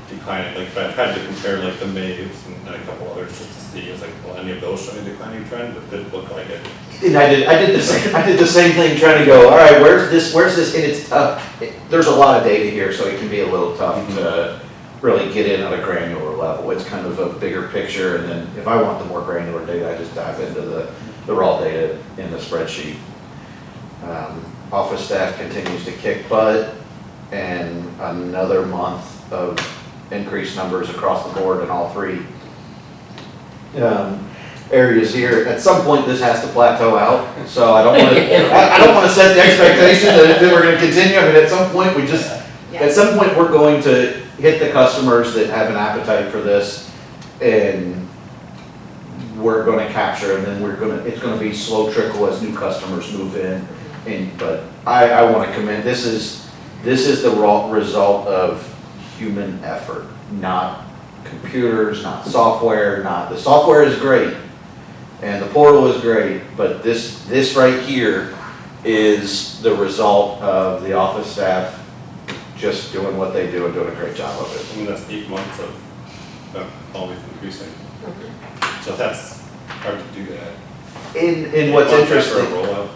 declining, like, I tried to compare like the Mays and a couple others just to see, it's like, well, any of those showing a declining trend, but it didn't look like it. And I did the same thing, trying to go, all right, where's this, and it's tough. There's a lot of data here, so it can be a little tough to really get in at a granular level. It's kind of a bigger picture, and then if I want the more granular data, I just dive into the raw data in the spreadsheet. Office staff continues to kick butt, and another month of increased numbers across the board in all three areas here. At some point, this has to plateau out, so I don't want to set the expectation that we're going to continue. I mean, at some point, we're going to hit the customers that have an appetite for this, and we're going to capture, and then it's going to be slow trickle as new customers move in. But I want to commend, this is the raw result of human effort, not computers, not software, the software is great, and the portal is great, but this right here is the result of the office staff just doing what they do and doing a great job of it. I mean, that's 8 months of always increasing. So that's hard to do that. In what's 8 months interesting, after a rollout.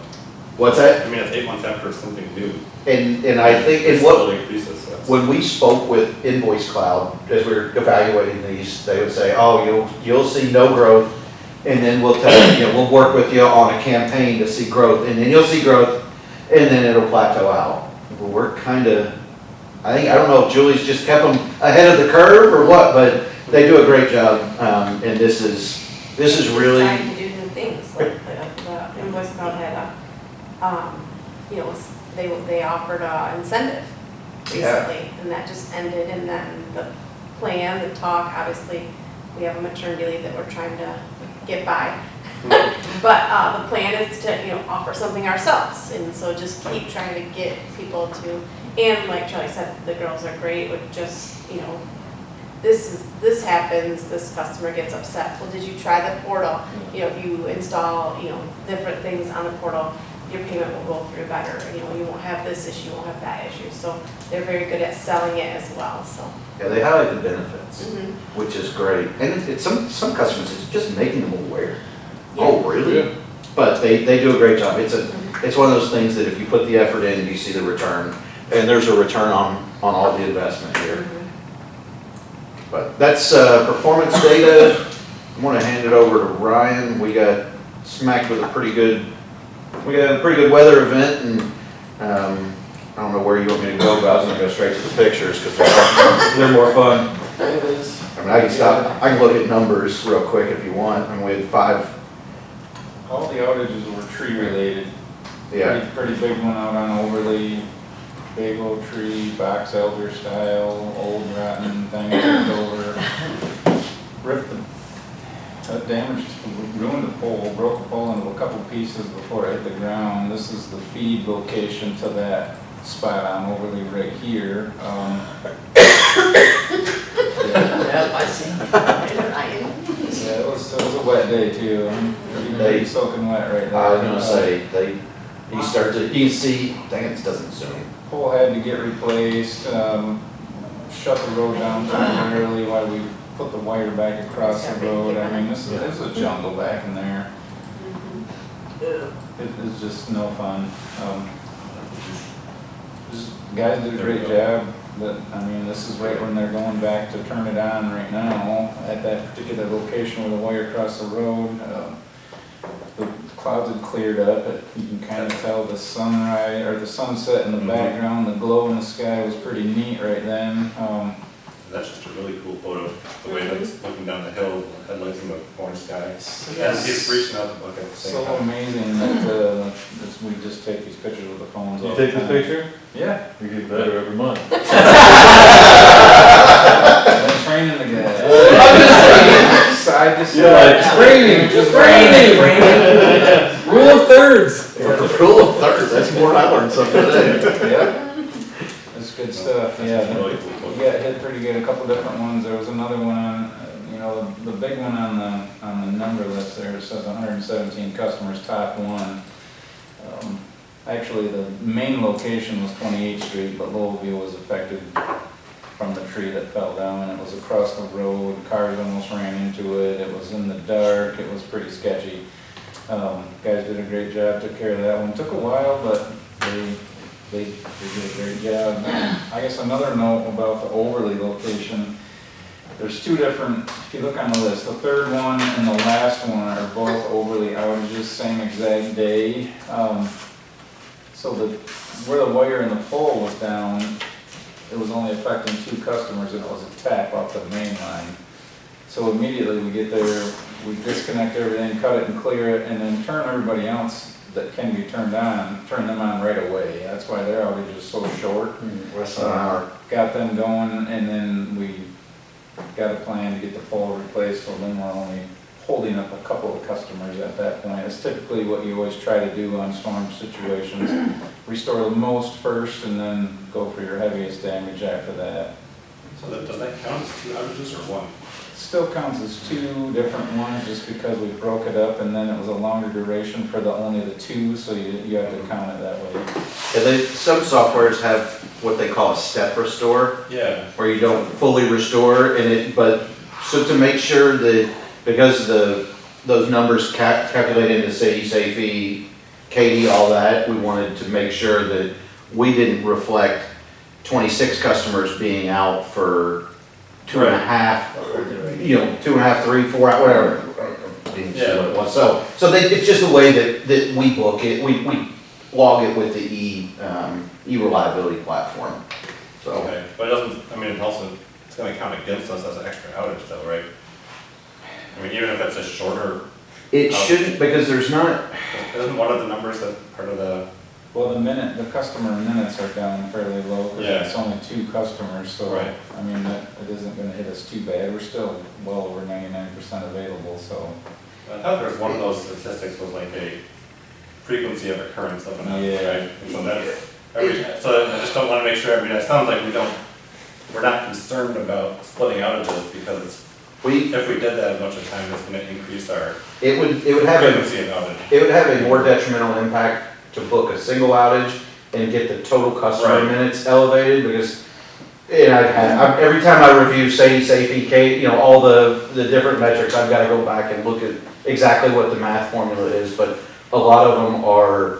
what's that? I mean, it's 8 months after something new. And I think It in what, slowly increases, so that's. when we spoke with Invoice Cloud, as we were evaluating these, they would say, oh, you'll see no growth, and then we'll tell you, we'll work with you on a campaign to see growth, and then you'll see growth, and then it'll plateau out. Well, we're kind of, I don't know if Julie's just kept them ahead of the curve or what, but they do a great job, and this is really. Trying to do new things, like the Invoice Cloud had you know, they offered a incentive recently, and that just ended, and then the plan, the talk, obviously, we have a maternity leave that we're trying to get by. But the plan is to, you know, offer something ourselves, and so just keep trying to get people to, and like Charlie said, the girls are great with just, you know, this happens, this customer gets upset, well, did you try the portal? You know, if you install, you know, different things on the portal, your payment will go through better, you know, you won't have this issue, you won't have that issue, so they're very good at selling it as well, so. Yeah, they highlight the benefits, Mhm. which is great. And it's some customers, it's just making them aware. Oh, really? But they do a great job. It's one of those things that if you put the effort in, you see the return. And there's a return on all the investment here. But that's performance data. I'm gonna hand it over to Ryan. We got smacked with a pretty good weather event, and I don't know where you want me to go, but I was gonna go straight to the pictures because they're more fun. I mean, I can stop, I can look at numbers real quick if you want. I mean, we had 5. All the outages were tree related. Yeah, Pretty big one out on Overly, big old tree, box elder style, old rotten thing tipped over. Ripped that damaged, ruined the pole, broke the pole into a couple pieces before it hit the ground. This is the feed location to that spot on Overly right here. Yep, I see. Yeah, it was a wet day too. Pretty soaking wet right there. I was gonna say, you start to, you can see, dang it, doesn't zoom. Pole had to get replaced, shut the road down temporarily while we put the wire back across the road. I mean, this is a jungle back in there. It is just no fun. Guys did a great job, but, I mean, this is right when they're going back to turn it on right now, at that particular location where the wire crossed the road. The clouds had cleared up, you can kind of tell the sunrise, or the sunset in the background, the glow in the sky was pretty neat right then. That's just a really cool photo, the way that's looking down the hill, headlights in the orange sky. Yeah, he's reaching out the bucket. So amazing that we just take these pictures with the phones all the time. picture? Yeah. We get better every month. I'm training the guy. Side to side. Training, just Rule of thirds. The rule of thirds, that's more than I learned something today. Yep. That's good stuff, That's yeah. really cool We photo. got hit pretty good, a couple different ones. There was another one on, the big one on the number list there, it says 117 customers, top one. Actually, the main location was 28th Street, but Lowell was affected from the tree that fell down. It was across the road, cars almost ran into it, it was in the dark, it was pretty sketchy. Guys did a great job, took care of that one. Took a while, but they did a great job. I guess another note about the Overly location, there's 2 different, if you look on the list, the third one and the last one are both Overly outages, same exact day. So where the wire in the pole was down, it was only affecting 2 customers, and it was a tap off the main line. So immediately we get there, we disconnect everything, cut it and clear it, and then turn everybody else that can be turned on, turn them on right away. That's why their outage is so short. Less than an hour. Got them going, and then we got a plan to get the pole replaced, so then we're only holding up a couple of customers at that point. It's typically what you always try to do on storm situations. Restore the most first, and then go for your heaviest damage after that. So does that count as 2 outages or 1? Still counts as 2 different ones, just because we broke it up, and then it was a longer duration for only the 2, so you have to count it that way. Yeah, some softwares have what they call a step restore, Yeah. where you don't fully restore, so to make sure that, because those numbers calculate into city, safety, KD, all that, we wanted to make sure that we didn't reflect 26 customers being out for 2.5, 2.5, 3, 4 hours, whatever. Didn't see what it was. So it's just a way that we book it, we log it with the e-reliability platform. So. Okay, but it doesn't, I mean, it's gonna count against us as an extra outage though, right? I mean, even if it's a shorter, It shouldn't, because there's not, isn't one of the numbers that part of the Well, the customer minutes are down fairly low, because Yeah. it's only 2 customers, so, Right. I mean, it isn't gonna hit us too bad. We're still well over 99% available, so. I thought there was one of those statistics was like a frequency of occurrence of an outage, Yeah. right? And so that's, so I just don't wanna make sure, it sounds like we're not concerned about splitting outages, because if we did that a bunch of times, it's gonna increase our It would have a, frequency of outage. it would have a more detrimental impact to book a single outage and get the total customer Right. minutes elevated, because, every time I review Sadie, Safety, all the different metrics, I've gotta go back and look at exactly what the math formula is, but a lot of them are,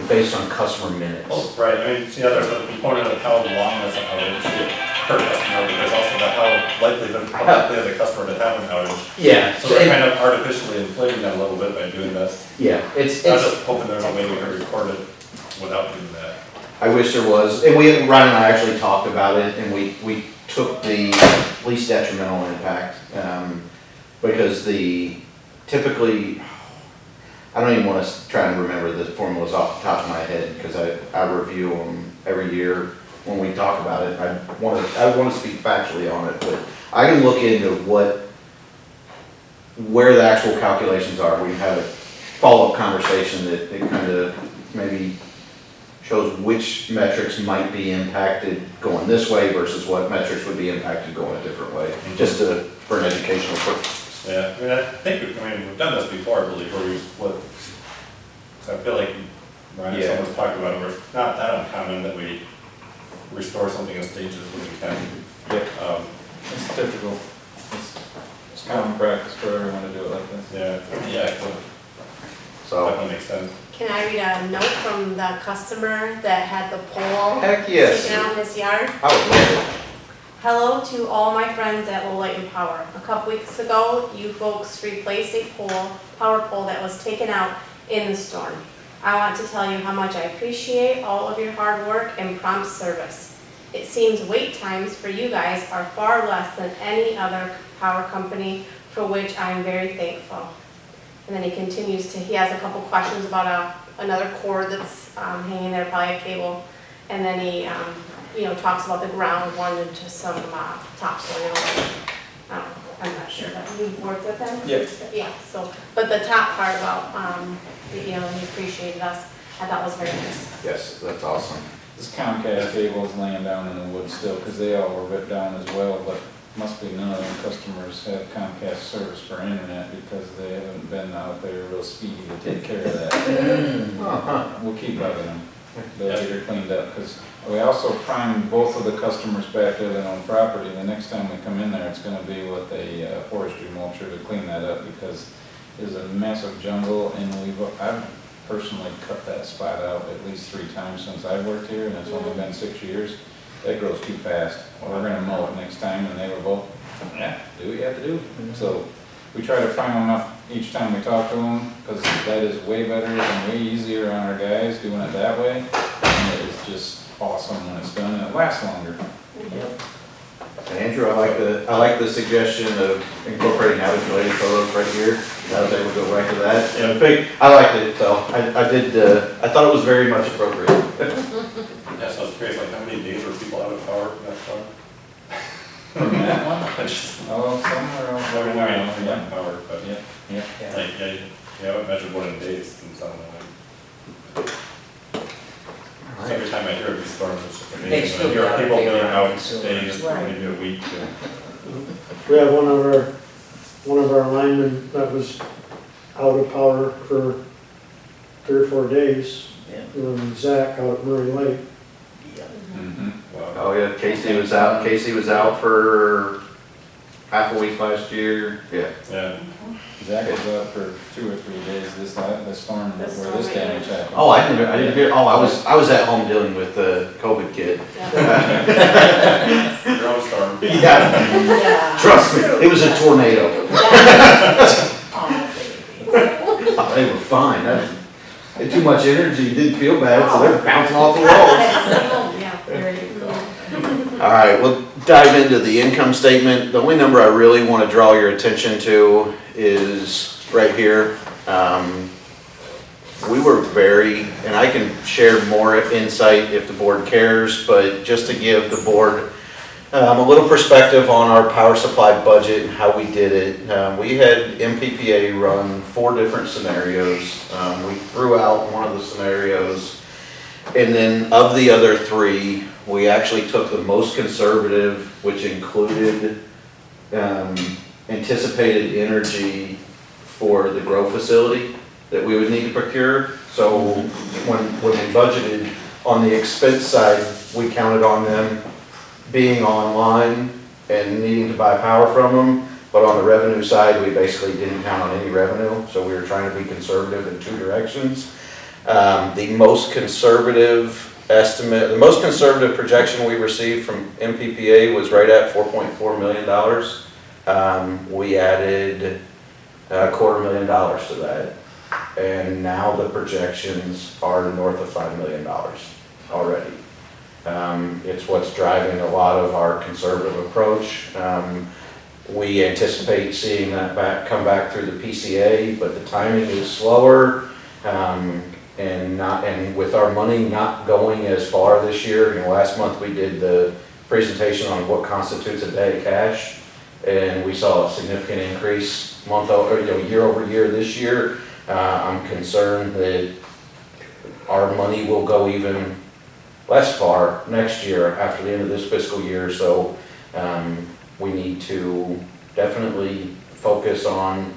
based on customer minutes. Oh, right, there's a component of how long is an outage per customer, but there's also how likely is a customer to have an outage. Yeah, So we're kind of artificially inflating that a little bit by doing this. yeah, it's, I was just hoping there's a way we could record it without doing that. I wish there was, and Ryan and I actually talked about it, and we took the least detrimental impact, because typically, I don't even want to try and remember the formulas off the top of my head, because I review them every year when we talk about it. I want to speak factually on it, but I can look into where the actual calculations are. We can have a follow-up conversation that kind of maybe shows which metrics might be impacted going this way versus what metrics would be impacted going a different way, just for an educational purpose. Yeah, I think, we've done this before, I believe, where we split. So I feel like, Ryan, Yeah. someone's talked about it, where it's not that uncommon that we restore something in stages when we can. Yeah. It's typical. It's common practice for everyone to do it like this. Yeah, So, definitely makes sense. Can I read a note from the customer that had the pole heck yes, taken out in his yard? I would love it. Hello to all my friends at Lowell&P. A couple weeks ago, you folks replaced a power pole that was taken out in the storm. I want to tell you how much I appreciate all of your hard work and prompt service. It seems wait times for you guys are far less than any other power company, for which I am very thankful. And then he continues he has a couple questions about another cord that's hanging there, probably a cable. And then he talks about the ground one into some topsoil. I'm not sure, but you worked with them? Yeah. Yeah, so, but the top part about, he appreciated us, I thought was very nice. Yes, that's awesome. This Comcast cable is laying down in the woods still, because they all were ripped down as well, but must be none of them customers have Comcast service for internet, because they haven't been out there real speedy to take care of that. Uh-huh. We'll keep bugging them. They'll get it cleaned up, because we also primed both of the customers back there that own property. The next time we come in there, it's gonna be with a forestry mulcher to clean that up, because there's a massive jungle, and I've personally cut that spot out at least 3 times since I've worked here, and it's only been 6 years. That grows too fast. We're gonna mow it next time, and they were both, yeah, do what you have to do. So we try to prime them up each time we talk to them, because that is way better and way easier on our guys doing it that way. And it is just awesome when it's done, and it lasts longer. Andrew, I like the suggestion of incorporating outage-related photos right here. I was able to go right to that. And I liked it, so I thought it was very much appropriate. Yeah, so I was curious, like, how many days were people out of power from that storm? From that one? I just, Oh, somewhere else. I mean, not power, but, Yeah. like, you haven't measured one in days in some way. So every time I hear of these storms, it's just They amazing. still I hear gotta people be being around out consumers. days, Right. maybe a week. We have one of our linemen that was out of power for 3 or 4 days. Yeah. Zach out at Murray Lake. Mhm. Wow. Oh, yeah, Casey was out for half a week last year. Yeah. Yeah. Zach was up for 2 or 3 days, this storm, This where this storm, damage happened. Oh, I didn't hear, I was at home dealing with the COVID kid. Your own storm. Yeah, Yeah. trust me, it was a tornado. Oh, baby. Oh, they were fine. Had too much energy, didn't feel bad, so they were bouncing off the walls. Yeah, very cool. All right, we'll dive into the income statement. The only number I really want to draw your attention to is right here. we were very, and I can share more insight if the board cares, but just to give the board a little perspective on our power supply budget and how we did it. We had MPPA run 4 different scenarios. We threw out one of the scenarios, and then of the other 3, we actually took the most conservative, which included anticipated energy for the grow facility that we would need to procure. So when we budgeted on the expense side, we counted on them being online and needing to buy power from them. But on the revenue side, we basically didn't count on any revenue. So we were trying to be conservative in 2 directions. The most conservative estimate, the most conservative projection we received from MPPA was right at $4.4 million. We added $250,000 to that. And now the projections are north of $5 million already. It's what's driving a lot of our conservative approach. We anticipate seeing that come back through the PCA, but the timing is slower. And with our money not going as far this year, last month we did the presentation on what constitutes a day of cash, and we saw a significant increase year over year this year. I'm concerned that our money will go even less far next year after the end of this fiscal year, so we need to definitely focus on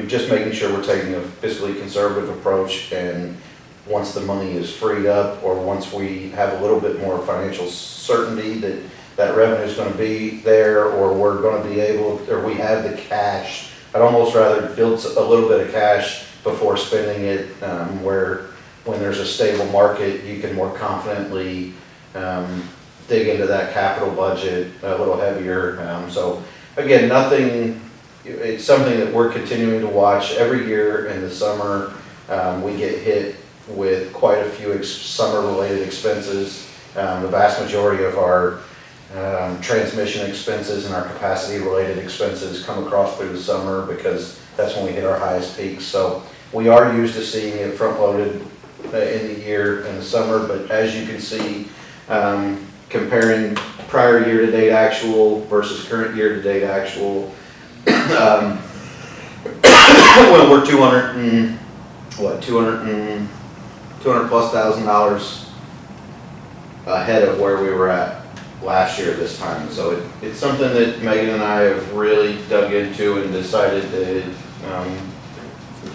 just making sure we're taking a fiscally conservative approach, and once the money is freed up, or once we have a little bit more financial certainty that that revenue is going to be there, or we're going to be able, or we have the cash, I'd almost rather build a little bit of cash before spending it, where when there's a stable market, you can more confidently dig into that capital budget a little heavier. So again, it's something that we're continuing to watch. Every year in the summer, we get hit with quite a few summer-related expenses. The vast majority of our transmission expenses and our capacity-related expenses come across through the summer because that's when we hit our highest peaks. So we are used to seeing it front-loaded in the year in the summer, but as you can see, comparing prior year-to-date actual versus current year-to-date actual, well, we're $200 plus $1,000 ahead of where we were at last year this time. So it's something that Megan and I have really dug into and decided that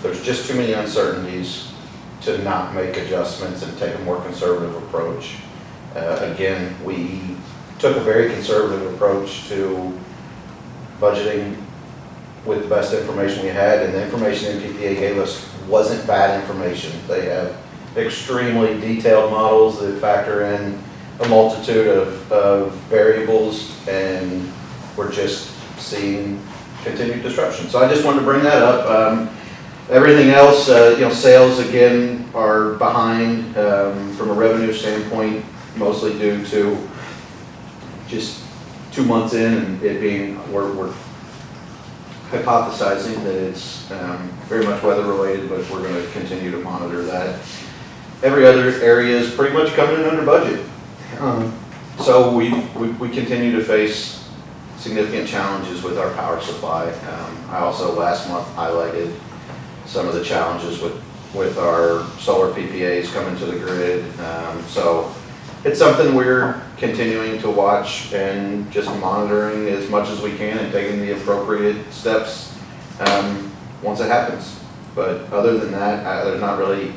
there's just too many uncertainties to not make adjustments and take a more conservative approach. Again, we took a very conservative approach to budgeting with the best information we had, and the information MPPA gave us wasn't bad information. They have extremely detailed models that factor in a multitude of variables, and we're just seeing continued disruption. So I just wanted to bring that up. Everything else, sales again are behind from a revenue standpoint, mostly due to just 2 months in and it being, we're hypothesizing that it's very much weather related, but we're going to continue to monitor that. Every other area is pretty much coming in under budget. So we continue to face significant challenges with our power supply. I also last month highlighted some of the challenges with our solar PPAs coming to the grid. So it's something we're continuing to watch and just monitoring as much as we can and taking the appropriate steps once it happens. But other than that, there's not really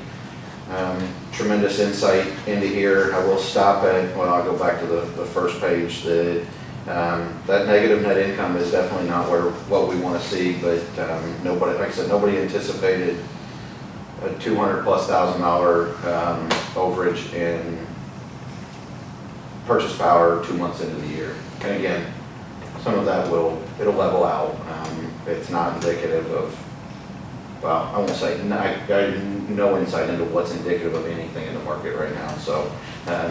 tremendous insight into here. I will stop at, well, I'll go back to the first page. That negative net income is definitely not what we want to see, but nobody, like I said, nobody anticipated a $200+ thousand overage in purchase power 2 months into the year. And again, some of that it'll level out. It's not indicative of, well, I won't say, I have no insight into what's indicative of anything in the market right now, so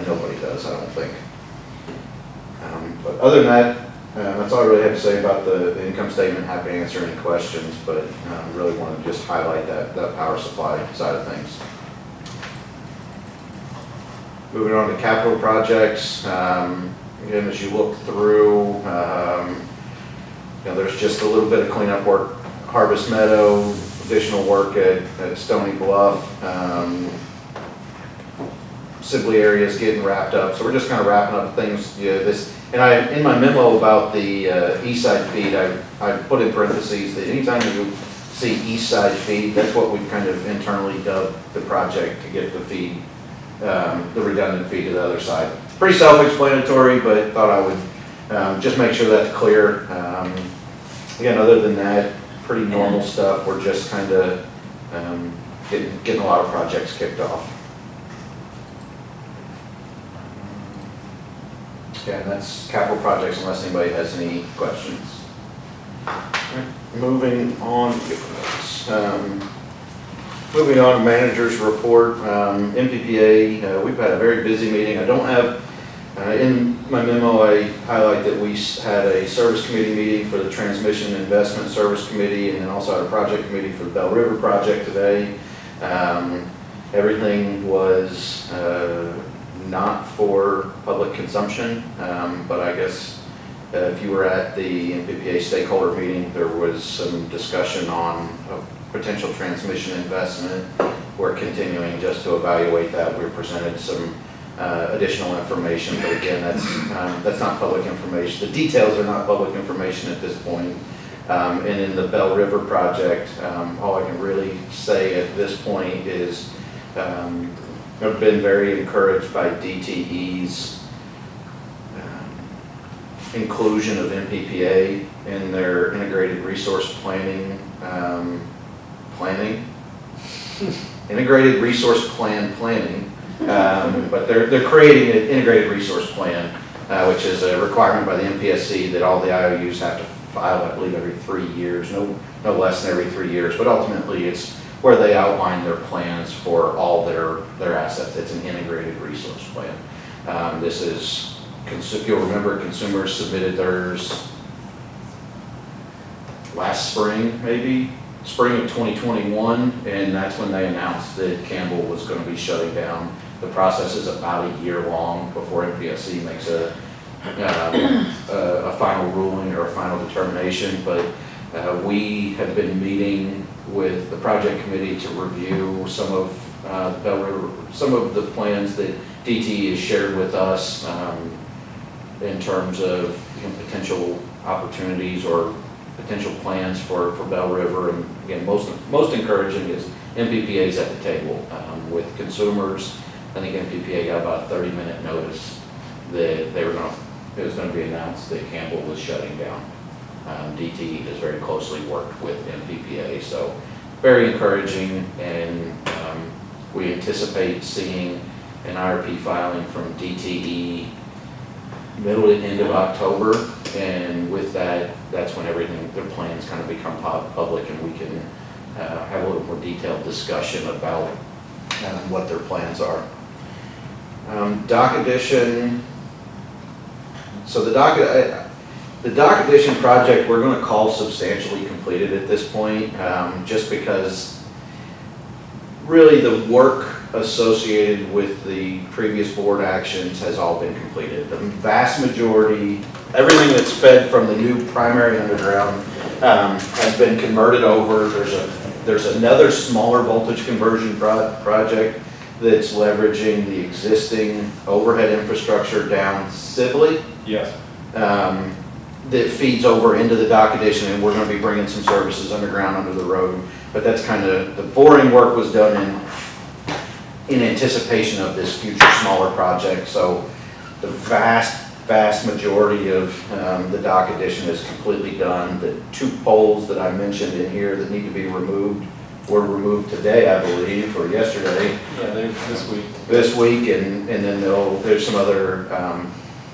nobody does, I don't think. But other than that, That's all I really have to say about the income statement. Happy to answer any questions, but really want to just highlight that power supply side of things. Moving on to capital projects. Again, as you look through, there's just a little bit of cleanup work, Harvest Meadow, additional work at Stony Bluff. Sibley area is getting wrapped up, so we're just kind of wrapping up things. And in my memo about the east side feed, I put in parentheses that anytime you see east side feed, that's what we've kind of internally dubbed the project to get the feed, the redundant feed to the other side. Pretty self-explanatory, but thought I would just make sure that's clear. Again, other than that, pretty normal stuff. We're just kind of getting a lot of projects kicked off. Okay, and that's capital projects unless anybody has any questions. Right, moving on to manager's report, MPPA, we've had a very busy meeting. I don't have, in my memo, I highlight that we had a service committee meeting for the Transmission Investment Service Committee, and then also had a project committee for the Bell River project today. Everything was not for public consumption, but I guess if you were at the MPPA stakeholder meeting, there was some discussion on a potential transmission investment. We're continuing just to evaluate that. We presented some additional information, but again, that's not public information. The details are not public information at this point. And in the Bell River project, all I can really say at this point is I've been very encouraged by DTE's inclusion of MPPA in their integrated resource planning. Integrated resource planning, but they're creating an integrated resource plan, which is a requirement by the MPSC that all the IOUs have to file, I believe, every 3 years, no less than every 3 years, but ultimately it's where they outline their plans for all their assets. It's an integrated resource plan. This is, if you'll remember, consumers submitted theirs last spring, maybe, spring of 2021, and that's when they announced that Campbell was going to be shutting down. The process is about a year long before MPSC makes a final ruling or a final determination, but we have been meeting with the project committee to review some of the plans that DTE has shared with us in terms of potential opportunities or potential plans for Bell River. And again, most encouraging is MPPA's at the table with consumers. I think MPPA got about a 30-minute notice that it was going to be announced that Campbell was shutting down. DTE has very closely worked with MPPA, so very encouraging, and we anticipate seeing an IRP filing from DTE middle to end of October, and with that, that's when their plans kind of become public, and we can have a little more detailed discussion about what their plans are. Dock addition. So the dock addition project we're going to call substantially completed at this point, just because really the work associated with the previous board actions has all been completed. The vast majority, everything that's fed from the new primary underground has been converted over. There's another smaller voltage conversion project that's leveraging the existing overhead infrastructure down Sibley. Yes. That feeds over into the dock addition, and we're going to be bringing some services underground under the road. But that's kind of, the boring work was done in anticipation of this future smaller project. So the vast majority of the dock addition is completely done. The 2 poles that I mentioned in here that need to be removed were removed today, I believe, or yesterday. Yeah, this week. This week, and then there's some other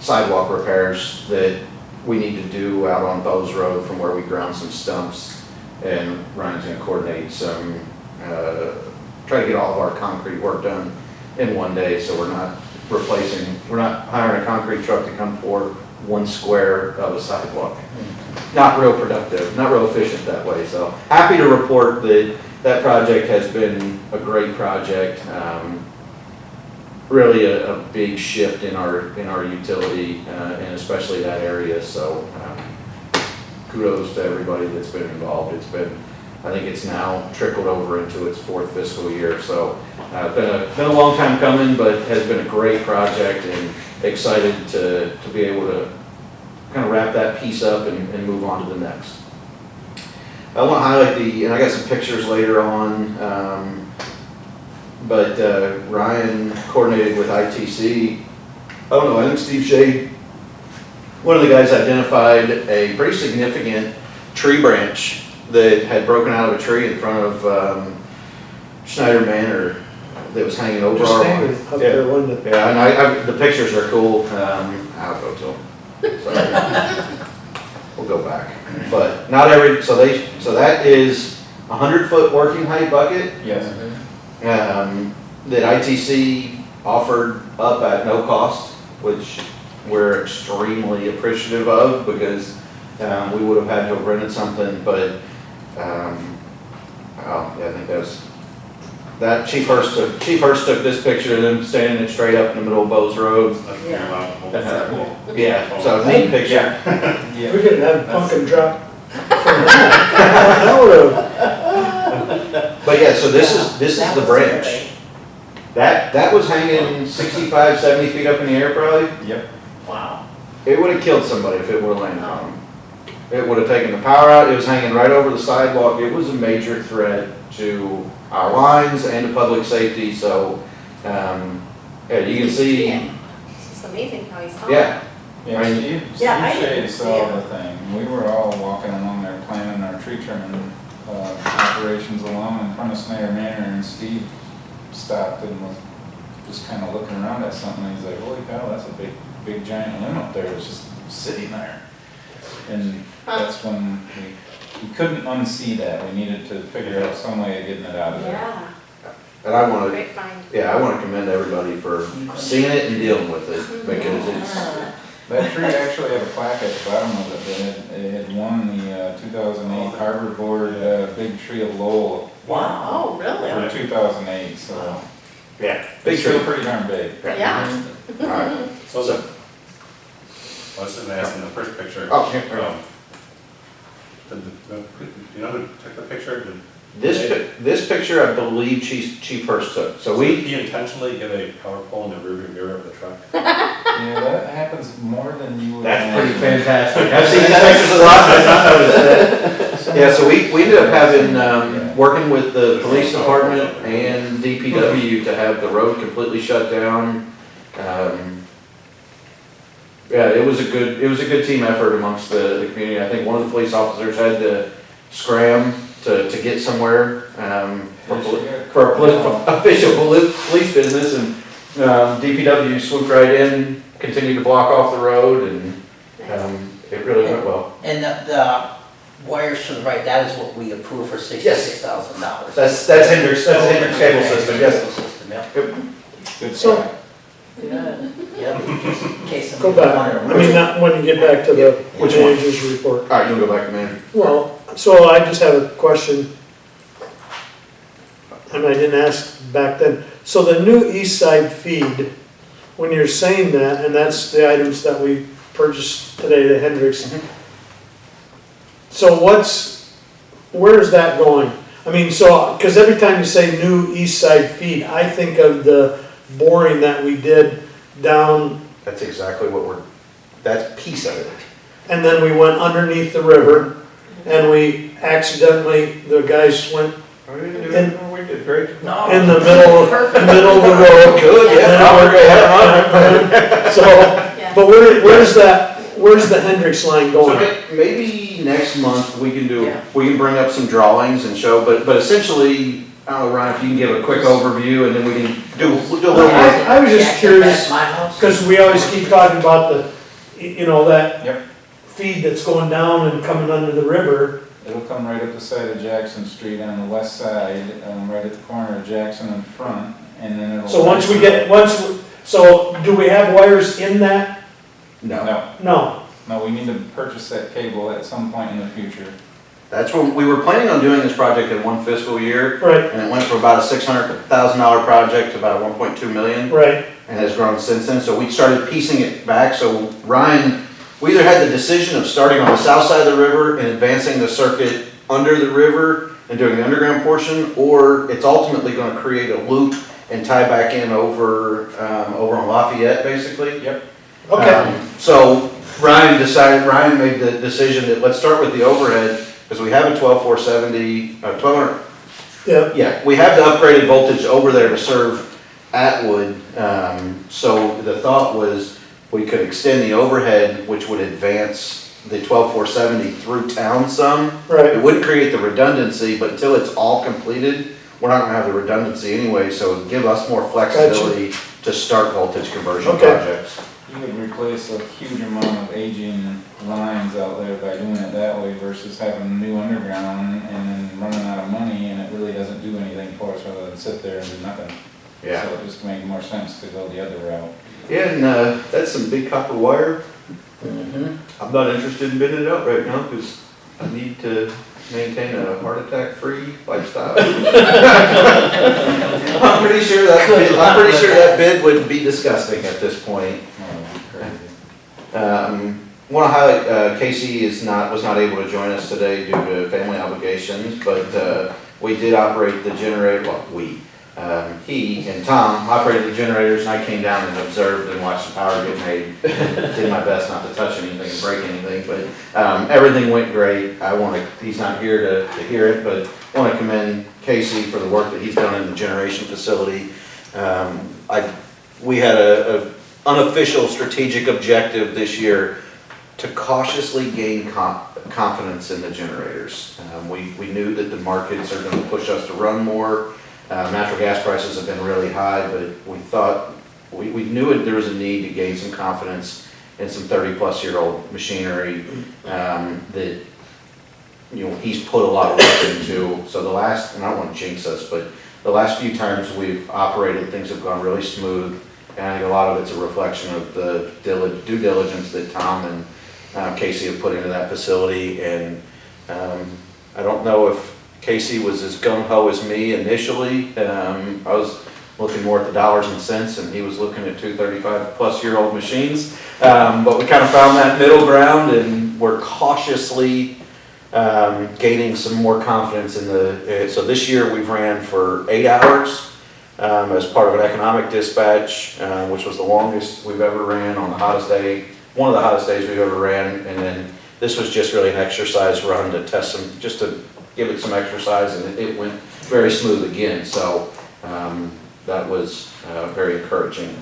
sidewalk repairs that we need to do out on Bowes Road from where we ground some stumps, and Ryan's going to coordinate some, try to get all of our concrete work done in one day, so we're not hiring a concrete truck to come pour one square of a sidewalk. Not real productive, not real efficient that way, so happy to report that that project has been a great project. Really a big shift in our utility, and especially that area, so kudos to everybody that's been involved. It's been, I think it's now trickled over into its 4th fiscal year, so been a long time coming, but has been a great project, and excited to be able to kind of wrap that piece up and move on to the next. I want to highlight and I got some pictures later on, but Ryan coordinated with ITC. Oh no, I think Steve Shade, one of the guys, identified a pretty significant tree branch that had broken out of a tree in front of Schneider Manor that was hanging over Just our hanging up there, wasn't it? Yeah, and the pictures are cool. I'll go to them. Sorry. We'll go back. But not every, so that is a 100-foot working height bucket Yes. that ITC offered up at no cost, which we're extremely appreciative of, because we would have had to have rented something, but yeah, I think that Chief Hurst took this picture of them standing it straight up in the middle of Bowes Road. Yeah, so neat picture. We could have pumpkin drop. That would've- But yeah, so this is the branch. That was hanging 65, 70 feet up in the air probably. Yep. Wow. It would have killed somebody if it would have landed on them. It would have taken the power out. It was hanging right over the sidewalk. It was a major threat to our lines and to public safety, so, yeah, you can see, It's just amazing how he saw it. yeah. Yeah, Right. Steve Yeah, I Shade didn't see saw it. the thing. We were all walking along there planning our tree trimming operations along in front of Snyder Manor, and Steve stopped and was just kind of looking around at something, and he's like, holy cow, that's a big giant limb up there. It's just sitting there. And that's when we couldn't unsee that. We needed to figure out some way of getting it out of there. Yeah, And I want to, great find. yeah, I want to commend everybody for seeing it and dealing with it, because it's, That tree actually had a plaque at the bottom of it, that it had won the 2008 Harvard Board Big Tree of Lowell Wow. Oh, really? for 2008, so yeah, big it's still tree. pretty darn big. Yeah. All right. So, I was just gonna ask in the first picture. Oh, here. You know who took the picture? This picture, I believe Chief Hurst took. So Did we, he intentionally get a power pole in the rearview mirror of the truck? Yeah, that happens more than you would that's pretty imagine. fantastic. I've seen these pictures a lot, but I've not noticed that. Yeah, so we ended up having, working with the police department and DPW to have the road completely shut down. Yeah, it was a good team effort amongst the community. I think one of the police officers had to scram to get somewhere, for official police business, and DPW swooped right in, continued to block off the road, and it really went well. And the wires to the right, that is what we approved for $66,000. That's Hendrix cable system, yes. System, yeah. Good So- stuff. Good. Yep, just in case Go somebody back, wondering. I mean, not when you get back to the Which one? manager's report. All right, you'll go back to manager. Well, so I just have a question. And I didn't ask back then. So the new east side feed, when you're saying that, and that's the items that we purchased today, the Hendrix. So where's that going? I mean, so, because every time you say new east side feed, I think of the boring that we did down, That's exactly that's a piece of it. and then we went underneath the river, and we accidentally, the guys went We did great. No. in the middle of the road. Good, yeah. So, Yeah. but where's the Hendrix line So going? maybe next month we can Yeah. bring up some drawings and show, but essentially, I don't know, Ryan, if you can give a quick overview, and then we can do a little more. I was just Yeah, curious, that's my house. because we always keep talking about that Yep. feed that's going down and coming under the river. It'll come right up the side of Jackson Street on the west side, right at the corner of Jackson and front, and then it'll. So so do we have wires in that No. No, we need to purchase that cable at some point in the future. That's when, we were planning on doing this project in one fiscal year, Right, and it went from about a $600,000 project to about 1.2 million, right, and has grown since then. So we started piecing it back. So Ryan, we either had the decision of starting on the south side of the river and advancing the circuit under the river and doing the underground portion, or it's ultimately going to create a loop and tie back in over on Lafayette, basically. Yep. okay, So Ryan made the decision that let's start with the overhead, because we have a 12,470, 1200, yeah, we have the upgraded voltage over there to serve Atwood. So the thought was we could extend the overhead, which would advance the 12,470 through town some. It right, wouldn't create the redundancy, but until it's all completed, we're not gonna have the redundancy anyway, so it'd give us more flexibility to start voltage conversion Okay. projects. You could replace a huge amount of aging lines out there by doing it that way versus having a new underground and then running out of money, and it really doesn't do anything for us other than sit there and do nothing. Yeah. So it just made more sense to go the other route. Yeah, and that's some big copper wire. I'm not interested in bidding it out right now because I need to maintain a heart attack free lifestyle. I'm pretty sure that bid would be disgusting at this point. Want to highlight, Casey was not able to join us today due to family obligations, but we did operate the generator, he and Tom operated the generators, and I came down and observed and watched the power get made. Did my best not to touch anything and break anything, but everything went great. He's not here to hear it, but I want to commend Casey for the work that he's done in the generation facility. We had a unofficial strategic objective this year to cautiously gain confidence in the generators. We knew that the markets are going to push us to run more. Natural gas prices have been really high, but we thought, we knew there was a need to gain some confidence in some 30-plus-year-old machinery that, he's put a lot of work into. So and I don't want to jinx us, but the last few times we've operated, things have gone really smooth. And I think a lot of it's a reflection of the due diligence that Tom and Casey have put into that facility. And I don't know if Casey was as gung-ho as me initially. I was looking more at the dollars and cents, and he was looking at 235-plus-year-old machines. But we kind of found that middle ground, and we're cautiously gaining some more confidence in so this year we've ran for 8 hours as part of an economic dispatch, which was the longest we've ever ran on the hottest day, one of the hottest days we've ever ran. And then this was just really an exercise run to test just to give it some exercise, and it went very smooth again. So that was very encouraging.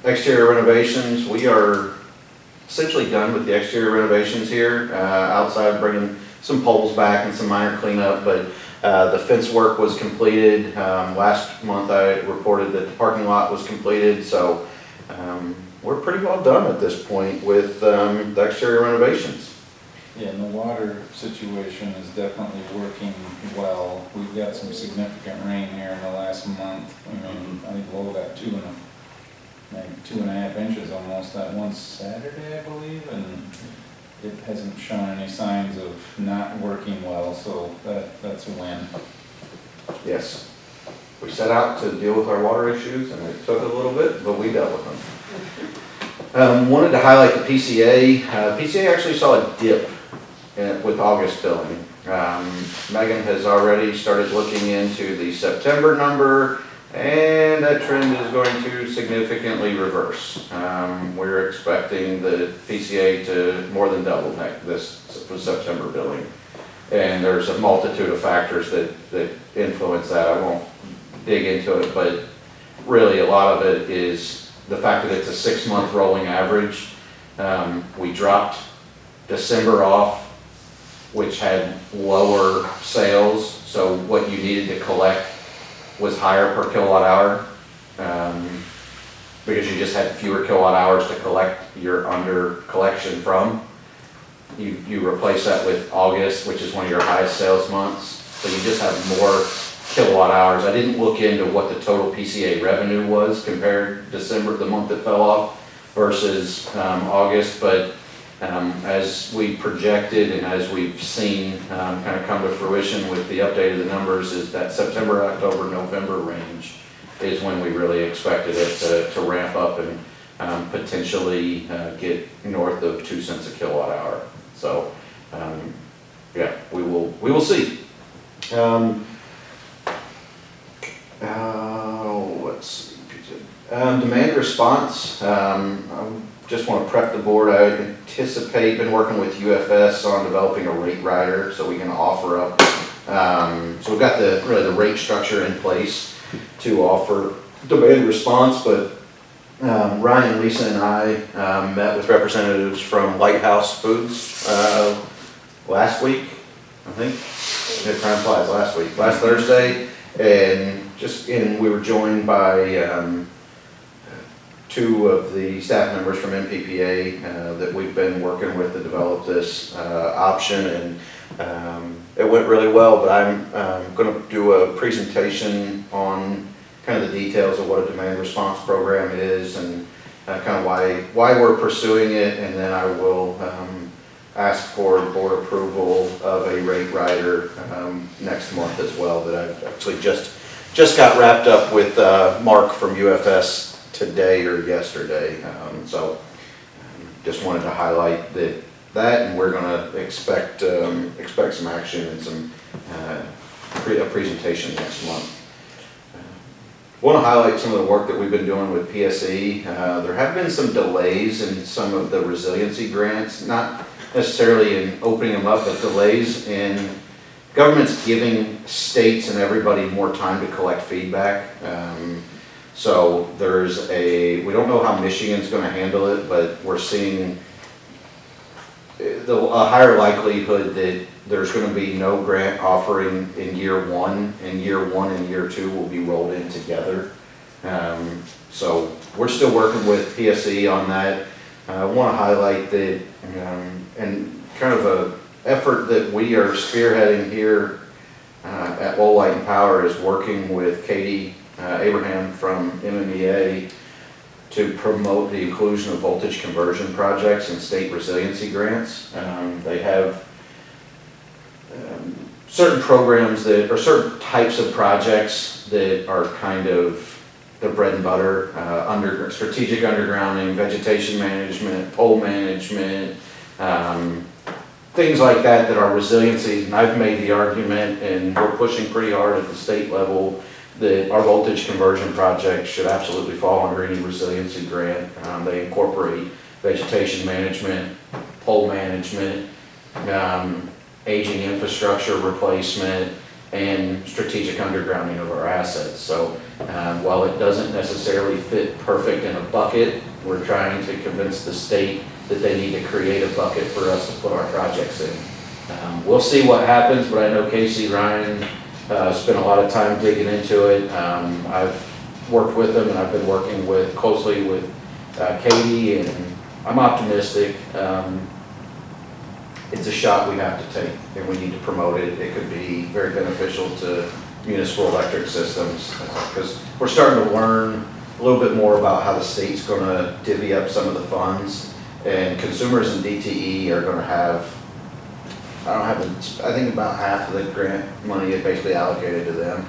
Exterior renovations, we are essentially done with the exterior renovations here. Outside, bringing some poles back and some minor cleanup, but the fence work was completed. Last month I reported that the parking lot was completed, so we're pretty well done at this point with the exterior renovations. Yeah, and the water situation is definitely working well. We've got some significant rain here in the last month. I think Lowell got 2.5 inches almost that one Saturday, I believe, and it hasn't shown any signs of not working well, so that's a win. Yes. We set out to deal with our water issues, and it took a little bit, but we dealt with them. Wanted to highlight the PCA. PCA actually saw a dip with August billing. Megan has already started looking into the September number, and that trend is going to significantly reverse. We're expecting the PCA to more than double this September billing. And there's a multitude of factors that influence that. I won't dig into it, but really a lot of it is the fact that it's a 6-month rolling average. We dropped December off, which had lower sales, so what you needed to collect was higher per kilowatt hour, because you just had fewer kilowatt hours to collect your under collection from. You replace that with August, which is one of your highest sales months, so you just have more kilowatt hours. I didn't look into what the total PCA revenue was compared to December, the month that fell off, versus August, but as we projected and as we've seen kind of come to fruition with the update of the numbers, is that September, October, November range is when we really expected it to ramp up and potentially get north of 2 cents a kilowatt hour. So, yeah, we will see. Let's see. Demand response. I just want to prep the board. I anticipate, been working with UFS on developing a rate rider so we can offer up. So we've got the rate structure in place to offer demand response, but Ryan, Lisa, and I met with representatives from Lighthouse Foods last week, I think. It time flies, last Thursday, and we were joined by two of the staff members from MPPA that we've been working with to develop this option, and it went really well. But I'm going to do a presentation on kind of the details of what a demand response program is and kind of why we're pursuing it, and then I will ask for board approval of a rate rider next month as well, that I've actually just got wrapped up with Mark from UFS today or yesterday. So just wanted to highlight that, and we're going to expect some action and a presentation next month. Want to highlight some of the work that we've been doing with PSE. There have been some delays in some of the resiliency grants, not necessarily in opening them up, but delays in government's giving states and everybody more time to collect feedback. So we don't know how Michigan's going to handle it, but we're seeing a higher likelihood that there's going to be no grant offering in year one, and year one and year two will be rolled in together. So we're still working with PSE on that. I want to highlight that, and kind of a effort that we are spearheading here at Lowell Light and Power is working with Katie Abraham from MMEA to promote the inclusion of voltage conversion projects in state resiliency grants. They have certain programs or certain types of projects that are kind of the bread and butter, strategic undergrounding, vegetation management, pole management, things like that are resiliencies. And I've made the argument, and we're pushing pretty hard at the state level, that our voltage conversion project should absolutely fall under any resiliency grant. They incorporate vegetation management, pole management, aging infrastructure replacement, and strategic undergrounding of our assets. So while it doesn't necessarily fit perfect in a bucket, we're trying to convince the state that they need to create a bucket for us to put our projects in. We'll see what happens, but I know Casey Ryan spent a lot of time digging into it. I've worked with them, and I've been working closely with Katie, and I'm optimistic. It's a shot we have to take, and we need to promote it. It could be very beneficial to municipal electric systems, because we're starting to learn a little bit more about how the state's going to divvy up some of the funds, and consumers in DTE are going to have, I think about half of the grant money is basically allocated to them,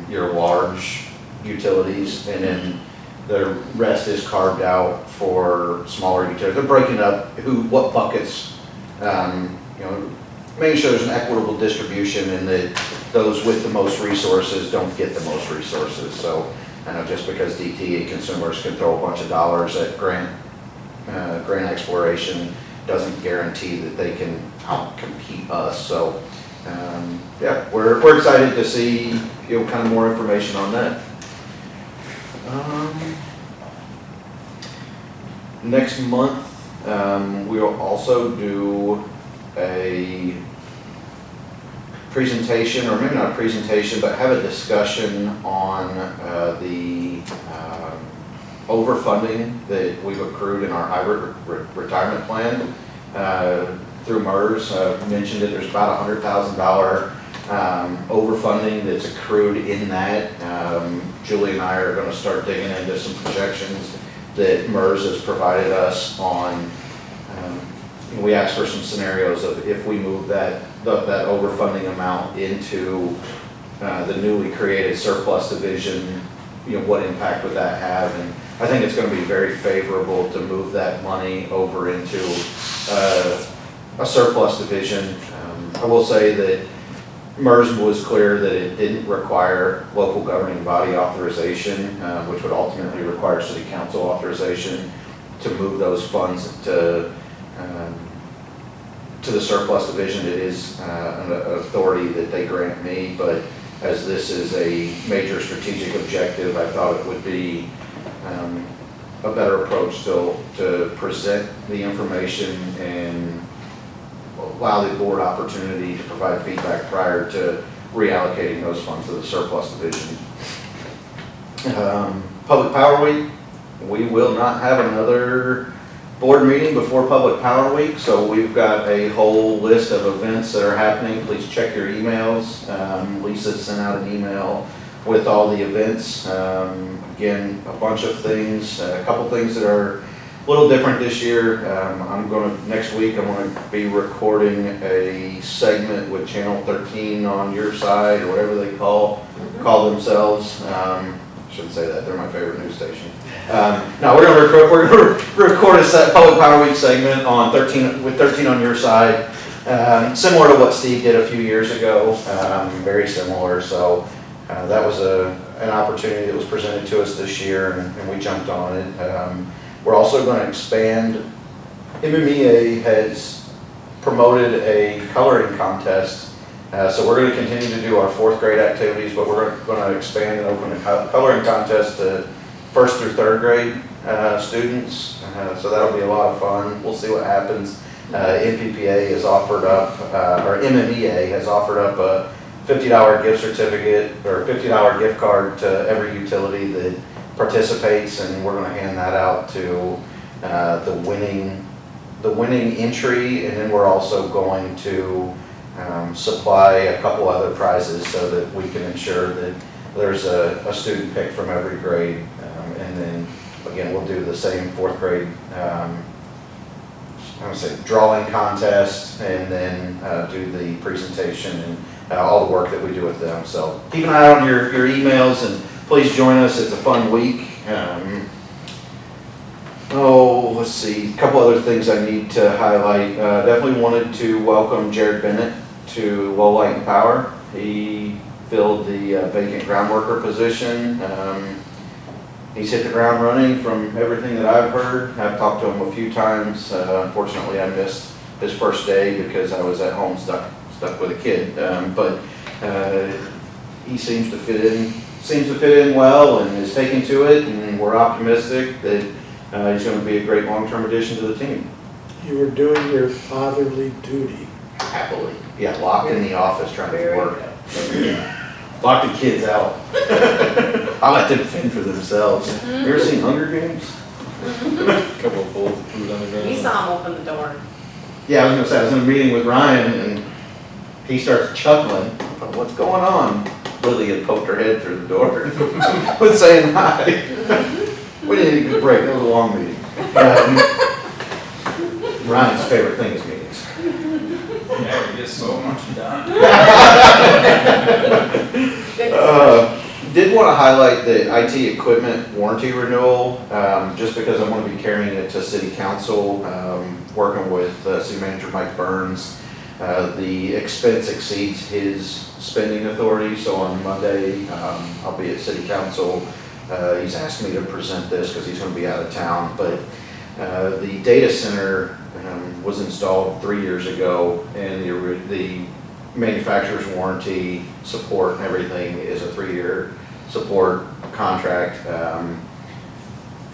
your large utilities, and then the rest is carved out for smaller utilities. They're breaking up what buckets, making sure there's an equitable distribution, and that those with the most resources don't get the most resources. So just because DTE consumers can throw a bunch of dollars at grant exploration doesn't guarantee that they can out-compete us. So yeah, we're excited to see kind of more information on that. Next month, we will also do a presentation, or maybe not a presentation, but have a discussion on the overfunding that we've accrued in our hybrid retirement plan through MERS. Mentioned that there's about $100,000 overfunding that's accrued in that. Julie and I are going to start digging into some projections that MERS has provided us on, we asked for some scenarios of if we move that overfunding amount into the newly created surplus division, what impact would that have? And I think it's going to be very favorable to move that money over into a surplus division. I will say that MERS was clear that it didn't require local governing body authorization, which would ultimately require city council authorization to move those funds to the surplus division. It is an authority that they grant me, but as this is a major strategic objective, I thought it would be a better approach to present the information and allow the board opportunity to provide feedback prior to reallocating those funds to the surplus division. Public Power Week, we will not have another board meeting before Public Power Week, so we've got a whole list of events that are happening. Please check your emails. Lisa sent out an email with all the events. Again, a bunch of things, a couple things that are a little different this year. Next week, I'm going to be recording a segment with Channel 13 on your side, or whatever they call themselves. Shouldn't say that, they're my favorite news station. No, we're going to record a Public Power Week segment on 13 on your side, similar to what Steve did a few years ago, very similar. So that was an opportunity that was presented to us this year, and we jumped on it. We're also going to expand. MMEA has promoted a coloring contest. So we're going to continue to do our 4th grade activities, but we're going to expand and open a coloring contest to 1st through 3rd grade students. So that'll be a lot of fun. We'll see what happens. MPPA has offered up, or MMEA has offered up a $50 gift certificate or $50 gift card to every utility that participates, and we're going to hand that out to the winning entry, and then we're also going to supply a couple other prizes so that we can ensure that there's a student pick from every grade. And then again, we'll do the same 4th grade drawing contest, and then do the presentation and all the work that we do with them. So keep an eye on your emails, and please join us. It's a fun week. Let's see, a couple other things I need to highlight. Definitely wanted to welcome Jared Bennett to Lowell and Power. He filled the vacant ground worker position. He's hit the ground running from everything that I've heard. I've talked to him a few times. Unfortunately, I missed his first day because I was at home stuck with a kid. But he seems to fit in well and is taking to it, and we're optimistic that he's going to be a great long-term addition to the team. You were doing your fatherly duty. Happily. Yeah, locked in the office trying to work. Lock the kids out. I'll let them fend for themselves. You ever seen Hunger Games? Couple of bowls of food on the ground. You saw him open the door. Yeah, I was gonna say, I was in a meeting with Ryan and he starts chuckling. What's going on? Lily had poked her head through the door with saying hi. We didn't need a good break, that was a long meeting. Ryan's favorite thing is meetings. Yeah, we get so much done. Did want to highlight the IT equipment warranty renewal, just because I'm going to be carrying it to City Council, working with City Manager Mike Burns. The expense exceeds his spending authority, so on Monday, I'll be at City Council. He's asked me to present this because he's going to be out of town, but the data center was installed 3 years ago, and the manufacturer's warranty support and everything is a 3-year support contract.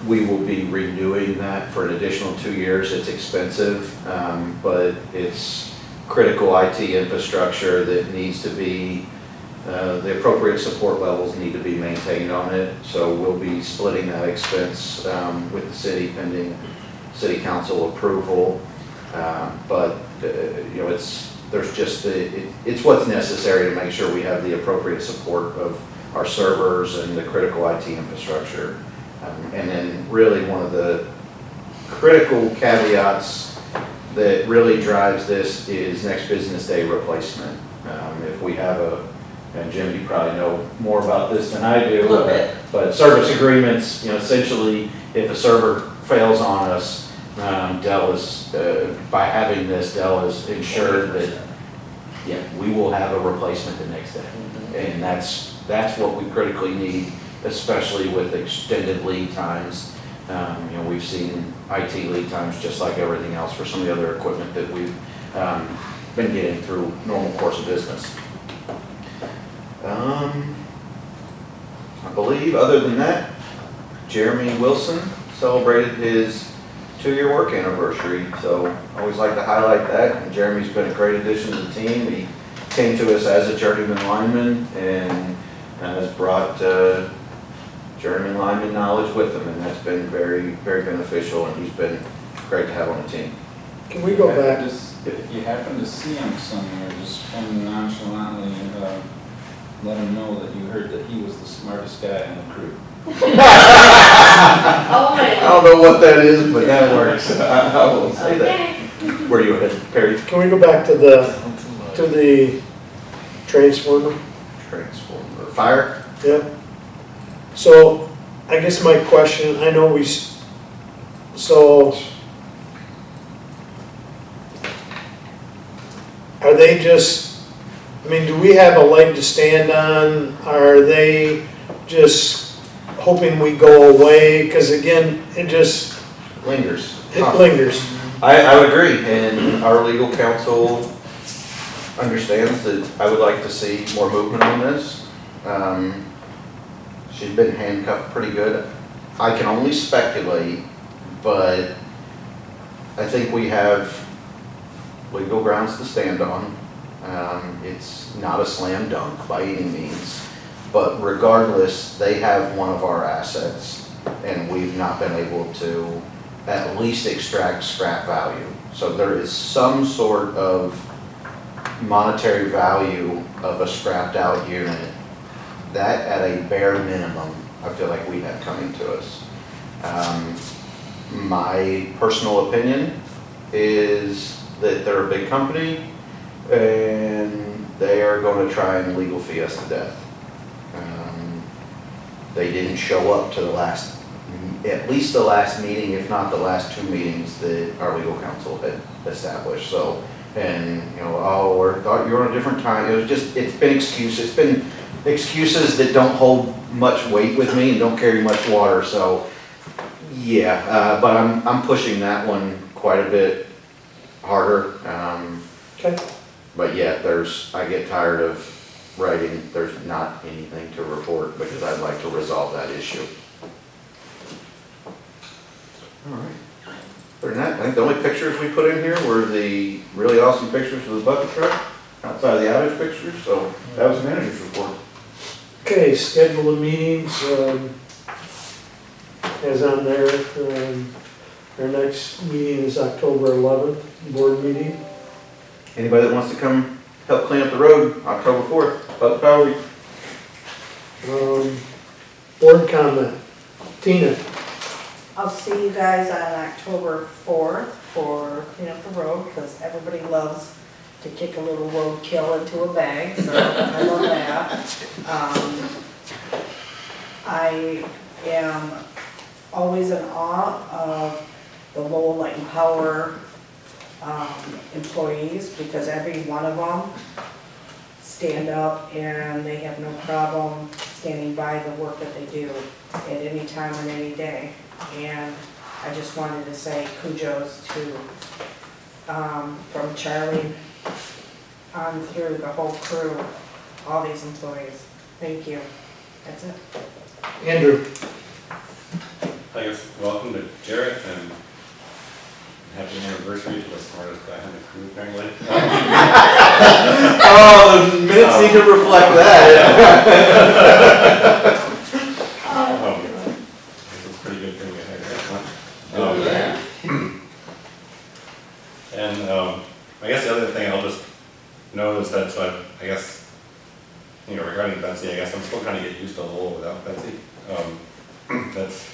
We will be renewing that for an additional 2 years. It's expensive, but it's critical IT infrastructure that needs to be, the appropriate support levels need to be maintained on it. So we'll be splitting that expense with the city pending City Council approval. But it's what's necessary to make sure we have the appropriate support of our servers and the critical IT infrastructure. And then really one of the critical caveats that really drives this is next business day replacement. If we have and Jim, you probably know more about this than I do. A little bit. But service agreements, essentially, if a server fails on us, Dell is, by having this, Dell is ensured that, yeah, we will have a replacement the next day. And that's what we critically need, especially with extended lead times. We've seen IT lead times just like everything else for some of the other equipment that we've been getting through normal course of business. I believe, other than that, Jeremy Wilson celebrated his 2-year work anniversary, so I always like to highlight that. And Jeremy's been a great addition to the team. He came to us as a journeyman lineman and has brought journeyman lineman knowledge with him, and that's been very, very beneficial, and he's been great to have on the team. Can we go back? If you happen to see him somewhere, just kind of nonchalantly let him know that you heard that he was the smartest guy in the crew. Always. I don't know what that is, but that works. I will say that. Okay. Where are you headed, Perry? Can we go back to the transformer? Transformer. Fire? Yep. So, I guess my question, I know are they just, do we have a leg to stand on? Are they just hoping we go away? Because again, it Lingers. lingers. I would agree, and our legal counsel understands that I would like to see more movement on this. She's been handcuffed pretty good. I can only speculate, but I think we have legal grounds to stand on. It's not a slam dunk by any means, but regardless, they have one of our assets, and we've not been able to at least extract scrap value. So there is some sort of monetary value of a scrapped out unit that at a bare minimum, I feel like we have coming to us. My personal opinion is that they're a big company and they are going to try and legal fee us to death. They didn't show up to at least the last meeting, if not the last 2 meetings that our legal counsel had established. So, we thought you were on a different time. It's been excuses that don't hold much weight with me and don't carry much water. So, yeah, but I'm pushing that one quite a bit harder. Okay. But yeah, I get tired of writing, there's not anything to report because I'd like to resolve that issue. All right. Other than that, I think the only pictures we put in here were the really awesome pictures of the bucket truck outside of the outage pictures, so that was the manager's report. Okay, schedule of meetings, as on there, our next meeting is October 11th, board meeting. Anybody that wants to come help clean up the road, October 4th, Public Power Week. Board comment. Tina? I'll see you guys on October 4th for clean up the road, because everybody loves to kick a little roadkill into a bag, so I love that. I am always in awe of the Lowell&P employees, because every one of them stand up and they have no problem standing by the work that they do at any time and any day. And I just wanted to say kudos to, from Charlie on through the whole crew, all these employees. Thank you. That's it. Andrew? I guess, welcome to Jarrett, and happy anniversary to the smartest guy in the crew, apparently. Oh, the minutes need to reflect that. It's a pretty good thing we had here. And I guess the other thing I'll just note is that, I guess, regarding Betsy, I guess I'm still trying to get used to Lowell without Betsy. That's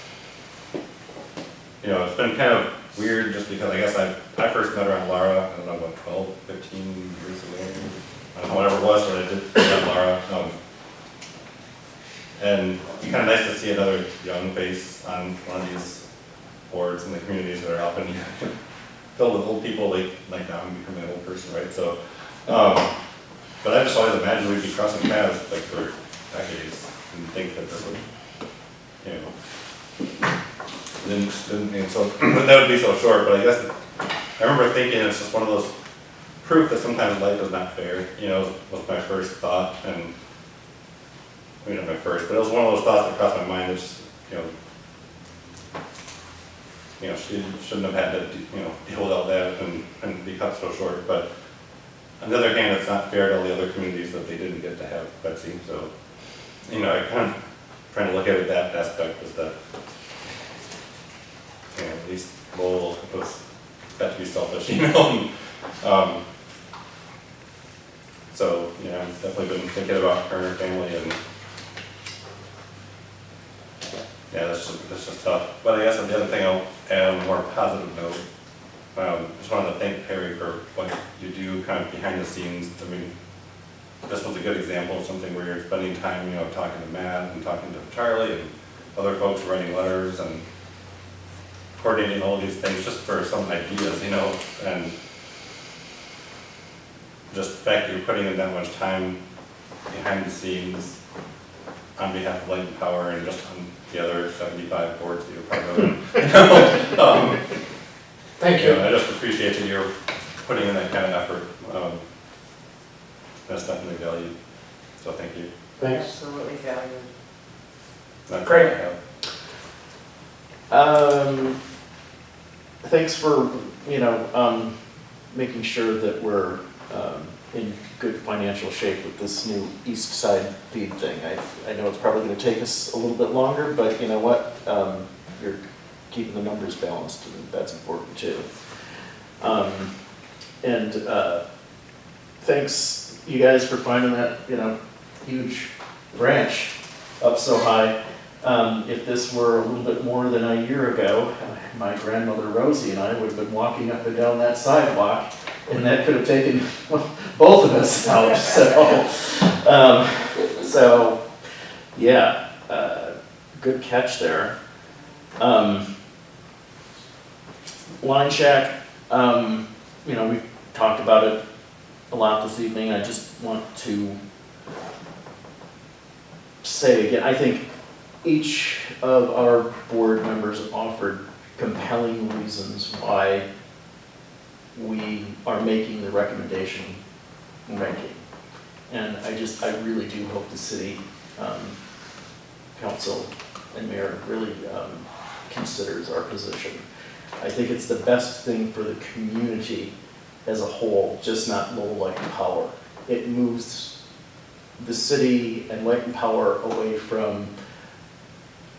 it's been kind of weird just because I guess I first met her on Lara, I don't know, what, 12, 15 years ago? I don't know, whatever it was, but I did meet Lara. And it's kind of nice to see another young face on one of these boards in the communities that are often filled with old people like now I'm becoming an old person, right? So, but I just always imagined we'd be crossing paths like for decades and think that this would, and so that would be so short, but I guess I remember thinking it's just one of those proof that sometimes life is not fair, was my first thought, and not my first, but it was one of those thoughts that crossed my mind that just, she shouldn't have had to, deal with all that and be cut so short, but on the other hand, it's not fair to all the other communities that they didn't get to have Betsy, so, I kind of trying to look at it that aspect is that, at least Lowell was got to be selfish, so, I've definitely been thinking about her and her family, and yeah, that's just tough. But I guess the other thing I'll add on a more positive note, just wanted to thank Perry for what you do kind of behind the scenes. I mean, this was a good example of something where you're spending time, talking to Matt and talking to Charlie and other folks writing letters and coordinating all these things just for some ideas, and just the fact that you're putting in that much time behind the scenes on behalf of Light and Power and just on the other 75 boards that you're part of. Thank you. I just appreciate that you're putting in that kind of effort. That's definitely valued. So thank you. Thanks. Absolutely valued. That's Great. all I have. Thanks for, making sure that we're in good financial shape with this new east side feed thing. I know it's probably gonna take us a little bit longer, but you know what? You're keeping the numbers balanced, and that's important too. Thanks you guys for finding that, huge branch up so high. If this were a little bit more than a year ago, my grandmother Rosie and I would have been walking up and down that sidewalk, and that could have taken both of us out. So yeah, good catch there. Lineshack, we talked about it a lot this evening. I just want to say again, I think each of our board members offered compelling reasons why we are making the recommendation we're making. And I really do hope the city council and mayor really considers our position. I think it's the best thing for the community as a whole, just not Lowell Light and Power. It moves the city and Light and Power away from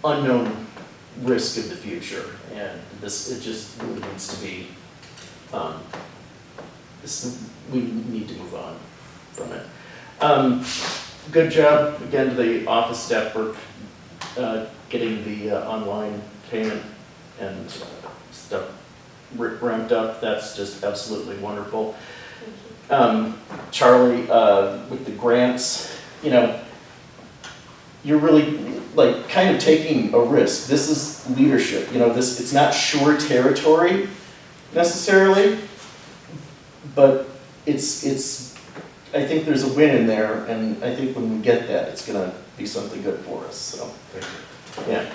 unknown risk of the future, and it just really needs to be, we need to move on from it. Good job again to the office staff for getting the online payment and stuff ramped up. That's just absolutely wonderful. Charlie, with the grants, you're really like kind of taking a risk. This is leadership. It's not sure territory necessarily, but it's. I think there's a win in there, and I think when we get that, it's gonna be something good for us. So, yeah.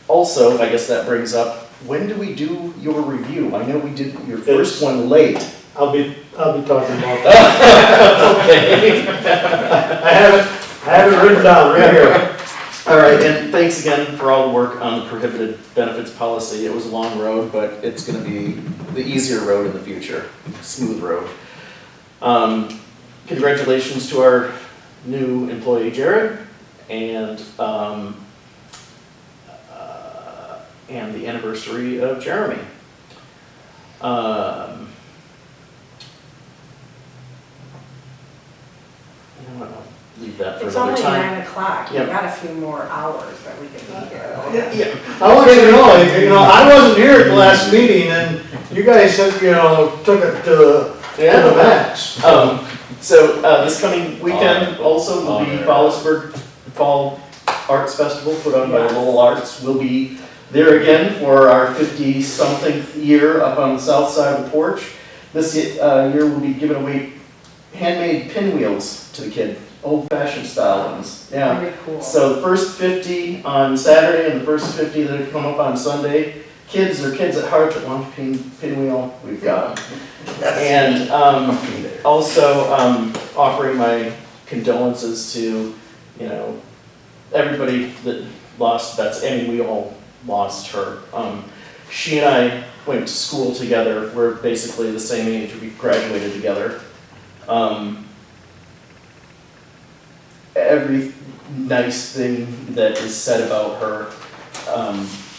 Also, I guess that brings up, when do we do your review? I know we did your first one late. I'll be talking about that. Okay. I have it written down right here. All right, and thanks again for all the work on the prohibited benefits policy. It was a long road, but it's gonna be the easier road in the future, smooth road. Congratulations to our new employee, Jared, and the anniversary of Jeremy. leave that for It's another only time. 9:00, we Yep. got a few more hours that we can be here. Yeah. I want you to know, I wasn't here at the last meeting, and you guys said, took it to the max. So, this coming weekend also will be Fowlsburg Fall Arts Festival put on by Yes. Lowell Arts. We'll be there again for our 50-something year up on the south side of the porch. This year we'll be giving away handmade pinwheels to the kid, old-fashioned style ones. Yeah. Very cool. So the first 50 on Saturday and the first 50 that come up on Sunday, kids are kids at heart that want to pinwheel, we've got them. And also offering my condolences to, everybody that lost Betsy. I mean, we all lost her. She and I went to school together. We're basically the same age. We graduated together. Every nice thing that is said about her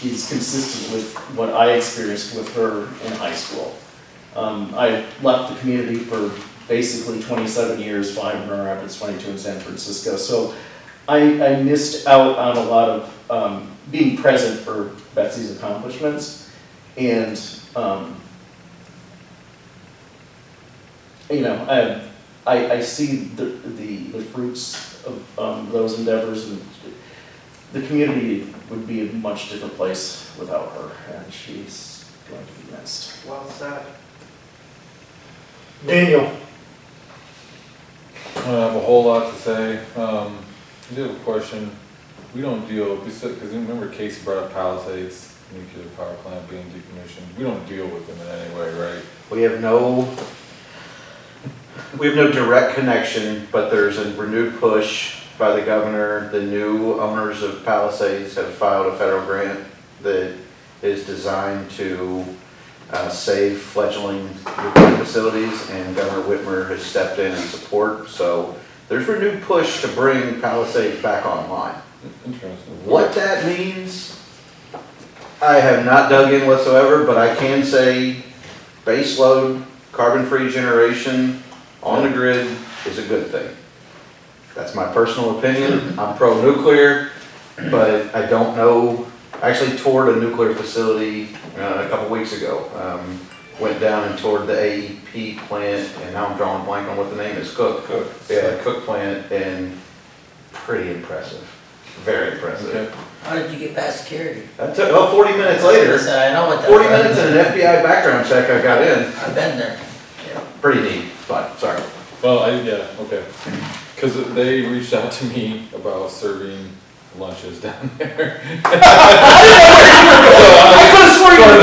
is consistent with what I experienced with her in high school. I left the community for basically 27 years, 5 in Grand Rapids, 22 in San Francisco. So I missed out on a lot of being present for Betsy's accomplishments. And, I see the fruits of those endeavors, and the community would be a much different place without her, and she's going to be missed. Well said. Daniel, I don't have a whole lot to say. I do have a question. We don't deal, because remember Casey brought up Palisades nuclear power plant being decommissioned. We don't deal with them in any way, right? We have no direct connection, but there's a renewed push by the governor. The new owners of Palisades have filed a federal grant that is designed to save fledgling nuclear facilities, and Governor Whitmer has stepped in support. So there's renewed push to bring Palisades back online. Interesting. What that means, I have not dug in whatsoever, but I can say baseload, carbon-free generation on the grid is a good thing. That's my personal opinion. I'm pro-nuclear, but I don't know. I actually toured a nuclear facility a couple weeks ago. Went down and toured the AEP plant, and now I'm drawing a blank on what the name is. Cook. Yeah, Cook plant, and pretty impressive. Very impressive. Okay. How did you get past security? That took, 40 minutes I later, said, I know what that 40 minutes and an FBI background check I got in. I've been there. Pretty neat, but sorry. Well, okay. Because they reached out to me about serving lunches down there. I could have sworn you were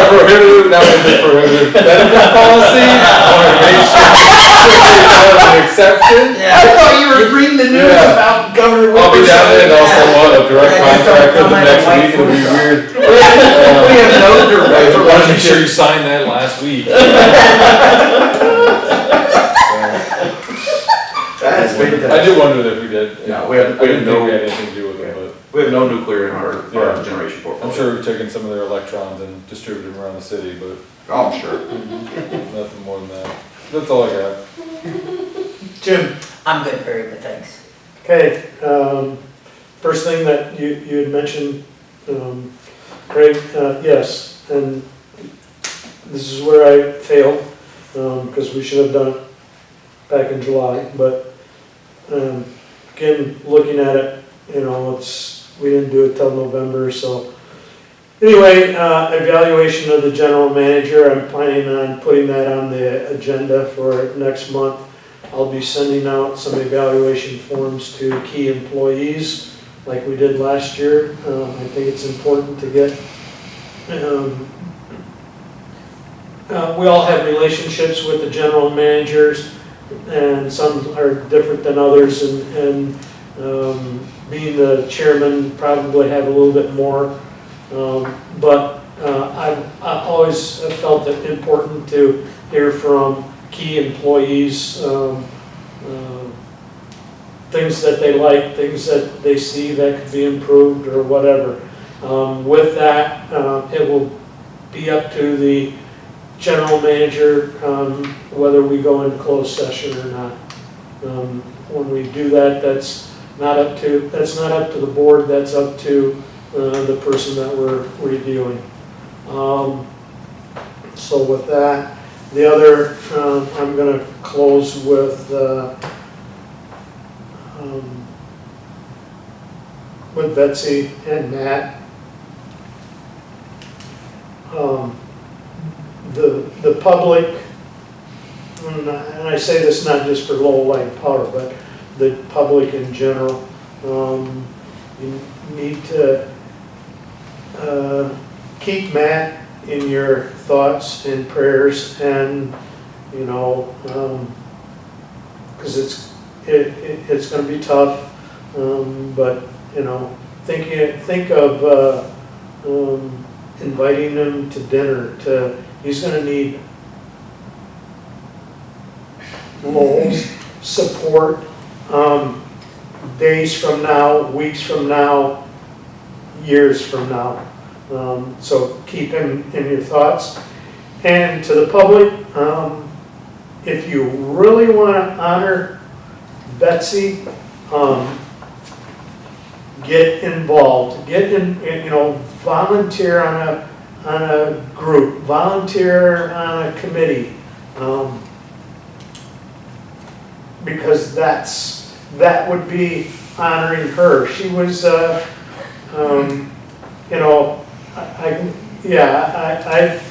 Prohibited, now it's a prohibited benefit policy, or make sure it's an exception. I thought you were reading the news Yeah. about Governor I'll be Whitmer. down there and also want a direct Yeah, just contract with don't them come next in a week, it'll be white weird. We have no I direct wanted to make sure you relationship. signed that last week. That's fantastic. I did wonder if we did. No, we have- I didn't think no- we had anything to do with it, We have no nuclear in our Yeah. generation but portfolio. I'm sure we've taken some of their electrons and distributed them around the city, but Oh, I'm sure. nothing more than that. That's all I got. Jim, I'm good, Barry, but thanks. okay, first thing that you had mentioned, Craig, yes, and this is where I failed, because we should have done it back in July, but, again, looking at it, we didn't do it till November, so. Anyway, evaluation of the general manager, I'm planning on putting that on the agenda for next month. I'll be sending out some evaluation forms to key employees, like we did last year. I think it's important to get, we all have relationships with the general managers, and some are different than others, and being the chairman, probably have a little bit more. But I've always felt it important to hear from key employees, things that they like, things that they see that could be improved or whatever. With that, it will be up to the general manager whether we go into closed session or not. when we do that, that's not up to the board, that's up to the person that we're reviewing. So with that, the other, I'm going to close with Betsy and Matt. The public, and I say this not just for Lowell Light Power, but the public in general, you need to keep Matt in your thoughts and prayers, and you know, because it's going to be tough, but you know, think of inviting him to dinner. He's going to need Lowell's support days from now, weeks from now, years from now. So keep him in your thoughts. And to the public, if you really want to honor Betsy, get involved. Get in, you know, volunteer on a group, volunteer on a committee, because that would be honoring her. She was, you know, I've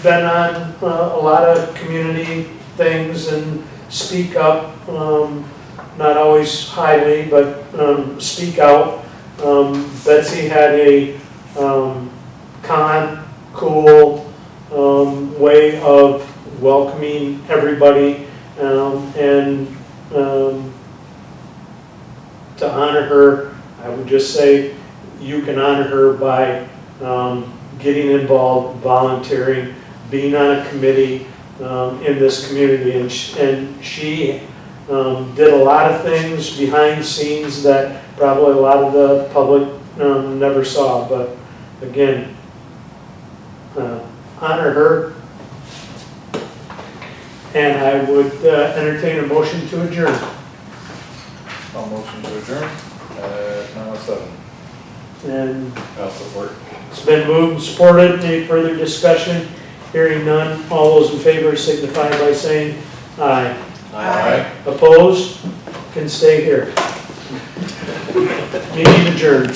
been on a lot of community things and speak up, not always highly, but speak out. Betsy had a cool way of welcoming everybody, and to honor her, I would just say you can honor her by getting involved, volunteering, being on a committee in this community. And she did a lot of things behind the scenes that probably a lot of the public never saw. But again, honor her. And I would entertain a motion to adjourn. I'll motion to adjourn at 9:07. And I'll support. it's been moved and supported. Any further discussion? Hearing none. All those in favor signify by saying aye. Aye. Opposed? Can stay here. Meeting adjourned.